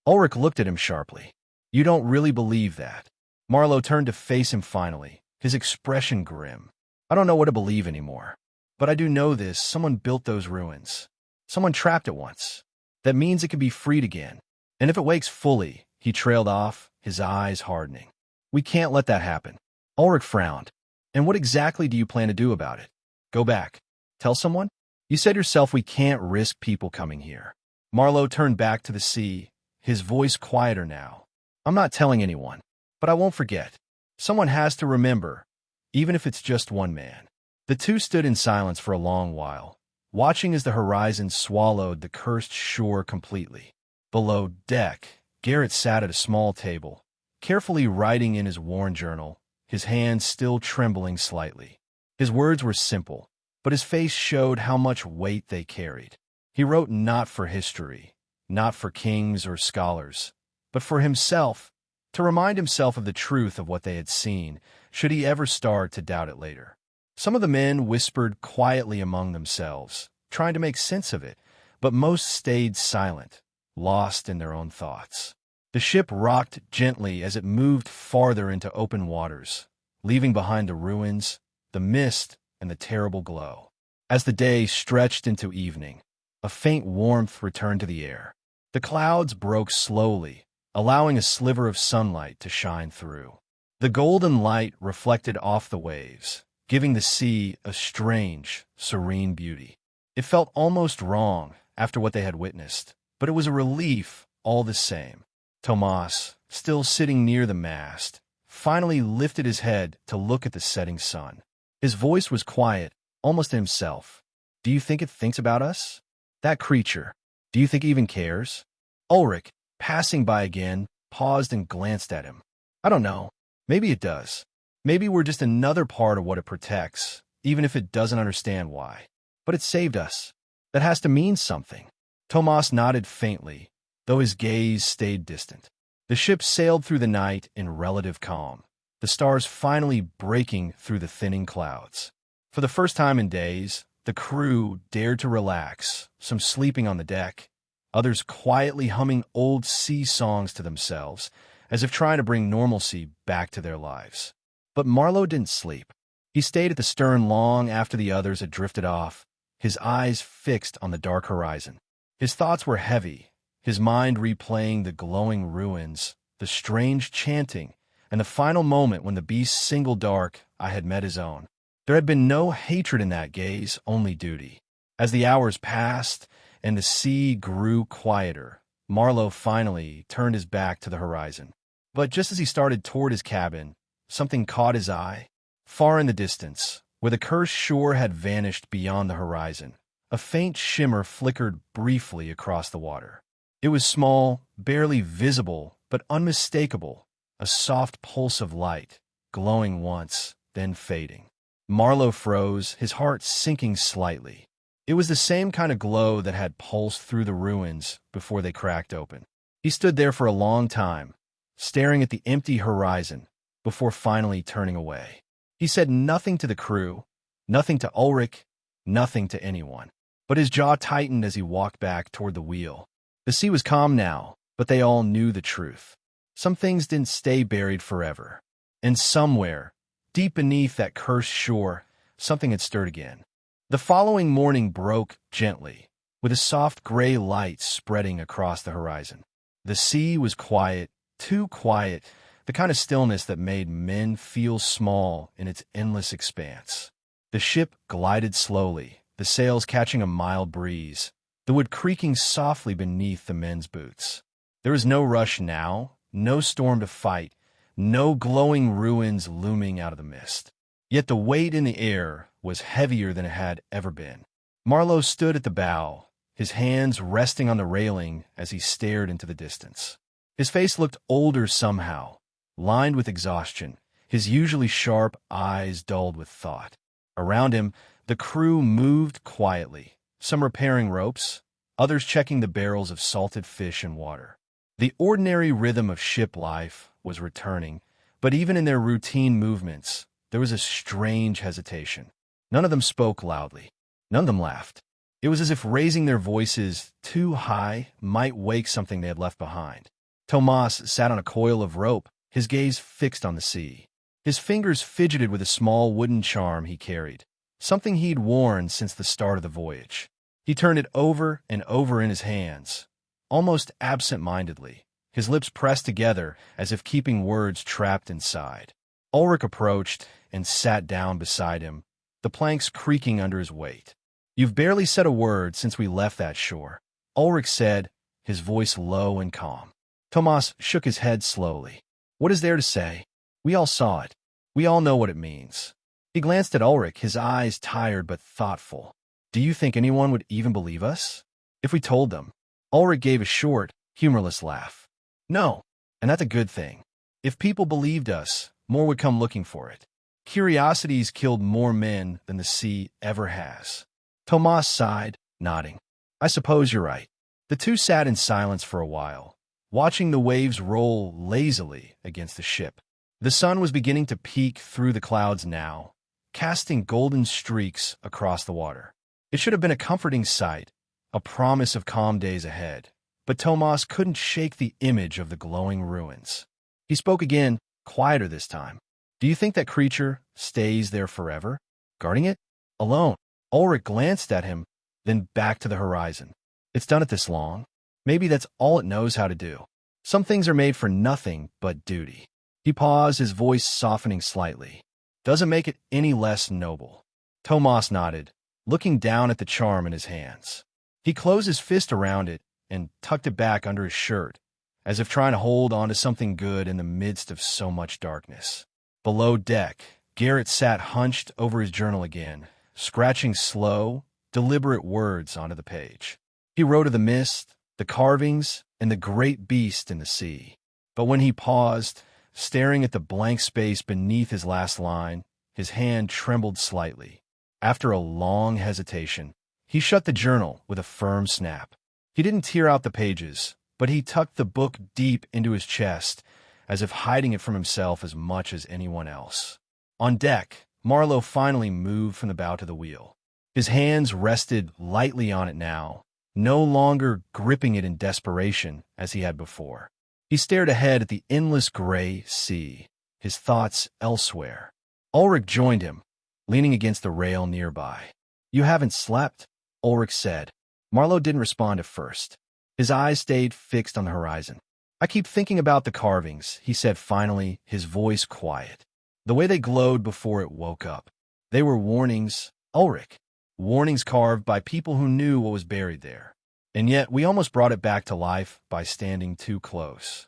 Ulrich looked at him sharply. "You don't really believe that?" Marlowe turned to face him finally, his expression grim. "I don't know what to believe anymore. But I do know this: someone built those ruins. Someone trapped it once. That means it can be freed again. And if it wakes fully," he trailed off, his eyes hardening. "We can't let that happen." Ulrich frowned. "And what exactly do you plan to do about it? Go back? Tell someone? You said yourself we can't risk people coming here." Marlowe turned back to the sea, his voice quieter now. "I'm not telling anyone, but I won't forget. Someone has to remember, even if it's just one man." The two stood in silence for a long while, watching as the horizon swallowed the cursed shore completely. Below deck, Garrett sat at a small table, carefully writing in his worn journal, his hands still trembling slightly. His words were simple, but his face showed how much weight they carried. He wrote not for history, not for kings or scholars, but for himself, to remind himself of the truth of what they had seen, should he ever start to doubt it later. Some of the men whispered quietly among themselves, trying to make sense of it, but most stayed silent, lost in their own thoughts. The ship rocked gently as it moved farther into open waters, leaving behind the ruins, the mist, and the terrible glow. As the day stretched into evening, a faint warmth returned to the air. The clouds broke slowly, allowing a sliver of sunlight to shine through. The golden light reflected off the waves, giving the sea a strange, serene beauty. It felt almost wrong after what they had witnessed, but it was a relief all the same. Tomas, still sitting near the mast, finally lifted his head to look at the setting sun. His voice was quiet, almost to himself. "Do you think it thinks about us? That creature, do you think it even cares?" Ulrich, passing by again, paused and glanced at him. "I don't know. Maybe it does. Maybe we're just another part of what it protects, even if it doesn't understand why. But it saved us. That has to mean something." Tomas nodded faintly, though his gaze stayed distant. The ship sailed through the night in relative calm, the stars finally breaking through the thinning clouds. For the first time in days, the crew dared to relax, some sleeping on the deck, others quietly humming old sea songs to themselves, as if trying to bring normalcy back to their lives. But Marlowe didn't sleep. He stayed at the stern long after the others had drifted off, his eyes fixed on the dark horizon. His thoughts were heavy, his mind replaying the glowing ruins, the strange chanting, and the final moment when the beast's single dark eye had met his own. There had been no hatred in that gaze, only duty. As the hours passed and the sea grew quieter, Marlowe finally turned his back to the horizon. But just as he started toward his cabin, something caught his eye. Far in the distance, where the cursed shore had vanished beyond the horizon, a faint shimmer flickered briefly across the water. It was small, barely visible, but unmistakable, a soft pulse of light, glowing once, then fading. Marlowe froze, his heart sinking slightly. It was the same kind of glow that had pulsed through the ruins before they cracked open. He stood there for a long time, staring at the empty horizon, before finally turning away. He said nothing to the crew, nothing to Ulrich, nothing to anyone. But his jaw tightened as he walked back toward the wheel. The sea was calm now, but they all knew the truth. Some things didn't stay buried forever. And somewhere, deep beneath that cursed shore, something had stirred again. The following morning broke gently, with a soft gray light spreading across the horizon. The sea was quiet, too quiet, the kind of stillness that made men feel small in its endless expanse. The ship glided slowly, the sails catching a mild breeze, the wood creaking softly beneath the men's boots. There was no rush now, no storm to fight, no glowing ruins looming out of the mist. Yet the weight in the air was heavier than it had ever been. Marlowe stood at the bow, his hands resting on the railing as he stared into the distance. His face looked older somehow, lined with exhaustion, his usually sharp eyes dulled with thought. Around him, the crew moved quietly, some repairing ropes, others checking the barrels of salted fish and water. The ordinary rhythm of ship life was returning, but even in their routine movements, there was a strange hesitation. None of them spoke loudly. None of them laughed. It was as if raising their voices too high might wake something they had left behind. Tomas sat on a coil of rope, his gaze fixed on the sea. His fingers fidgeted with a small wooden charm he carried, something he'd worn since the start of the voyage. He turned it over and over in his hands, almost absent-mindedly, his lips pressed together as if keeping words trapped inside. Ulrich approached and sat down beside him, the planks creaking under his weight. "You've barely said a word since we left that shore," Ulrich said, his voice low and calm. Tomas shook his head slowly. "What is there to say? We all saw it. We all know what it means." He glanced at Ulrich, his eyes tired but thoughtful. "Do you think anyone would even believe us if we told them?" Ulrich gave a short, humorless laugh. "No, and that's a good thing. If people believed us, more would come looking for it. Curiosity's killed more men than the sea ever has." Tomas sighed, nodding. "I suppose you're right." The two sat in silence for a while, watching the waves roll lazily against the ship. The sun was beginning to peek through the clouds now, casting golden streaks across the water. It should have been a comforting sight, a promise of calm days ahead, but Tomas couldn't shake the image of the glowing ruins. He spoke again, quieter this time. "Do you think that creature stays there forever, guarding it? Alone?" Ulrich glanced at him, then back to the horizon. "It's done it this long. Maybe that's all it knows how to do. Some things are made for nothing but duty." He paused, his voice softening slightly. "Doesn't make it any less noble." Tomas nodded, looking down at the charm in his hands. He closed his fist around it and tucked it back under his shirt, as if trying to hold on to something good in the midst of so much darkness. Below deck, Garrett sat hunched over his journal again, scratching slow, deliberate words onto the page. He wrote of the mist, the carvings, and the great beast in the sea. But when he paused, staring at the blank space beneath his last line, his hand trembled slightly. After a long hesitation, he shut the journal with a firm snap. He didn't tear out the pages, but he tucked the book deep into his chest, as if hiding it from himself as much as anyone else. On deck, Marlowe finally moved from the bow to the wheel. His hands rested lightly on it now, no longer gripping it in desperation as he had before. He stared ahead at the endless gray sea, his thoughts elsewhere. Ulrich joined him, leaning against the rail nearby. "You haven't slept," Ulrich said. Marlowe didn't respond at first. His eyes stayed fixed on the horizon. "I keep thinking about the carvings," he said finally, his voice quiet. "The way they glowed before it woke up. They were warnings, Ulrich. Warnings carved by people who knew what was buried there. And yet we almost brought it back to life by standing too close."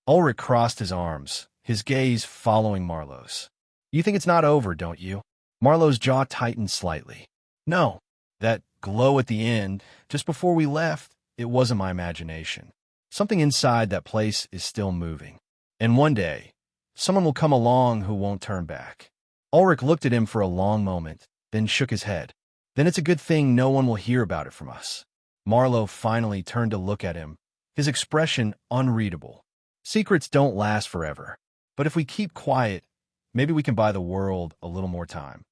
Ulrich crossed his arms, his gaze following Marlowe's. "You think it's not over, don't you?" Marlowe's jaw tightened slightly. "No. That glow at the end, just before we left, it wasn't my imagination. Something inside that place is still moving. And one day, someone will come along who won't turn back." Ulrich looked at him for a long moment, then shook his head. "Then it's a good thing no one will hear about it from us." Marlowe finally turned to look at him, his expression unreadable. "Secrets don't last forever. But if we keep quiet, maybe we can buy the world a little more time."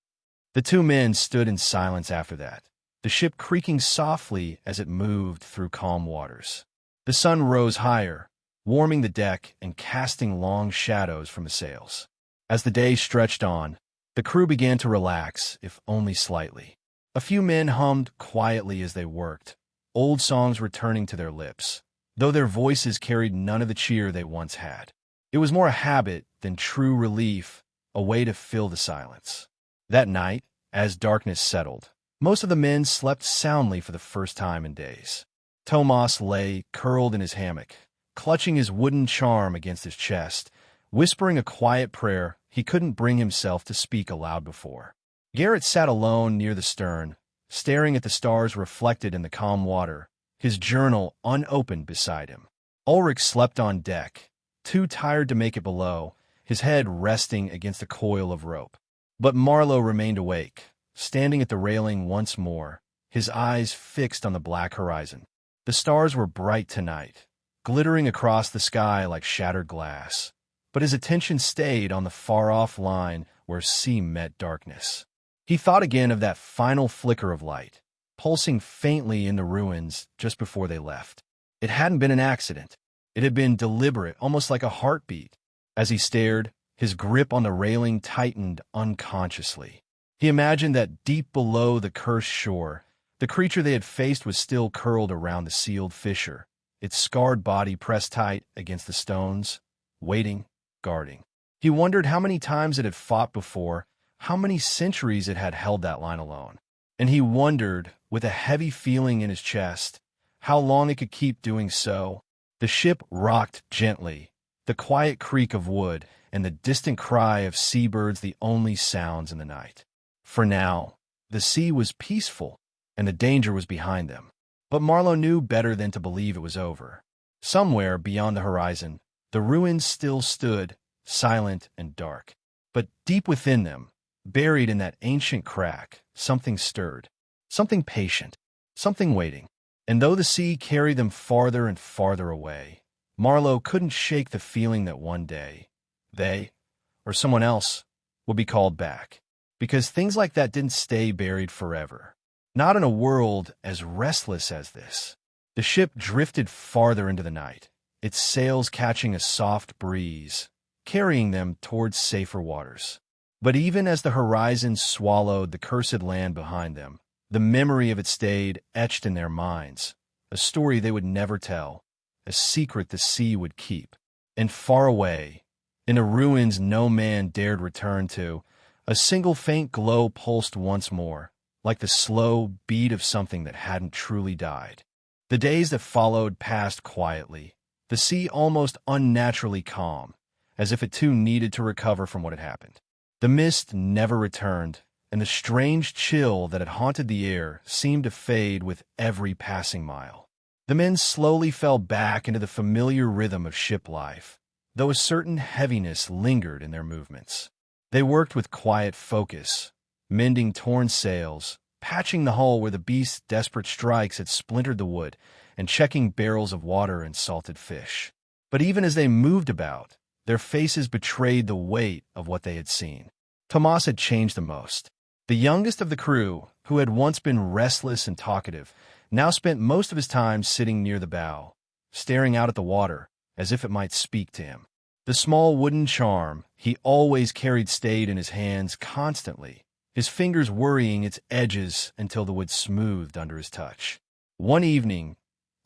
The two men stood in silence after that, the ship creaking softly as it moved through calm waters. The sun rose higher, warming the deck and casting long shadows from the sails. As the day stretched on, the crew began to relax, if only slightly. A few men hummed quietly as they worked, old songs returning to their lips, though their voices carried none of the cheer they once had. It was more a habit than true relief, a way to fill the silence. That night, as darkness settled, most of the men slept soundly for the first time in days. Tomas lay curled in his hammock, clutching his wooden charm against his chest, whispering a quiet prayer he couldn't bring himself to speak aloud before. Garrett sat alone near the stern, staring at the stars reflected in the calm water, his journal unopened beside him. Ulrich slept on deck, too tired to make it below, his head resting against a coil of rope. But Marlowe remained awake, standing at the railing once more, his eyes fixed on the black horizon. The stars were bright tonight, glittering across the sky like shattered glass, but his attention stayed on the far-off line where sea met darkness. He thought again of that final flicker of light, pulsing faintly in the ruins just before they left. It hadn't been an accident. It had been deliberate, almost like a heartbeat. As he stared, his grip on the railing tightened unconsciously. He imagined that deep below the cursed shore, the creature they had faced was still curled around the sealed fissure, its scarred body pressed tight against the stones, waiting, guarding. He wondered how many times it had fought before, how many centuries it had held that line alone. And he wondered, with a heavy feeling in his chest, how long it could keep doing so. The ship rocked gently, the quiet creak of wood and the distant cry of seabirds the only sounds in the night. For now, the sea was peaceful, and the danger was behind them. But Marlowe knew better than to believe it was over. Somewhere beyond the horizon, the ruins still stood, silent and dark. But deep within them, buried in that ancient crack, something stirred, something patient, something waiting. And though the sea carried them farther and farther away, Marlowe couldn't shake the feeling that one day, they, or someone else, would be called back. Because things like that didn't stay buried forever. Not in a world as restless as this. The ship drifted farther into the night, its sails catching a soft breeze, carrying them towards safer waters. But even as the horizon swallowed the cursed land behind them, the memory of it stayed etched in their minds, a story they would never tell, a secret the sea would keep. And far away, in the ruins no man dared return to, a single faint glow pulsed once more, like the slow beat of something that hadn't truly died. The days that followed passed quietly, the sea almost unnaturally calm, as if it too needed to recover from what had happened. The mist never returned, and the strange chill that had haunted the air seemed to fade with every passing mile. The men slowly fell back into the familiar rhythm of ship life, though a certain heaviness lingered in their movements. They worked with quiet focus, mending torn sails, patching the hull where the beast's desperate strikes had splintered the wood, and checking barrels of water and salted fish. But even as they moved about, their faces betrayed the weight of what they had seen. Tomas had changed the most. The youngest of the crew, who had once been restless and talkative, now spent most of his time sitting near the bow, staring out at the water as if it might speak to him. The small wooden charm he always carried stayed in his hands constantly, his fingers worrying its edges until the wood smoothed under his touch. One evening,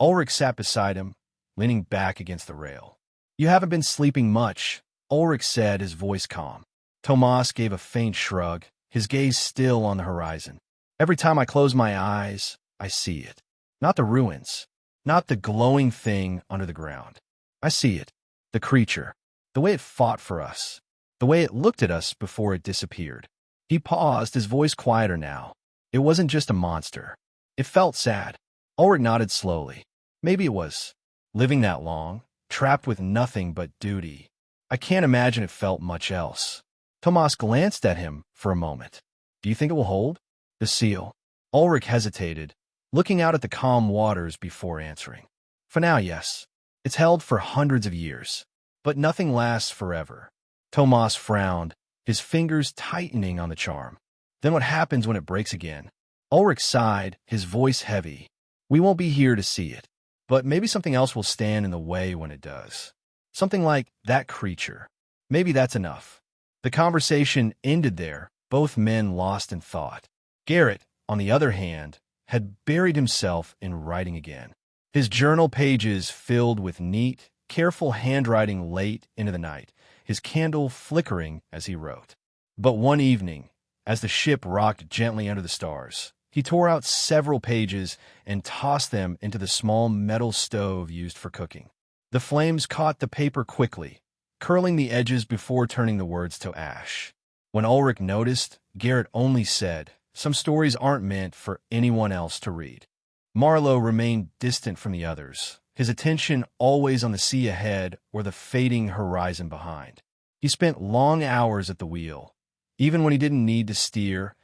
Ulrich sat beside him, leaning back against the rail. "You haven't been sleeping much," Ulrich said, his voice calm. Tomas gave a faint shrug, his gaze still on the horizon. "Every time I close my eyes, I see it. Not the ruins, not the glowing thing under the ground. I see it, the creature, the way it fought for us, the way it looked at us before it disappeared. He paused, his voice quieter now. It wasn't just a monster. It felt sad. Ulrich nodded slowly. Maybe it was. Living that long, trapped with nothing but duty. I can't imagine it felt much else. Tomas glanced at him for a moment. Do you think it will hold? The seal. Ulrich hesitated, looking out at the calm waters before answering. For now, yes. It's held for hundreds of years. But nothing lasts forever. Tomas frowned, his fingers tightening on the charm. Then what happens when it breaks again? Ulrich sighed, his voice heavy. We won't be here to see it. But maybe something else will stand in the way when it does. Something like that creature. Maybe that's enough. The conversation ended there, both men lost in thought. Garrett, on the other hand, had buried himself in writing again. His journal pages filled with neat, careful handwriting late into the night, his candle flickering as he wrote. But one evening, as the ship rocked gently under the stars, he tore out several pages and tossed them into the small metal stove used for cooking. The flames caught the paper quickly, curling the edges before turning the words to ash. When Ulrich noticed, Garrett only said, "Some stories aren't meant for anyone else to read." Marlowe remained distant from the others, his attention always on the sea ahead or the fading horizon behind. He spent long hours at the wheel, even when he didn't need to steer,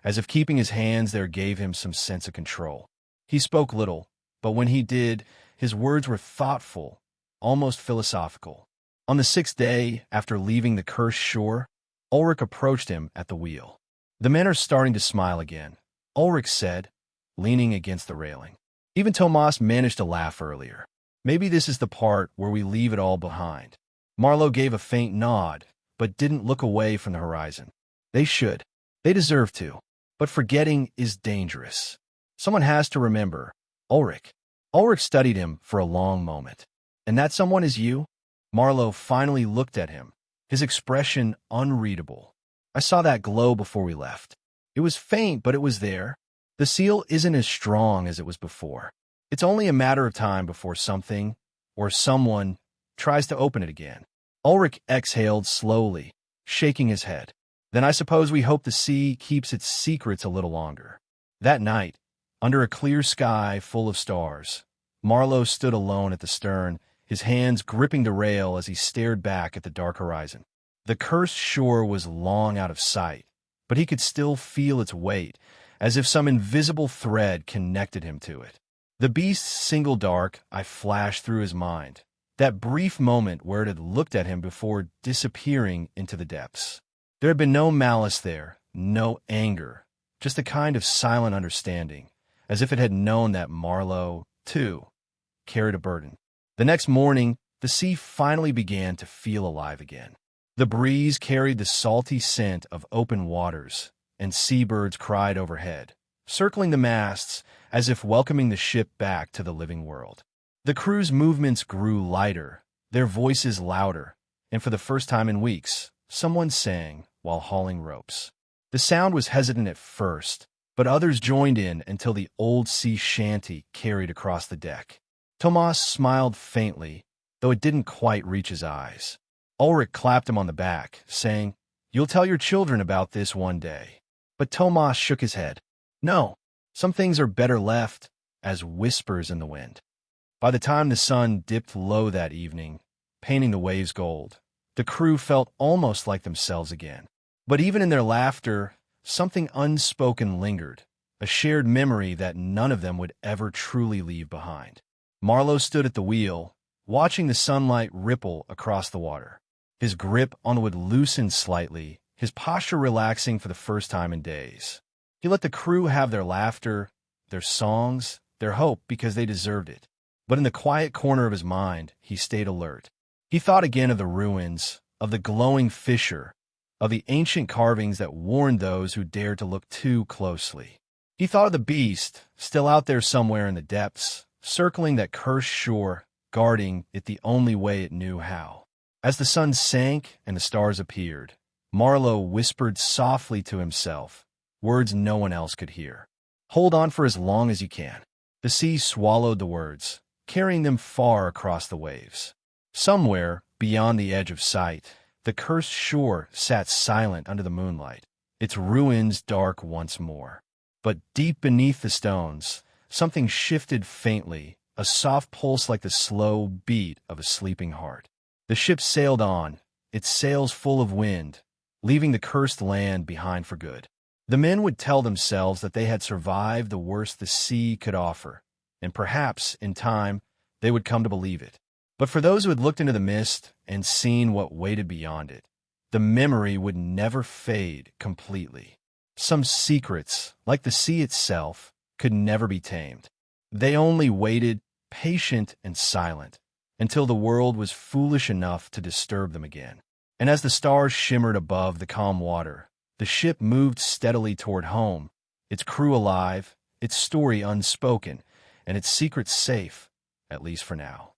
as if keeping his hands there gave him some sense of control. He spoke little, but when he did, his words were thoughtful, almost philosophical. On the 6th day after leaving the cursed shore, Ulrich approached him at the wheel. "The men are starting to smile again," Ulrich said, leaning against the railing. Even Tomas managed to laugh earlier. "Maybe this is the part where we leave it all behind." Marlowe gave a faint nod, but didn't look away from the horizon. They should. They deserve to. But forgetting is dangerous. Someone has to remember. Ulrich. Ulrich studied him for a long moment. "And that someone is you?" Marlowe finally looked at him, his expression unreadable. "I saw that glow before we left. It was faint, but it was there. The seal isn't as strong as it was before. It's only a matter of time before something, or someone, tries to open it again." Ulrich exhaled slowly, shaking his head. "Then I suppose we hope the sea keeps its secrets a little longer." That night, under a clear sky full of stars, Marlowe stood alone at the stern, his hands gripping the rail as he stared back at the dark horizon. The cursed shore was long out of sight, but he could still feel its weight, as if some invisible thread connected him to it. The beast's single dark eye flashed through his mind, that brief moment where it had looked at him before disappearing into the depths. There had been no malice there, no anger, just a kind of silent understanding, as if it had known that Marlowe, too, carried a burden. The next morning, the sea finally began to feel alive again. The breeze carried the salty scent of open waters, and seabirds cried overhead, circling the masts as if welcoming the ship back to the living world. The crew's movements grew lighter, their voices louder, and for the first time in weeks, someone sang while hauling ropes. The sound was hesitant at first, but others joined in until the old sea shanty carried across the deck. Tomas smiled faintly, though it didn't quite reach his eyes. Ulrich clapped him on the back, saying, "You'll tell your children about this one day." But Tomas shook his head. "No, some things are better left as whispers in the wind." By the time the sun dipped low that evening, painting the waves gold, the crew felt almost like themselves again. But even in their laughter, something unspoken lingered, a shared memory that none of them would ever truly leave behind. Marlowe stood at the wheel, watching the sunlight ripple across the water. His grip on the wood loosened slightly, his posture relaxing for the first time in days. He let the crew have their laughter, their songs, their hope because they deserved it. But in the quiet corner of his mind, he stayed alert. He thought again of the ruins, of the glowing fissure, of the ancient carvings that warned those who dared to look too closely. He thought of the beast, still out there somewhere in the depths, circling that cursed shore, guarding it the only way it knew how. As the sun sank and the stars appeared, Marlowe whispered softly to himself, words no one else could hear. "Hold on for as long as you can." The sea swallowed the words, carrying them far across the waves. Somewhere, beyond the edge of sight, the cursed shore sat silent under the moonlight, its ruins dark once more. But deep beneath the stones, something shifted faintly, a soft pulse like the slow beat of a sleeping heart. The ship sailed on, its sails full of wind, leaving the cursed land behind for good. The men would tell themselves that they had survived the worst the sea could offer, and perhaps, in time, they would come to believe it. But for those who had looked into the mist and seen what waited beyond it, the memory would never fade completely. Some secrets, like the sea itself, could never be tamed. They only waited, patient and silent, until the world was foolish enough to disturb them again. And as the stars shimmered above the calm water, the ship moved steadily toward home, its crew alive, its story unspoken, and its secrets safe, at least for now.